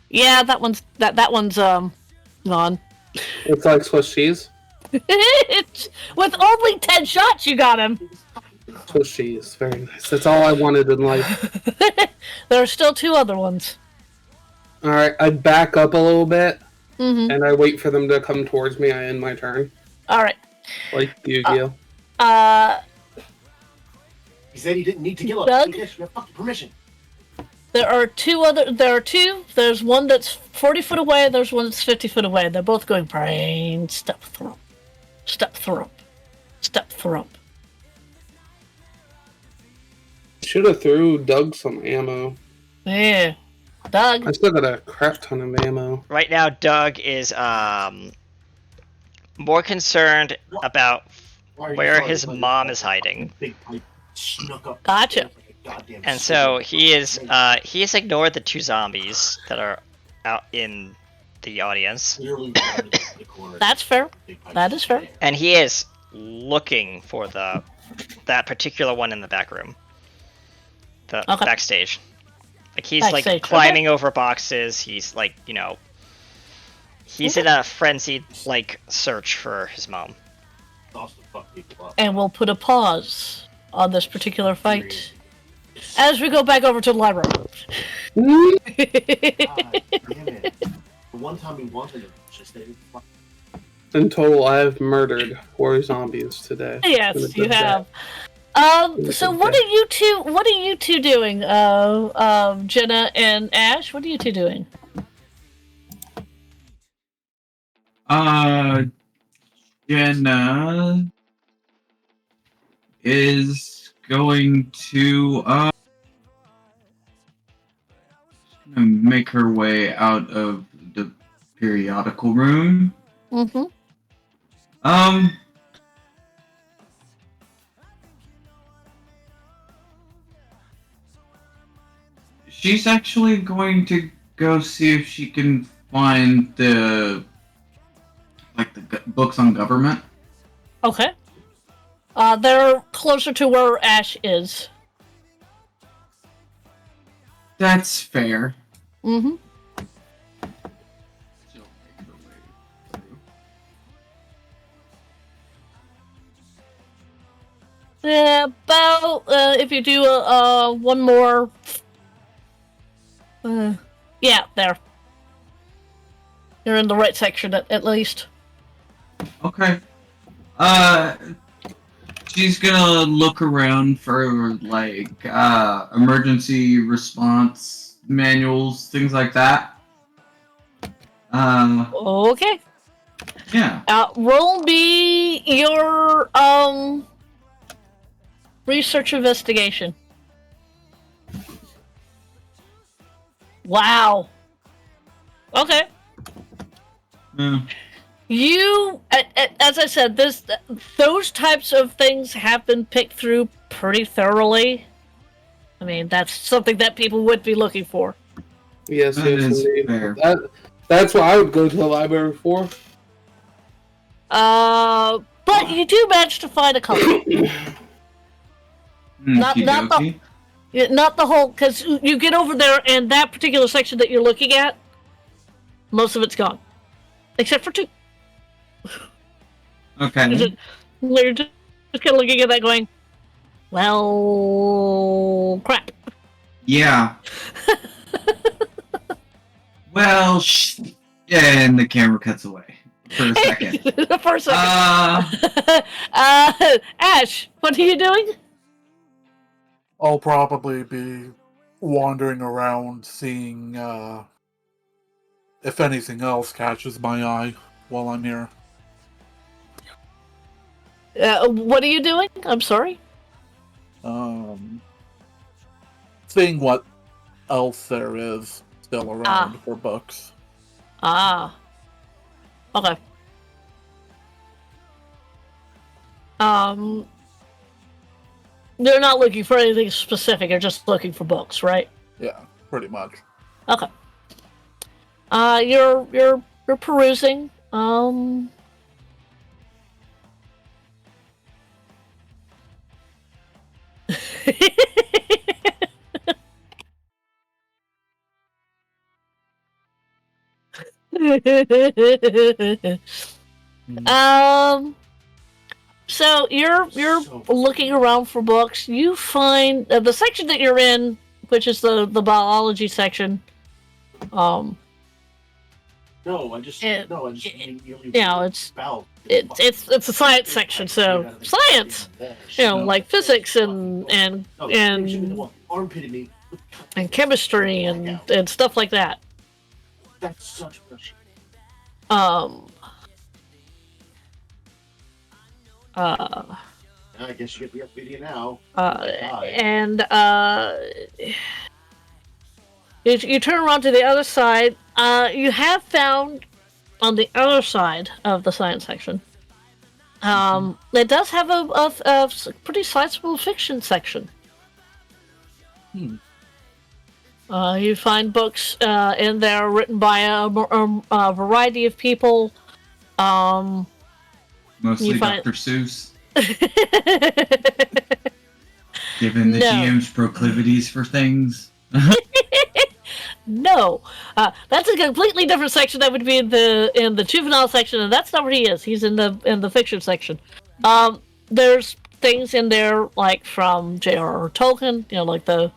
Yeah, that one's gone. It's like Swiss cheese. With only 10 shots, you got him. Swiss cheese, very nice. That's all I wanted in life. There are still 2 other ones. All right, I back up a little bit, Mm-hmm. and I wait for them to come towards me. I end my turn. All right. Like Yu-Gi-Oh. He said he didn't need to kill us. Doug? You have fucking permission. There are 2. There's one that's 40 foot away. There's one that's 50 foot away. They're both going brain. Step through. Step through. Step through. Should have threw Doug some ammo. Yeah. Doug. I still got a crap ton of ammo. Right now, Doug is more concerned about where his mom is hiding. Gotcha. And so he has ignored the 2 zombies that are out in the audience. That's fair. That is fair. And he is looking for that particular one in the back room. The backstage. Like he's Backstage, like climbing over boxes. He's like, he's in a frenzied like search for his mom. also fuck people up. And we'll put a pause on this particular fight as we go back over to the library. God damn it. The one time we wanted it, just they didn't fuck. In total, I have murdered 4 zombies today. Yes, you have. So what are you two doing? Jenna and Ash, what are you two doing? Jenna is going to make her way out of the periodical room. Mm-hmm. She's actually going to go see if she can find the books on government. Okay. They're closer to where Ash is. That's fair. Mm-hmm. Yeah, about if you do one more. Yeah, there. You're in the right section at least. Okay. She's gonna look around for emergency response manuals, things like that. Okay. Yeah. Roll me your research investigation. Wow. Okay. Yeah. You, as I said, those types of things have been picked through pretty thoroughly. I mean, that's something that people would be looking for. Yes, That is indeed. fair. That's what I would go to the library for. But you do manage to find a couple. Not the whole, because you get over there and that particular section that you're looking at, most of it's gone, except for 2. Okay. You're just kind of looking at that going, well, crap. Yeah. Well, and the camera cuts away for a second. For a second. Ash, what are you doing? I'll probably be wandering around, seeing if anything else catches my eye while I'm here. What are you doing? I'm sorry. Seeing what else there is still around for books. Okay. They're not looking for anything specific. They're just looking for books, right? Yeah, pretty much. Okay. You're perusing. So you're looking around for books. You find the section that you're in, which is the biology section. No, I just it's a science section, so science. Like physics and chemistry and stuff like that. That's such bullshit. I guess you get the updated now. You turn around to the other side. You have found on the other side of the science section. It does have a pretty sizable fiction section. You find books in there written by a variety of people. Mostly Dr. Seuss. Given the GM's proclivities for things. No, that's a completely different section. That would be in the juvenile section, and that's not where he is. He's in the fiction section. There's things in there like from J.R.R. Tolkien, like the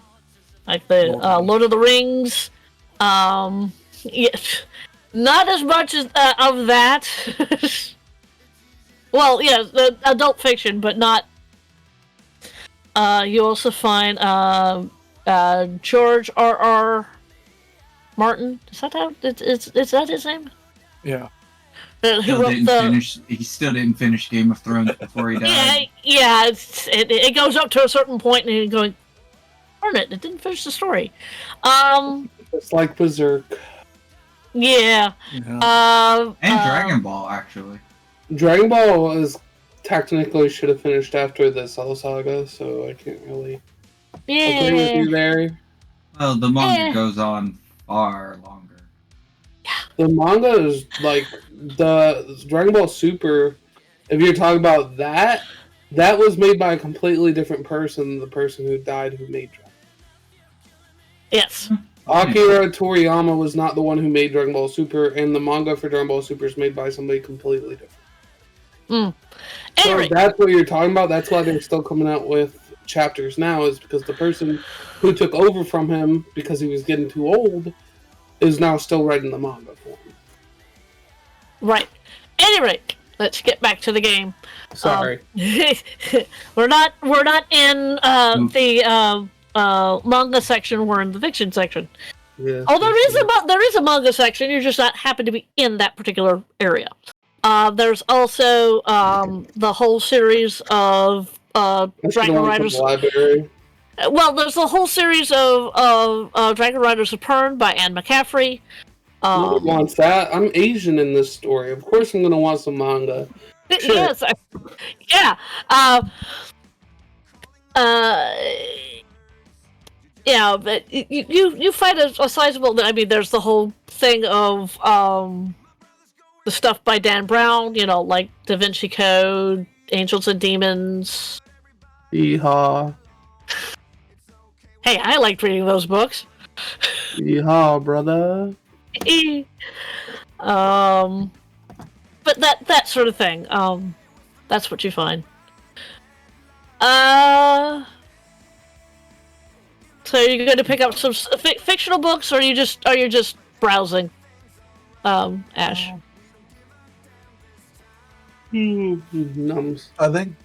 Lord of the Rings. Yeah, not as much as of that. Well, yeah, the adult fiction, but not. You also find George R.R. Martin. Is that his name? Yeah. He still didn't finish Game of Thrones before he died. Yeah. It goes up to a certain point, and you're going, darn it didn't finish the story. It's like Berserk. Yeah. And Dragon Ball, actually. Dragon Ball is technically should have finished after the Cell Saga, so I can't really agree with you there. Well, the manga goes on far longer. The manga is like the Dragon Ball Super. If you're talking about that was made by a completely different person than the person who died who made Dragon Ball. Yes. Akira Toriyama was not the one who made Dragon Ball Super, and the manga for Dragon Ball Super is made by somebody completely different. Anyway. So that's what you're talking about. That's why they're still coming out with chapters now, is because the person who took over from him because he was getting too old is now still writing the manga for him. Right. Anyway, let's get back to the game. Sorry. We're not in the manga section. We're in the fiction section. Yeah. Oh, there is a manga section. You just not happen to be in that particular area. There's also the whole series of Dragon Riders. Library. Well, there's the whole series of Dragon Riders of Pern by Anne McCaffrey. Who wants that? I'm Asian in this story. Of course I'm going to want some manga. Sure. Yes. Yeah. Yeah, but you find a sizable... I mean, there's the whole thing of the stuff by Dan Brown, like Da Vinci Code, Angels and Demons. Yeehaw. Hey, I liked reading those books. Yeehaw, brother. But that sort of thing. That's what you find. So you're going to pick up some fictional books, or are you just browsing? Ash. Nums. I think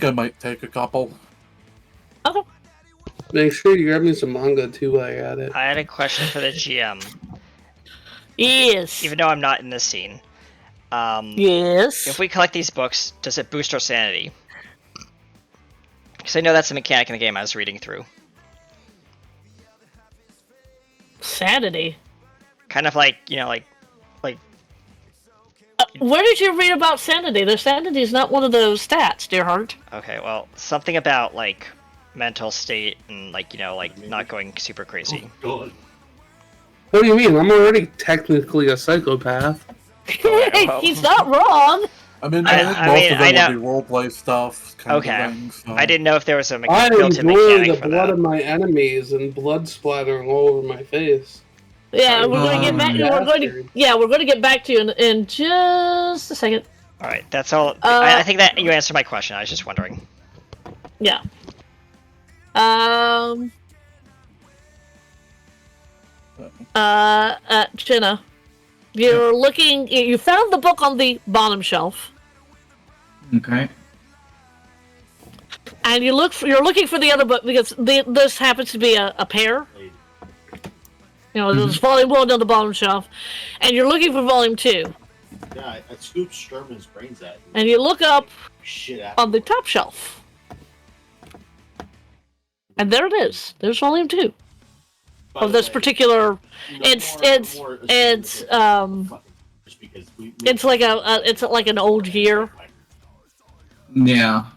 I might take a couple. Okay. Make sure you grab me some manga too while you're at it. I had a question for the GM. Yes. Even though I'm not in this scene. Yes. If we collect these books, does it boost our sanity? Because I know that's a mechanic in the game I was reading through. Sanity? Kind of like, where did you read about sanity? The sanity is not one of those stats, dear heart. Okay, well, something about, mental state and, not going super crazy. Oh, God. What do you mean? I'm already technically a psychopath. He's not wrong. I mean, I think most of it would be roleplay stuff. Okay. Of thing, so. I didn't know if there was a I built-in enjoy mechanic the for blood that. of my enemies and blood splattering all over my face. Yeah, we're going to get back. We're going to get back to you in just a second. All right, that's all. I think that you answered my question. I was just wondering. Yeah. Jenna, you're looking. You found the book on the bottom shelf. Okay. And you're looking for the other book because this happens to be a pair. There's volume 1 on the bottom shelf, and you're looking for volume 2. Yeah, I scooped Sherman's brains at. And you look up Shit on the top shelf, and there it is. There's volume 2 of this particular. It's like an old year. Yeah.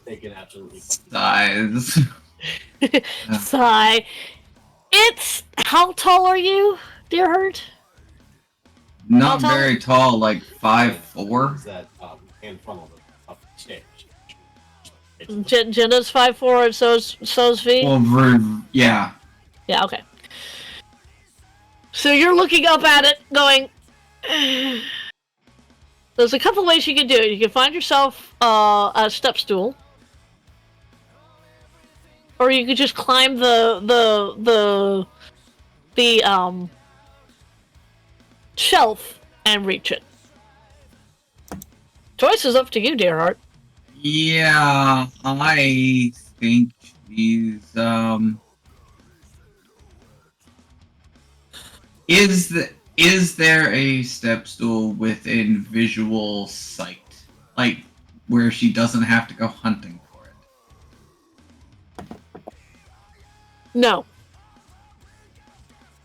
They can absolutely Size. Sigh. It's how tall are you, dear Hurt? Not very tall, like 5'4". that hand funnel up the stairs. Jenna's 5'4", and so's V. Yeah. Yeah. Okay. So you're looking up at it, going. There's a couple ways you can do it. You can find yourself a step stool, or you could just climb the shelf and reach it. Choice is up to you, dear heart. Yeah, I think she's Is there a step stool within visual sight, like where she doesn't have to go hunting for it? No.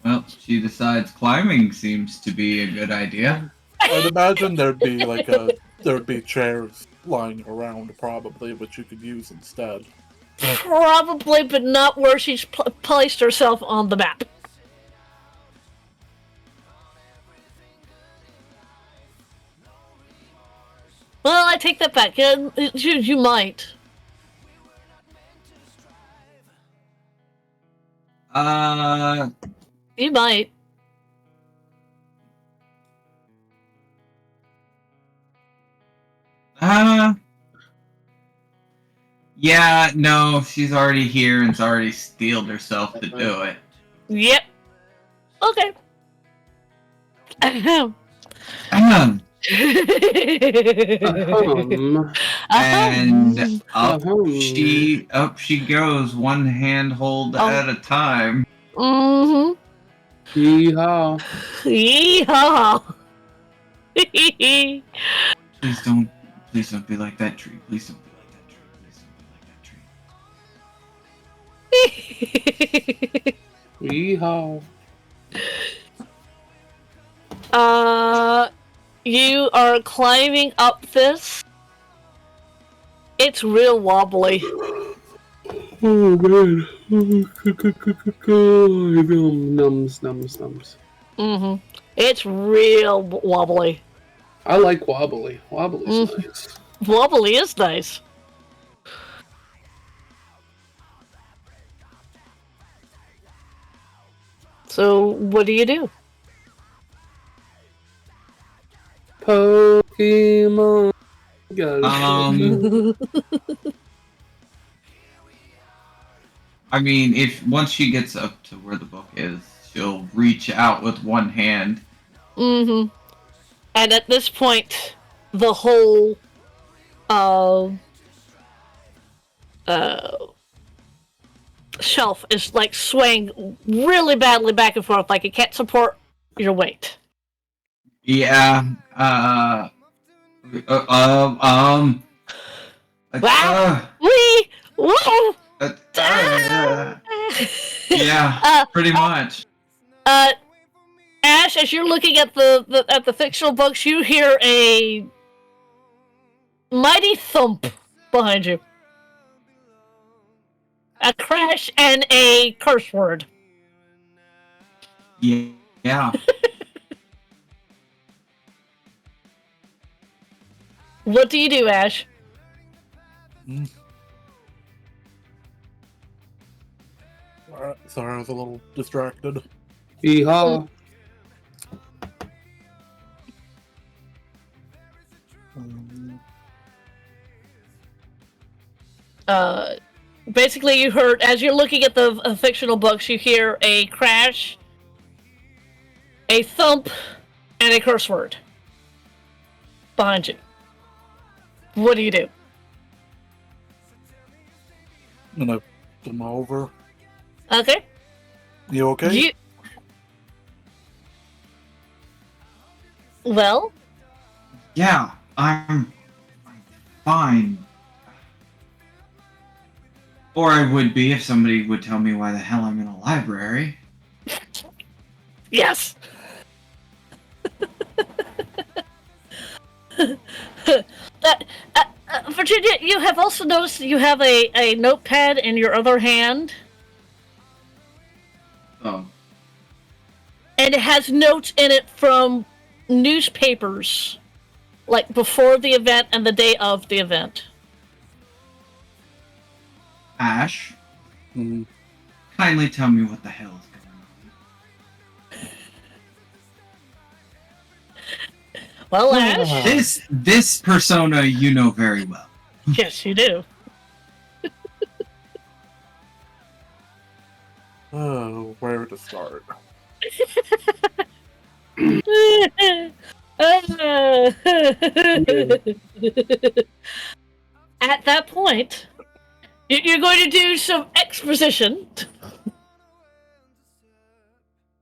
Well, she decides climbing seems to be a good idea. I'd imagine there'd be chairs lying around probably, which you could use instead. Probably, but not where she's placed herself on the map. Well, I take that back. You might. You might. Yeah, no, she's already here and's already steeled herself to do it. Yep. Okay. And up she goes, one handhold at a time. Mm-hmm. Yeehaw. Yeehaw. Please don't be like that tree. Please don't be like that tree. Please don't be like that tree. Yeehaw. You are climbing up this. It's real wobbly. Oh man. I feel nums. Mm-hmm. It's real wobbly. I like wobbly. Wobbly's nice. Wobbly is nice. So, what do you do? Pokemon. I mean, if once she gets up to where the book is, she'll reach out with one hand. Mm-hmm. And at this point, the whole shelf is like swaying really badly back and forth, like it can't support your weight. Yeah. Yeah, pretty much. Ash, as you're looking at the fictional books, you hear a mighty thump behind you. A crash and a curse word. Yeah. What do you do, Ash? Sorry, I was a little distracted. Yeehaw. Basically, you heard, as you're looking at the fictional books, you hear a crash, a thump, and a curse word behind you. What do you do? I'm gonna come over. Okay. You okay? Well? Yeah, I'm fine. Or I would be if somebody would tell me why the hell I'm in a library. Yes. Virginia, you have also noticed that you have a notepad in your other hand. Oh. And it has notes in it from newspapers, like before the event and the day of the event. Ash, kindly tell me what the hell is going Well, Ash. This persona you know very well. Yes, you do. Oh, where to start? At that point, you're going to do some exposition,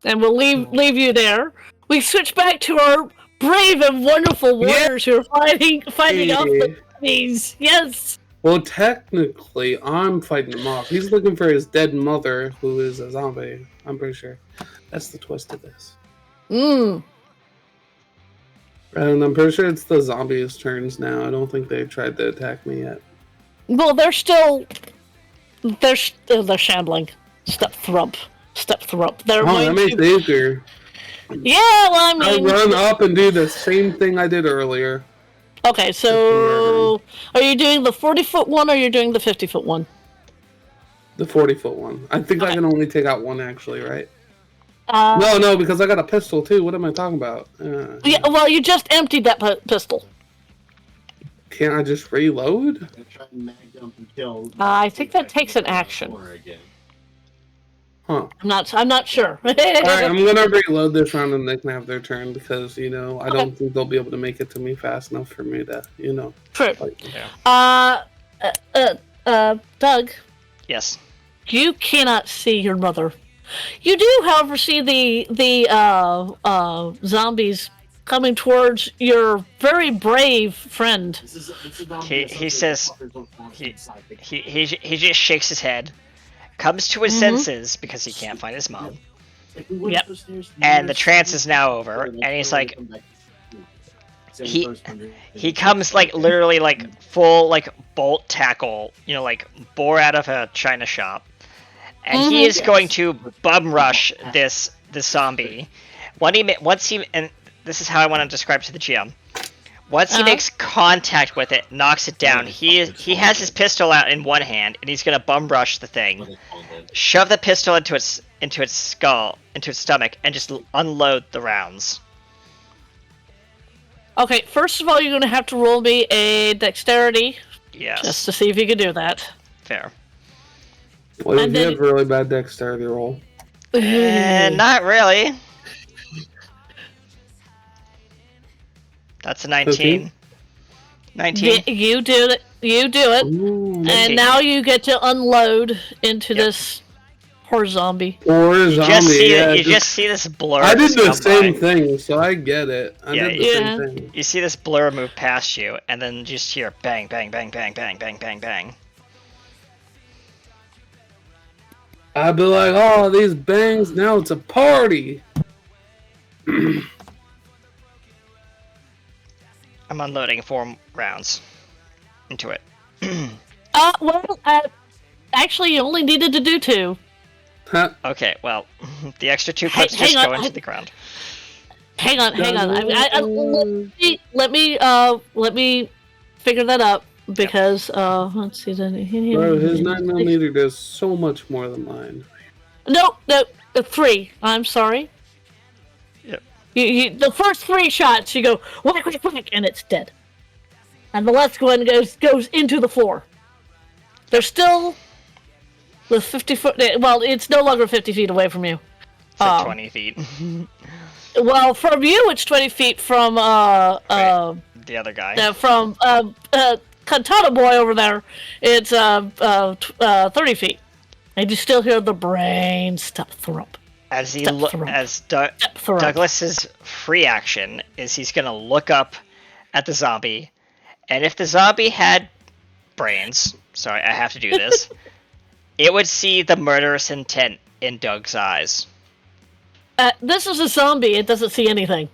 and we'll leave you there. We switch back to our brave and wonderful warriors who are fighting off the enemies. Yes. Well, technically, I'm fighting him off. He's looking for his dead mother, who is a zombie. I'm pretty sure. That's the twist of this. Mm. And I'm pretty sure it's the zombies' turns now. I don't think they tried to attack me yet. Well, they're shambling. Step thump. They're Oh, that makes it easier. Yeah, well, I mean, I'll run up and do the same thing I did earlier. Okay, so are you doing the 40-foot one or you're doing the 50-foot one? The 40-foot one. I think I can only take out one, actually, right? No, no, because I got a pistol, too. What am I talking about? Yeah, well, you just emptied that pistol. Can't I just reload? I think that takes an action. Huh. I'm not sure. Alright, I'm gonna reload this round and they can have their turn because, I don't think they'll be able to make it to me fast enough for me to, True. Doug? Yes. You cannot see your mother. You do, however, see the zombies coming towards your very brave friend. He says he just shakes his head, comes to his senses because he can't find his mom. Yep. And the trance is now over, and he's like, he comes like literally like full like bolt tackle, bore out of a china shop, and he is going to bum rush this zombie. And this is how I want to describe to the GM. Once he makes contact with it, knocks it down, he has his pistol out in one hand, and he's gonna bum rush the thing, shove the pistol into its skull, into its stomach, and just unload the rounds. Okay, first of all, you're gonna have to roll me a dexterity. Yes. Just to see if you can do that. Fair. Well, you have a really bad dexterity roll. Not really. That's a 19. 19. You do it. Ooh. And now you get to unload into this poor zombie. You just see this blur. I did the same thing, so I get it. I did the same thing. You see this blur move past you, and then just hear bang, bang, bang, bang, bang, bang, bang, bang. I'd be like, oh, these bangs, now it's a party. I'm unloading 4 rounds into it. Actually, you only needed to do 2. Huh? Okay, well, the extra 2 clips just go into the ground. Hang on. Let me figure that up because let's see. Bro, his 9mm does so much more than mine. No, 3. I'm sorry. Yep. The first 3 shots, you go whack, whack, whack, and it's dead. And the last one goes into the floor. There's still the 50-foot. Well, it's no longer 50 feet away from you. It's like 20 feet. Well, from you, it's 20 feet from the other guy. From Cantata Boy over there, it's 30 feet. And you still hear the brain step thump. Douglas's free action is he's gonna look up at the zombie, and if the zombie had brains, sorry, I have to do this, it would see the murderous intent in Doug's eyes. This is a zombie. It doesn't see anything.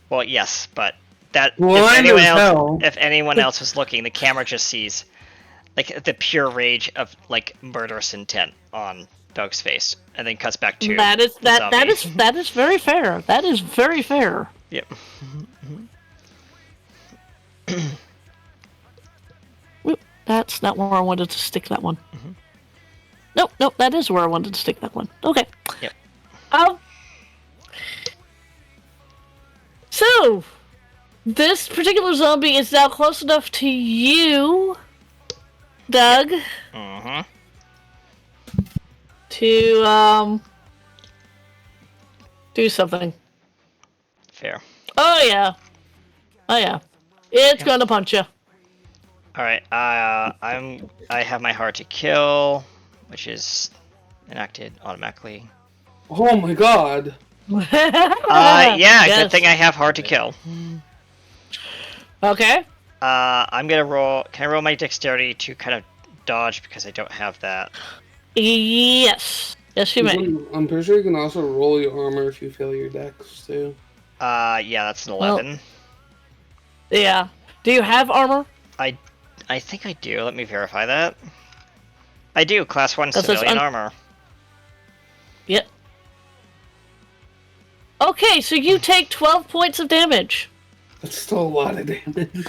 Well, yes, but that if anyone else was looking, the camera just sees like the pure rage of like murderous intent on Doug's face, and then cuts back to that is very fair. That is very fair. Yep. That's not where I wanted to stick that one. Nope, that is where I wanted to stick that one. Okay. Yep. So, This particular zombie is now close enough to you, Doug, Mm-hmm. to do something. Fair. Oh yeah. It's gonna punch you. All right. I have my Hard to Kill, which is enacted automatically. Oh my god. Yeah. Yes. Good thing I have Hard to Kill. Okay. I'm gonna roll. Can I roll my dexterity to kind of dodge because I don't have that? Yes. Yes, you may. I'm pretty sure you can also roll your armor if you fail your dex too. Yeah, that's an 11. Yeah. Do you have armor? I think I do. Let me verify that. I do. Class 1 That says civilian armor. Yep. Okay, so you take 12 points of damage. That's still a lot of damage.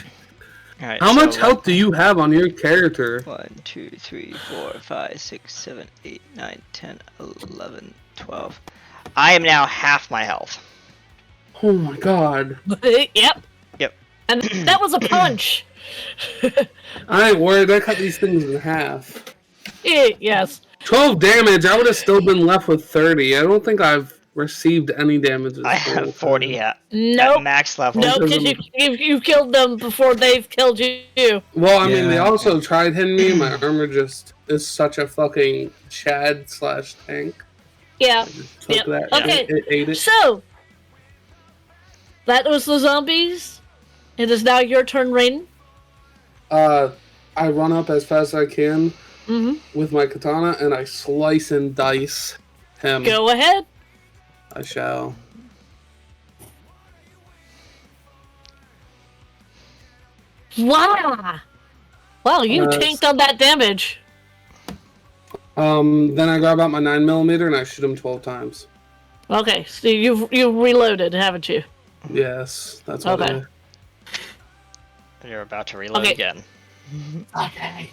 All right, How so much health do you have on your character? 1, 2, 3, 4, 5, 6, 7, 8, 9, 10, 11, 12. I am now half my health. Oh my god. Yep. Yep. And that was a punch. I ain't worried, I cut these things in half. Yes. 12 damage, I would have still been left with 30. I don't think I've received any damage. I have 40 at Nope. max level. No, because you killed them before they've killed you. Well, I mean, they Yeah. also tried hitting me. My armor just is such a fucking Chad/tank. Yeah. Took Yep. that. Okay. It ate it. So, that was the zombies. It is now your turn, Rain. I run up as fast as I can Mm-hmm. with my katana and I slice and dice him. Go ahead. I shall. Wow. Wow, you tanked on that damage. Then I grab out my 9mm and I shoot him 12 times. Okay, so you've reloaded, haven't you? Yes, that's what Okay. I did. You're about to reload again. Okay.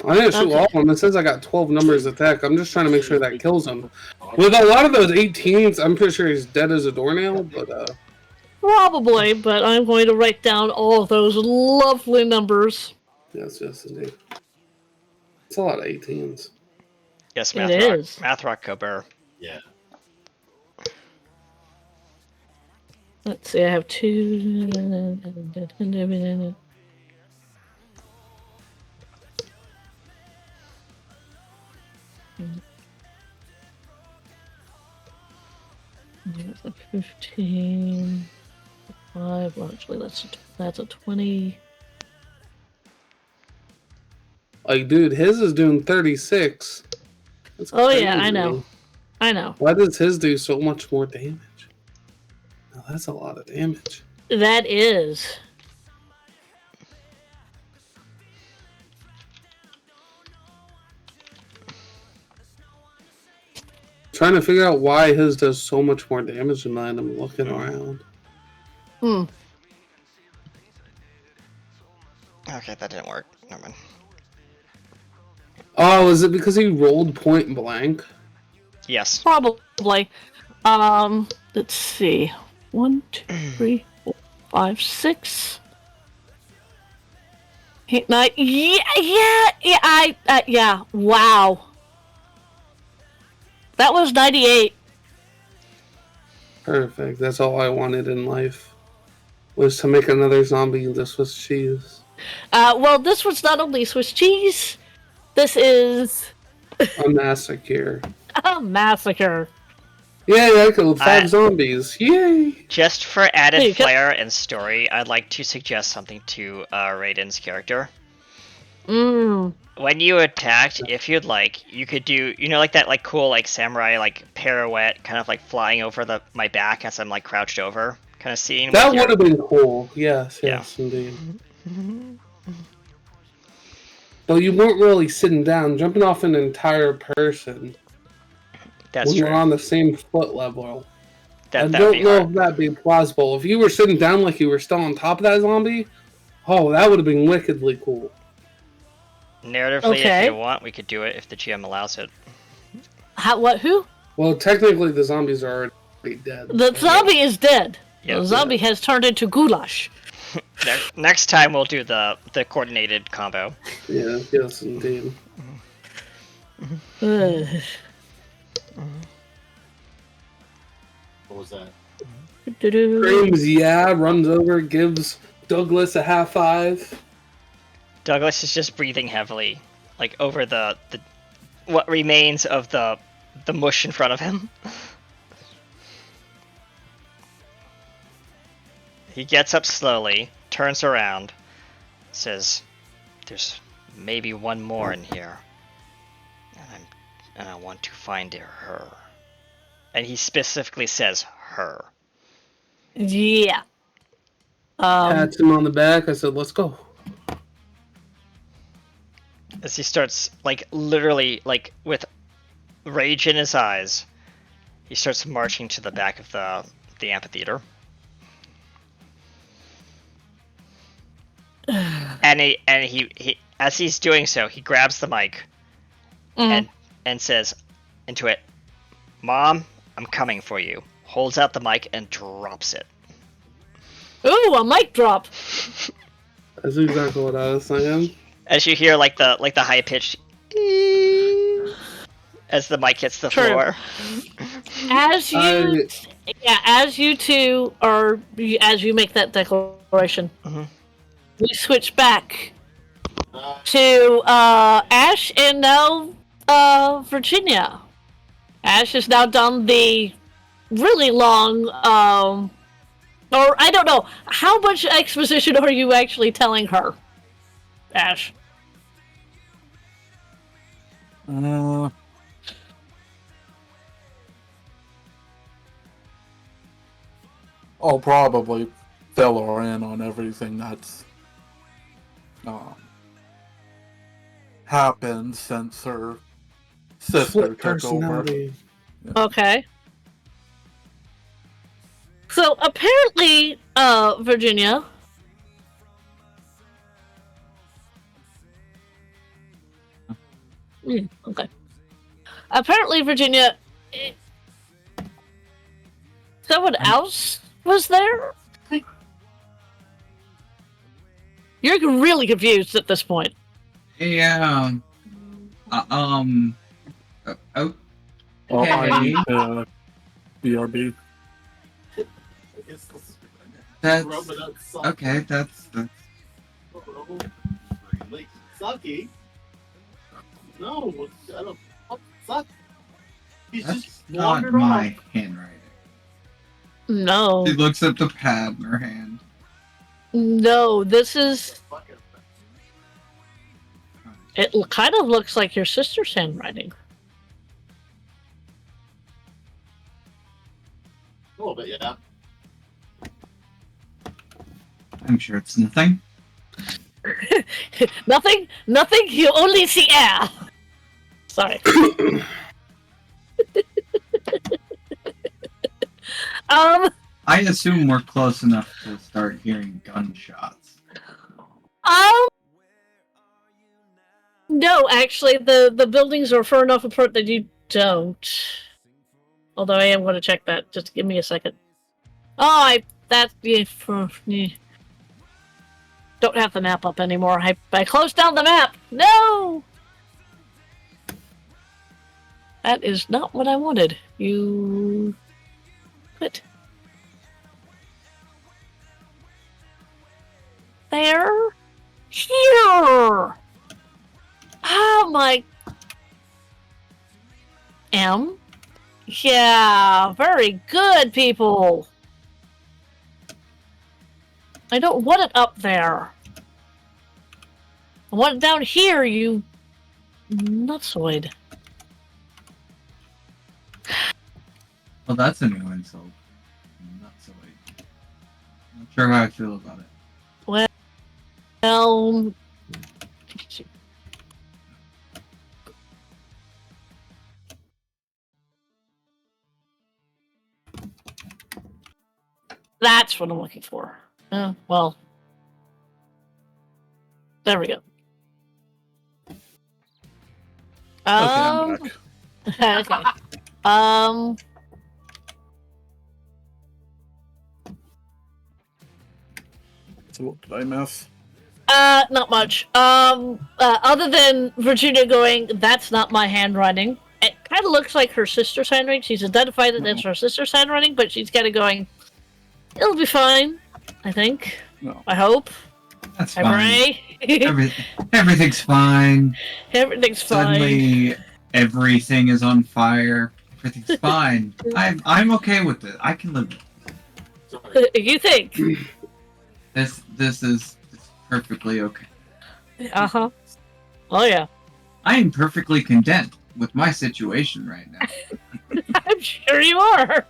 I didn't shoot all of them. It says I got 12 numbers attack. I'm just trying to make sure that kills him. With a lot of those 18s, I'm pretty sure he's dead as a doornail, but Probably, but I'm going to write down all of those lovely numbers. yes, indeed. It's a lot of 18s. Yes, It Mathrock. is. Mathrock Cobur. Yeah. Let's see, I have 2. That's a 15. 5. Well, actually, that's a 20. Like, dude, his is doing 36. That's Oh, yeah, crazy. I know. I know. Why does his do so much more damage? Now, that's a lot of damage. That is. Trying to figure out why his does so much more damage than mine. I'm looking around. Okay, that didn't work. Never mind. Oh, is it because he rolled point blank? Yes. Probably. Let's see. 1, 2, 3, 4, 5, 6. 8, 9. Yeah. Wow. That was 98. Perfect. That's all I wanted in life. Was to make another zombie into Swiss cheese. Well, this was not only Swiss cheese. This is A massacre. a massacre. Yay, I killed 5 zombies. Yay! Just for There added you go. flair and story, I'd like to suggest something to Raiden's character. When you attacked, if you'd like, you could do, like that, like cool, like samurai, like pirouette, kind of like flying over my back as I'm like crouched over, kind of scene. That would have been cool. Yes, indeed. Though you weren't really sitting down, jumping off an entire person. That's when true. we're on the same foot level. I That'd don't be know hard. if that'd be plausible. If you were sitting down like you were still on top of that zombie, oh, that would have been wickedly cool. Narratively, Okay. if you want, we could do it if the GM allows it. Who? Well, technically, the zombies are already dead. The zombie is dead. Yeah. The zombie has turned into goulash. Next time we'll do the coordinated combo. Yeah, yes, indeed. Ugh. What was that? Doo-doo. Screams, yeah, runs over, gives Douglas a half five. Douglas is just breathing heavily, like over the what remains of the mush in front of him. He gets up slowly, turns around, says, "There's maybe one more in here, and I want to find her." And he specifically says her. Yeah. Pats him on the back. I said, let's go. As he starts, like, literally, like, with rage in his eyes, he starts marching to the back of the amphitheater. And he as he's doing so, he grabs the mic and says into it, "Mom, I'm coming for you." Holds out the mic and drops it. Ooh, a mic drop. That's exactly what I was saying. As you hear like the high pitched as the mic hits the floor. As you two are, as you make that declaration, we switch back to Ash and now Virginia. Ash has now done the really long, or I don't know, how much exposition are you actually telling her, Ash? I'll probably fill her in on everything that's happened since her sister Flip took over. personality. Yeah. Okay. So apparently, Virginia. Okay. Apparently, Virginia. Someone else was there? You're really confused at this point. Yeah. Oh, I Okay. need BRB. That's okay. That's Like, sucky. No, I don't suck. He's that's just not wandered my off. handwriting. No. She looks at the pad in her hand. No, this is. It kind of looks like your sister's handwriting. A little bit, yeah. I'm sure it's nothing. Nothing. You only see air. Sorry. I assume we're close enough to start hearing gunshots. No, actually, the buildings are far enough apart that you don't. Although I am going to check that. Just give me a second. Oh, don't have the map up anymore. I closed down the map. No! That is not what I wanted. You quit. There. Here. Oh my. M. Yeah, very good, people. I don't want it up there. I want it down here, you nutsoid. Well, that's a new insult. Not so late. Not sure how I feel about it. Well, that's what I'm looking for. Well, there we go. I'm back. Okay. So what did I miss? Not much. Other than Virginia going, that's not my handwriting. It kind of looks like her sister's handwriting. She's identified it as her sister's handwriting, but she's kind of going, it'll be fine, I think. No. I hope. That's I fine. pray. Everything's fine. Everything's fine. Suddenly, everything is on fire. Everything's fine. I'm okay with it. I can live with it. You think? This is perfectly okay. Uh-huh. Oh, yeah. I am perfectly content with my situation right now. I'm sure you are.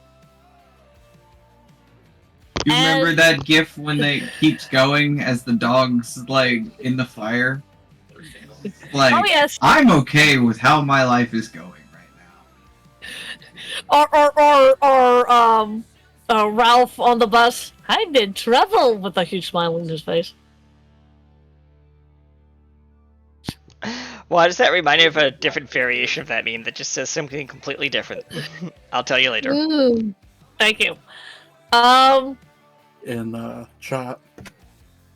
You remember that gif when they keeps going as the dog's like in the fire? Like, oh, yes. I'm okay with how my life is going right now. Or Ralph on the bus. I'm in trouble with a huge smile on his face. Why does that remind me of a different variation of that meme that just says something completely different? I'll tell you later. Thank you. In chat.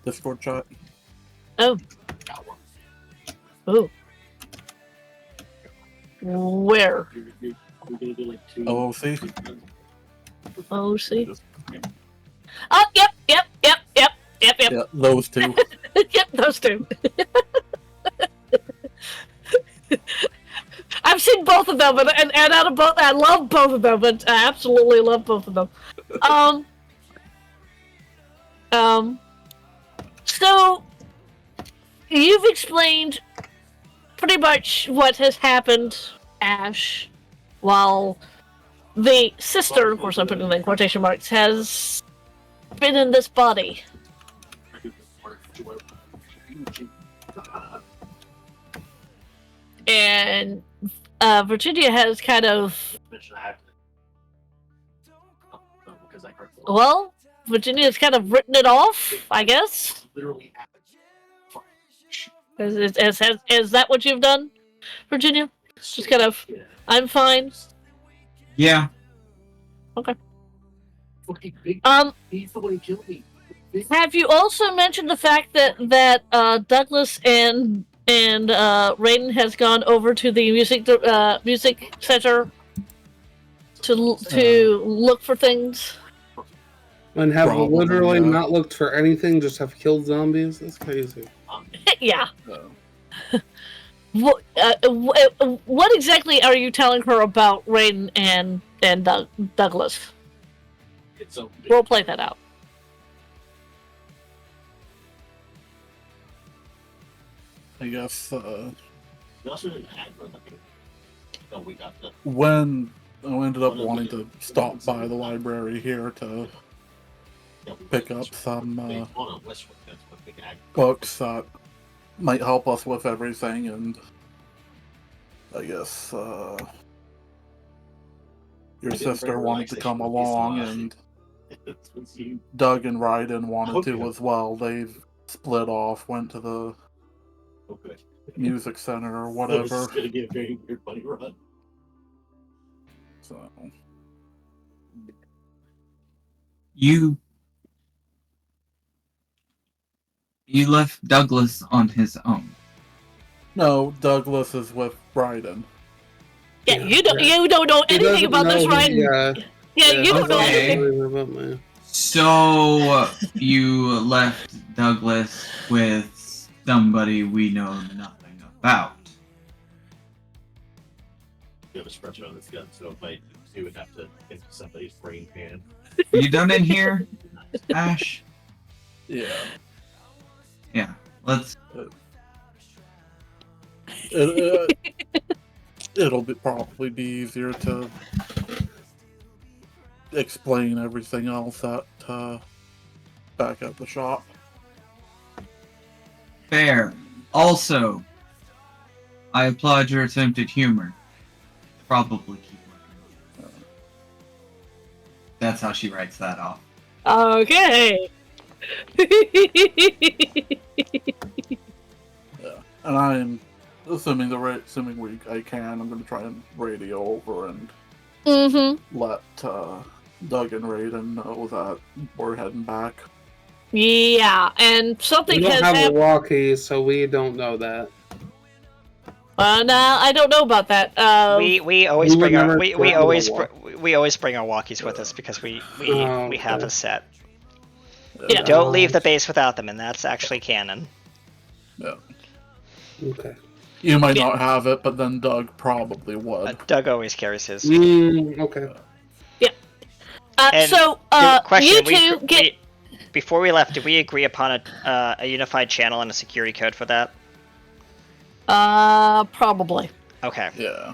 Discord chat. Oh. Ooh. Where? OOC? OOC? Oh, yep. Yeah, those two. Yep, those two. I've seen both of them, and out of both, I love both of them, but I absolutely love both of them. So, you've explained pretty much what has happened, Ash, while the sister, of course I'm putting in quotation marks, has been in this body. And Virginia has kind of... Well, Virginia's kind of written it off, I guess. Is that what you've done, Virginia? Just kind of, I'm fine. Yeah. Okay. Have you also mentioned the fact that Douglas and Raiden has gone over to the music center to look for things? And have Probably literally not. not looked for anything, just have killed zombies? That's crazy. Yeah. What exactly are you telling her about Raiden and Douglas? We'll play that out. I guess, when I ended up wanting to stop by the library here to pick up some books that might help us with everything, and I guess your sister wanted to come along, and Doug and Raiden wanted to as well. They've split off, went to the music center or whatever. It's gonna get a very weird bunny run. So You left Douglas on his own. no, Douglas is with Raiden. Yeah, you don't know anything about this, right? Yeah, you don't know anything. About me. So you left Douglas with somebody we know nothing about. You have a stretcher on this gun, so you would have to hit somebody's brain pan. You done in here, Ash? Yeah. Yeah. Let's. It'll probably be easier to explain everything else at back at the shop. Fair. Also, I applaud your attempt at humor. Probably keep working. That's how she writes that off. Okay. Yeah, and I'm assuming I can. I'm going to try and radio over and let Doug and Raiden know that we're heading back. Yeah, and We something don't has have a happened. walkie, so we don't know that. No, I don't know about that. We always We would bring our never we travel always a walk. we always bring our walkies with us because we have Okay. a set. Yeah. Don't leave the base without them, and that's actually canon. Yeah. Okay. You might not have it, but then Doug probably would. Doug always carries his. Okay. And So, question: you two get. Before we left, did we agree upon a unified channel and a security code for that? Probably. Okay. Yeah.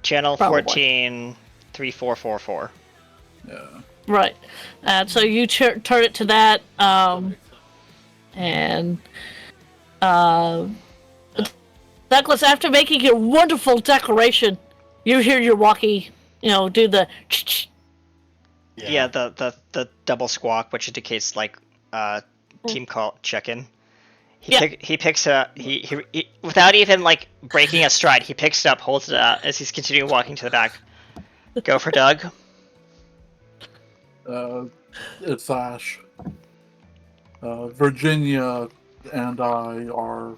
Channel Probably. 143444. Yeah. Right. So you turn it to that, and Douglas, after making your wonderful declaration, you hear your walkie, do the. Yeah, the double squawk, which indicates like team call check-in. He picks it up. He without even like breaking a stride, he picks it up, holds it out as he's continuing walking to the back. Go for Doug. It's Ash. Virginia and I are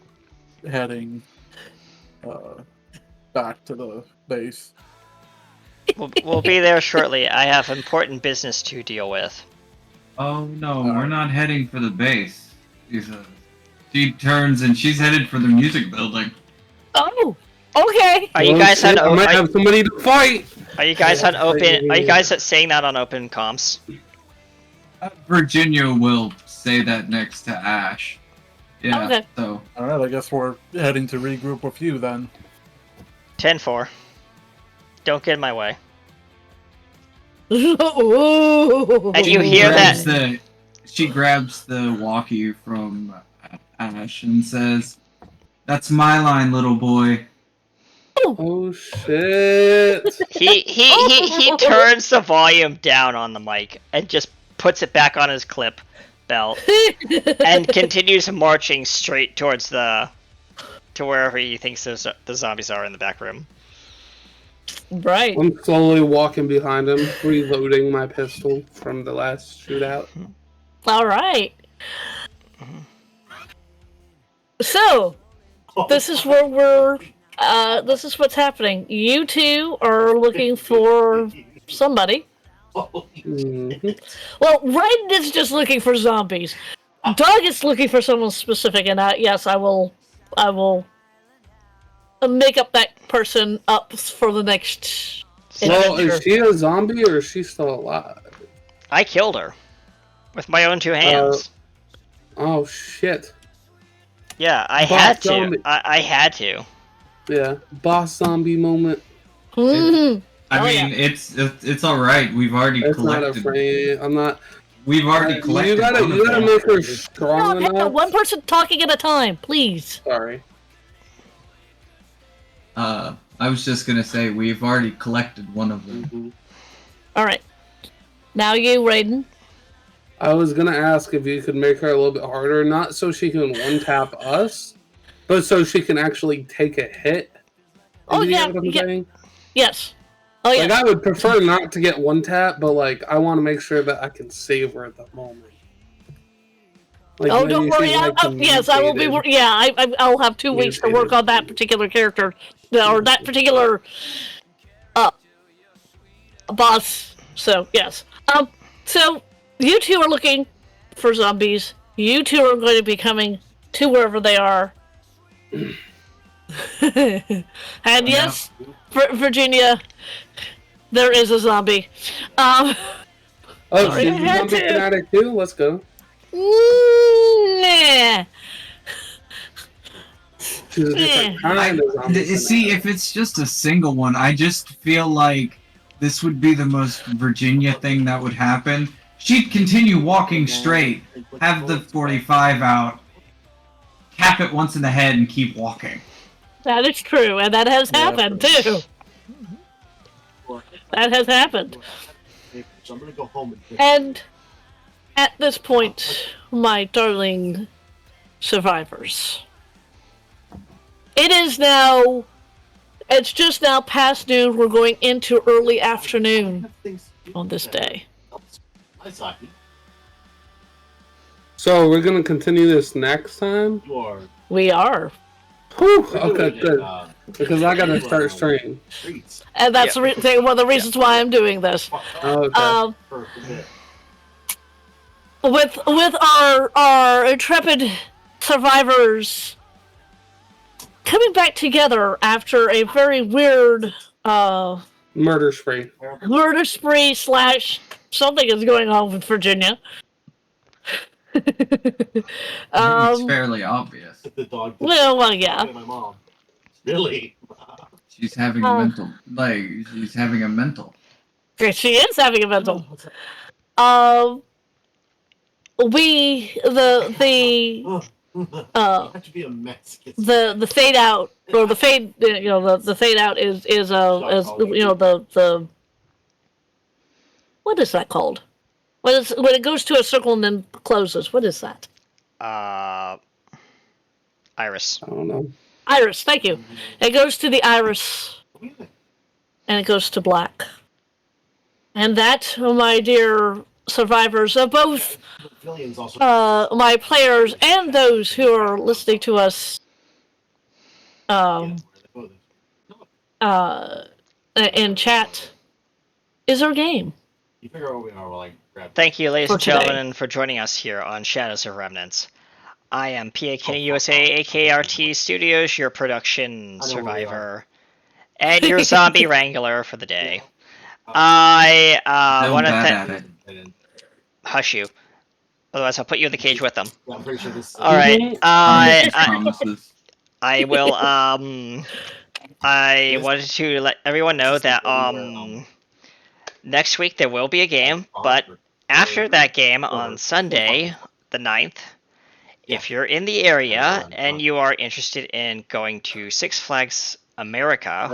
heading back to the base. We'll be there shortly. I have important business to deal with. Oh no, we're not heading for the base. She turns and she's headed for the music building. Oh, okay. Are you guys on? I might have somebody to fight. Are you guys on open? Are you guys saying that on open comms? Virginia will say that next to Ash. Yeah. Okay. So. Alright, I guess we're heading to regroup with you then. 10-4. Don't get in my way. And you hear that? She grabs the walkie from Ash and says, "That's my line, little boy." Oh shit! He turns the volume down on the mic and just puts it back on his clip belt and continues marching straight towards to wherever he thinks the zombies are in the back room. Right. I'm slowly walking behind him, reloading my pistol from the last shootout. All right. So, this is where we're. This is what's happening. You two are looking for somebody. Mm-hmm. Well, Red is just looking for zombies. Doug is looking for someone specific, and yes, I will make up that person up for the next. Well, adventure. is she a zombie or is she still alive? I killed her with my own two hands. Oh shit! Yeah, I Boss had to. zombie. I had to. Yeah, boss zombie moment. Mhm. I Oh, mean, yeah. it's all right. We've already It's not collected. afraid. I'm not. We've already collected. You gotta make her strong Hang on, enough. one person talking at a time, please. Sorry. I was just gonna say we've already collected one of them. All right. Now you, Raiden. I was gonna ask if you could make her a little bit harder, not so she can one tap us, but so she can actually take a hit. Oh, You yeah, get what I'm saying? Yes. Oh yeah. Like I would prefer not to get one tap, but like I want to make sure that I can save her at the moment. Like, Oh, maybe don't worry. she's, like, Yes, I will be. communicated. Yeah, I'll have 2 weeks to work on that particular character, or that particular boss. So yes. So you two are looking for zombies. You two are going to be coming to wherever they are. And yes, Virginia, there is a zombie. Oh, Sorry, she's I a had zombie to. fanatic too. Let's go. Nah. She's a different kind of zombie See, fanatic. if it's just a single one, I just feel like this would be the most Virginia thing that would happen. She'd continue walking straight, have the 45 out, cap it once in the head, and keep walking. That is true, and that has happened too. That has happened. So I'm gonna go home and And at this point, my darling survivors, it's just now past noon. We're going into early afternoon on this day. I saw you. So we're gonna continue this next time. We are. Whew, okay, good. Because I gotta start stream. And that's one of the reasons why I'm doing this. Okay. With our intrepid survivors coming back together after a very weird murder spree / something is going on with Virginia. It's fairly obvious. Well, yeah. My mom. Really? She's having a mental. She's having a mental. She is having a mental. The fade out, or the fade, the fade out is the what is that called? When it goes to a circle and then closes, what is that? Iris. I don't know. Iris, thank you. It goes to the iris, and it goes to black. And that, my dear survivors of both my players and those who are listening to us in chat, is our game. Thank you, ladies and gentlemen, for joining us here on Shadows of Remnants. I am PAK USA, AKRT Studios, your production survivor, and your zombie wrangler for the day. I want to thank. Hush you. Otherwise, I'll put you in the cage with them. I'm pretty sure this. All right. Promises. I will. I wanted to let everyone know that next week there will be a game, but after that game on Sunday, the 9th, if you're in the area and you are interested in going to Six Flags America,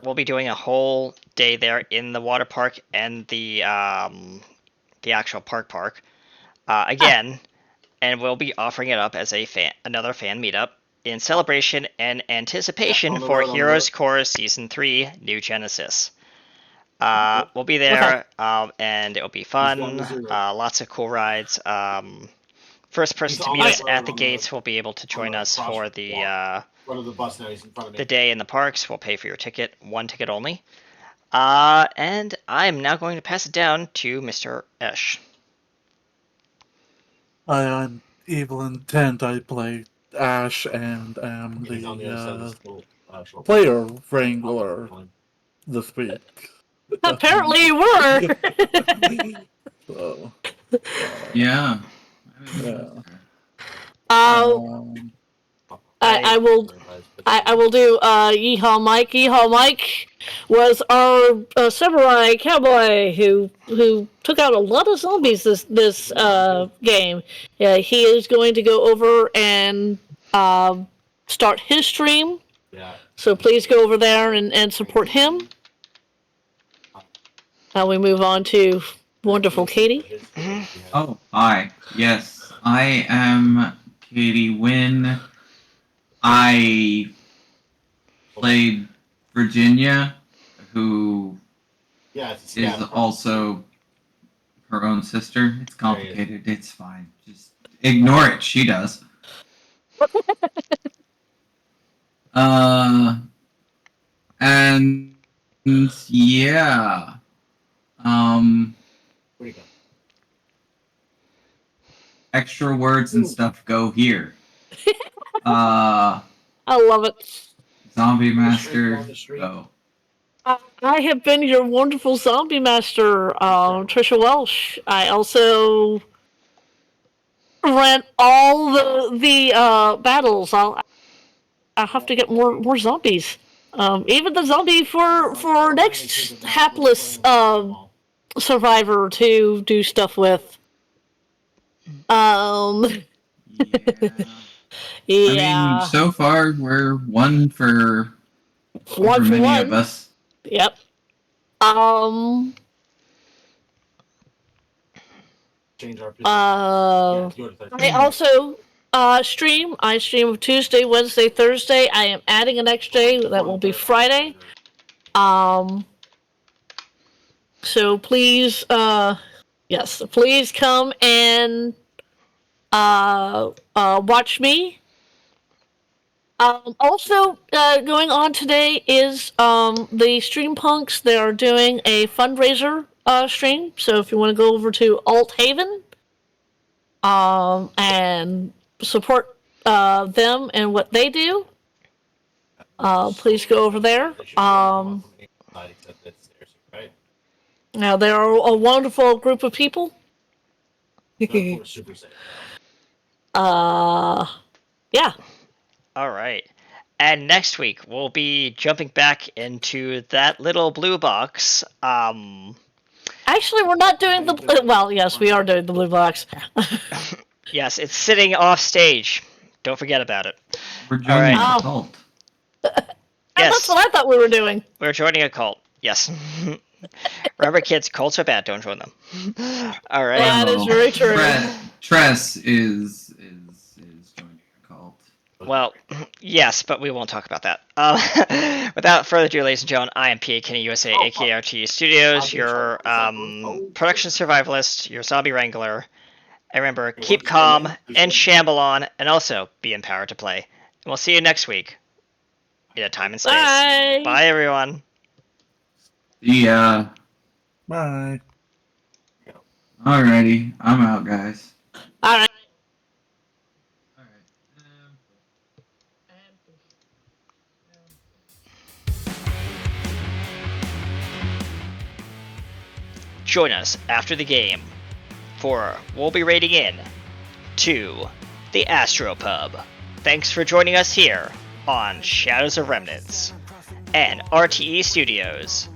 we'll be doing a whole day there in the water park and the actual park again, and we'll be offering it up as another fan meetup in celebration and anticipation for Heroes Core Season 3 New Genesis. We'll be there, and it'll be fun. Lots of cool rides. First person to meet us at the gates will be able to join us for the day in the parks. We'll pay for your ticket, one ticket only. And I'm now going to pass it down to Mr. Esh. I'm Evil Intent. I play Ash and am the player wrangler this week. Apparently you were. So, yeah. I will do Yeehaw Mike. Yeehaw Mike was our samurai cowboy who took out a lot of zombies this game. Yeah, he is going to go over and start his stream. Yeah. So please go over there and support him. Now we move on to wonderful Katie. Oh, hi. Yes, I am Katie Wynn. I played Virginia, who is also her own sister. It's complicated. It's fine. Just ignore it. She does. And yeah. Extra words and stuff go here. I love it. Zombie Master, go. I have been your wonderful zombie master, Trisha Welsh. I also ran all the battles. I'll have to get more zombies. Even the zombie for next hapless survivor to do stuff with. Yeah. I mean, so far we're one for many of us. Yep. I also stream. I stream Tuesday, Wednesday, Thursday. I am adding an next day. That will be Friday. So please, Yes, please come and watch me. Also, going on today is the Stream Punks. They are doing a fundraiser stream. So if you want to go over to Alt Haven and support them and what they do, please go over there. Now they are a wonderful group of people. Yeah. All right. And next week we'll be jumping back into that little blue box. Actually, we're not doing the. Well, yes, we are doing the blue box. Yes, it's sitting off stage. Don't forget about it. We're joining All a right. cult. Yes. That's what I thought we were doing. We're joining a cult. Yes. Remember, kids, cults are bad. Don't join them. All right. That is very true. Tress is joining a cult. Well, yes, but we won't talk about that. Without further ado, ladies and gentlemen, I am PA Kenny USA, aka RT Studios, your production survivalist, your zombie wrangler. And remember, keep calm and shamble on, and also be empowered to play. And we'll see you next week in a time and space. Bye. Bye, everyone. Yeah. Bye. Alrighty, I'm out, guys. All right. Join us after the game, for we'll be raiding in to the Astropub. Thanks for joining us here on Shadows of Remnants and RTE Studios.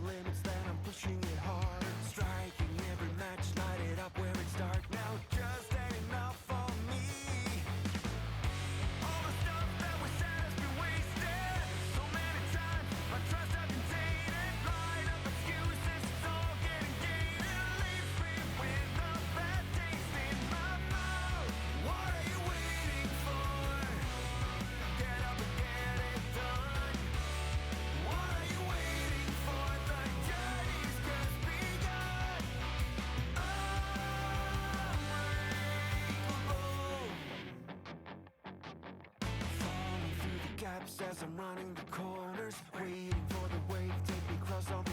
As I'm running the corners, waiting for the wave, take me across all the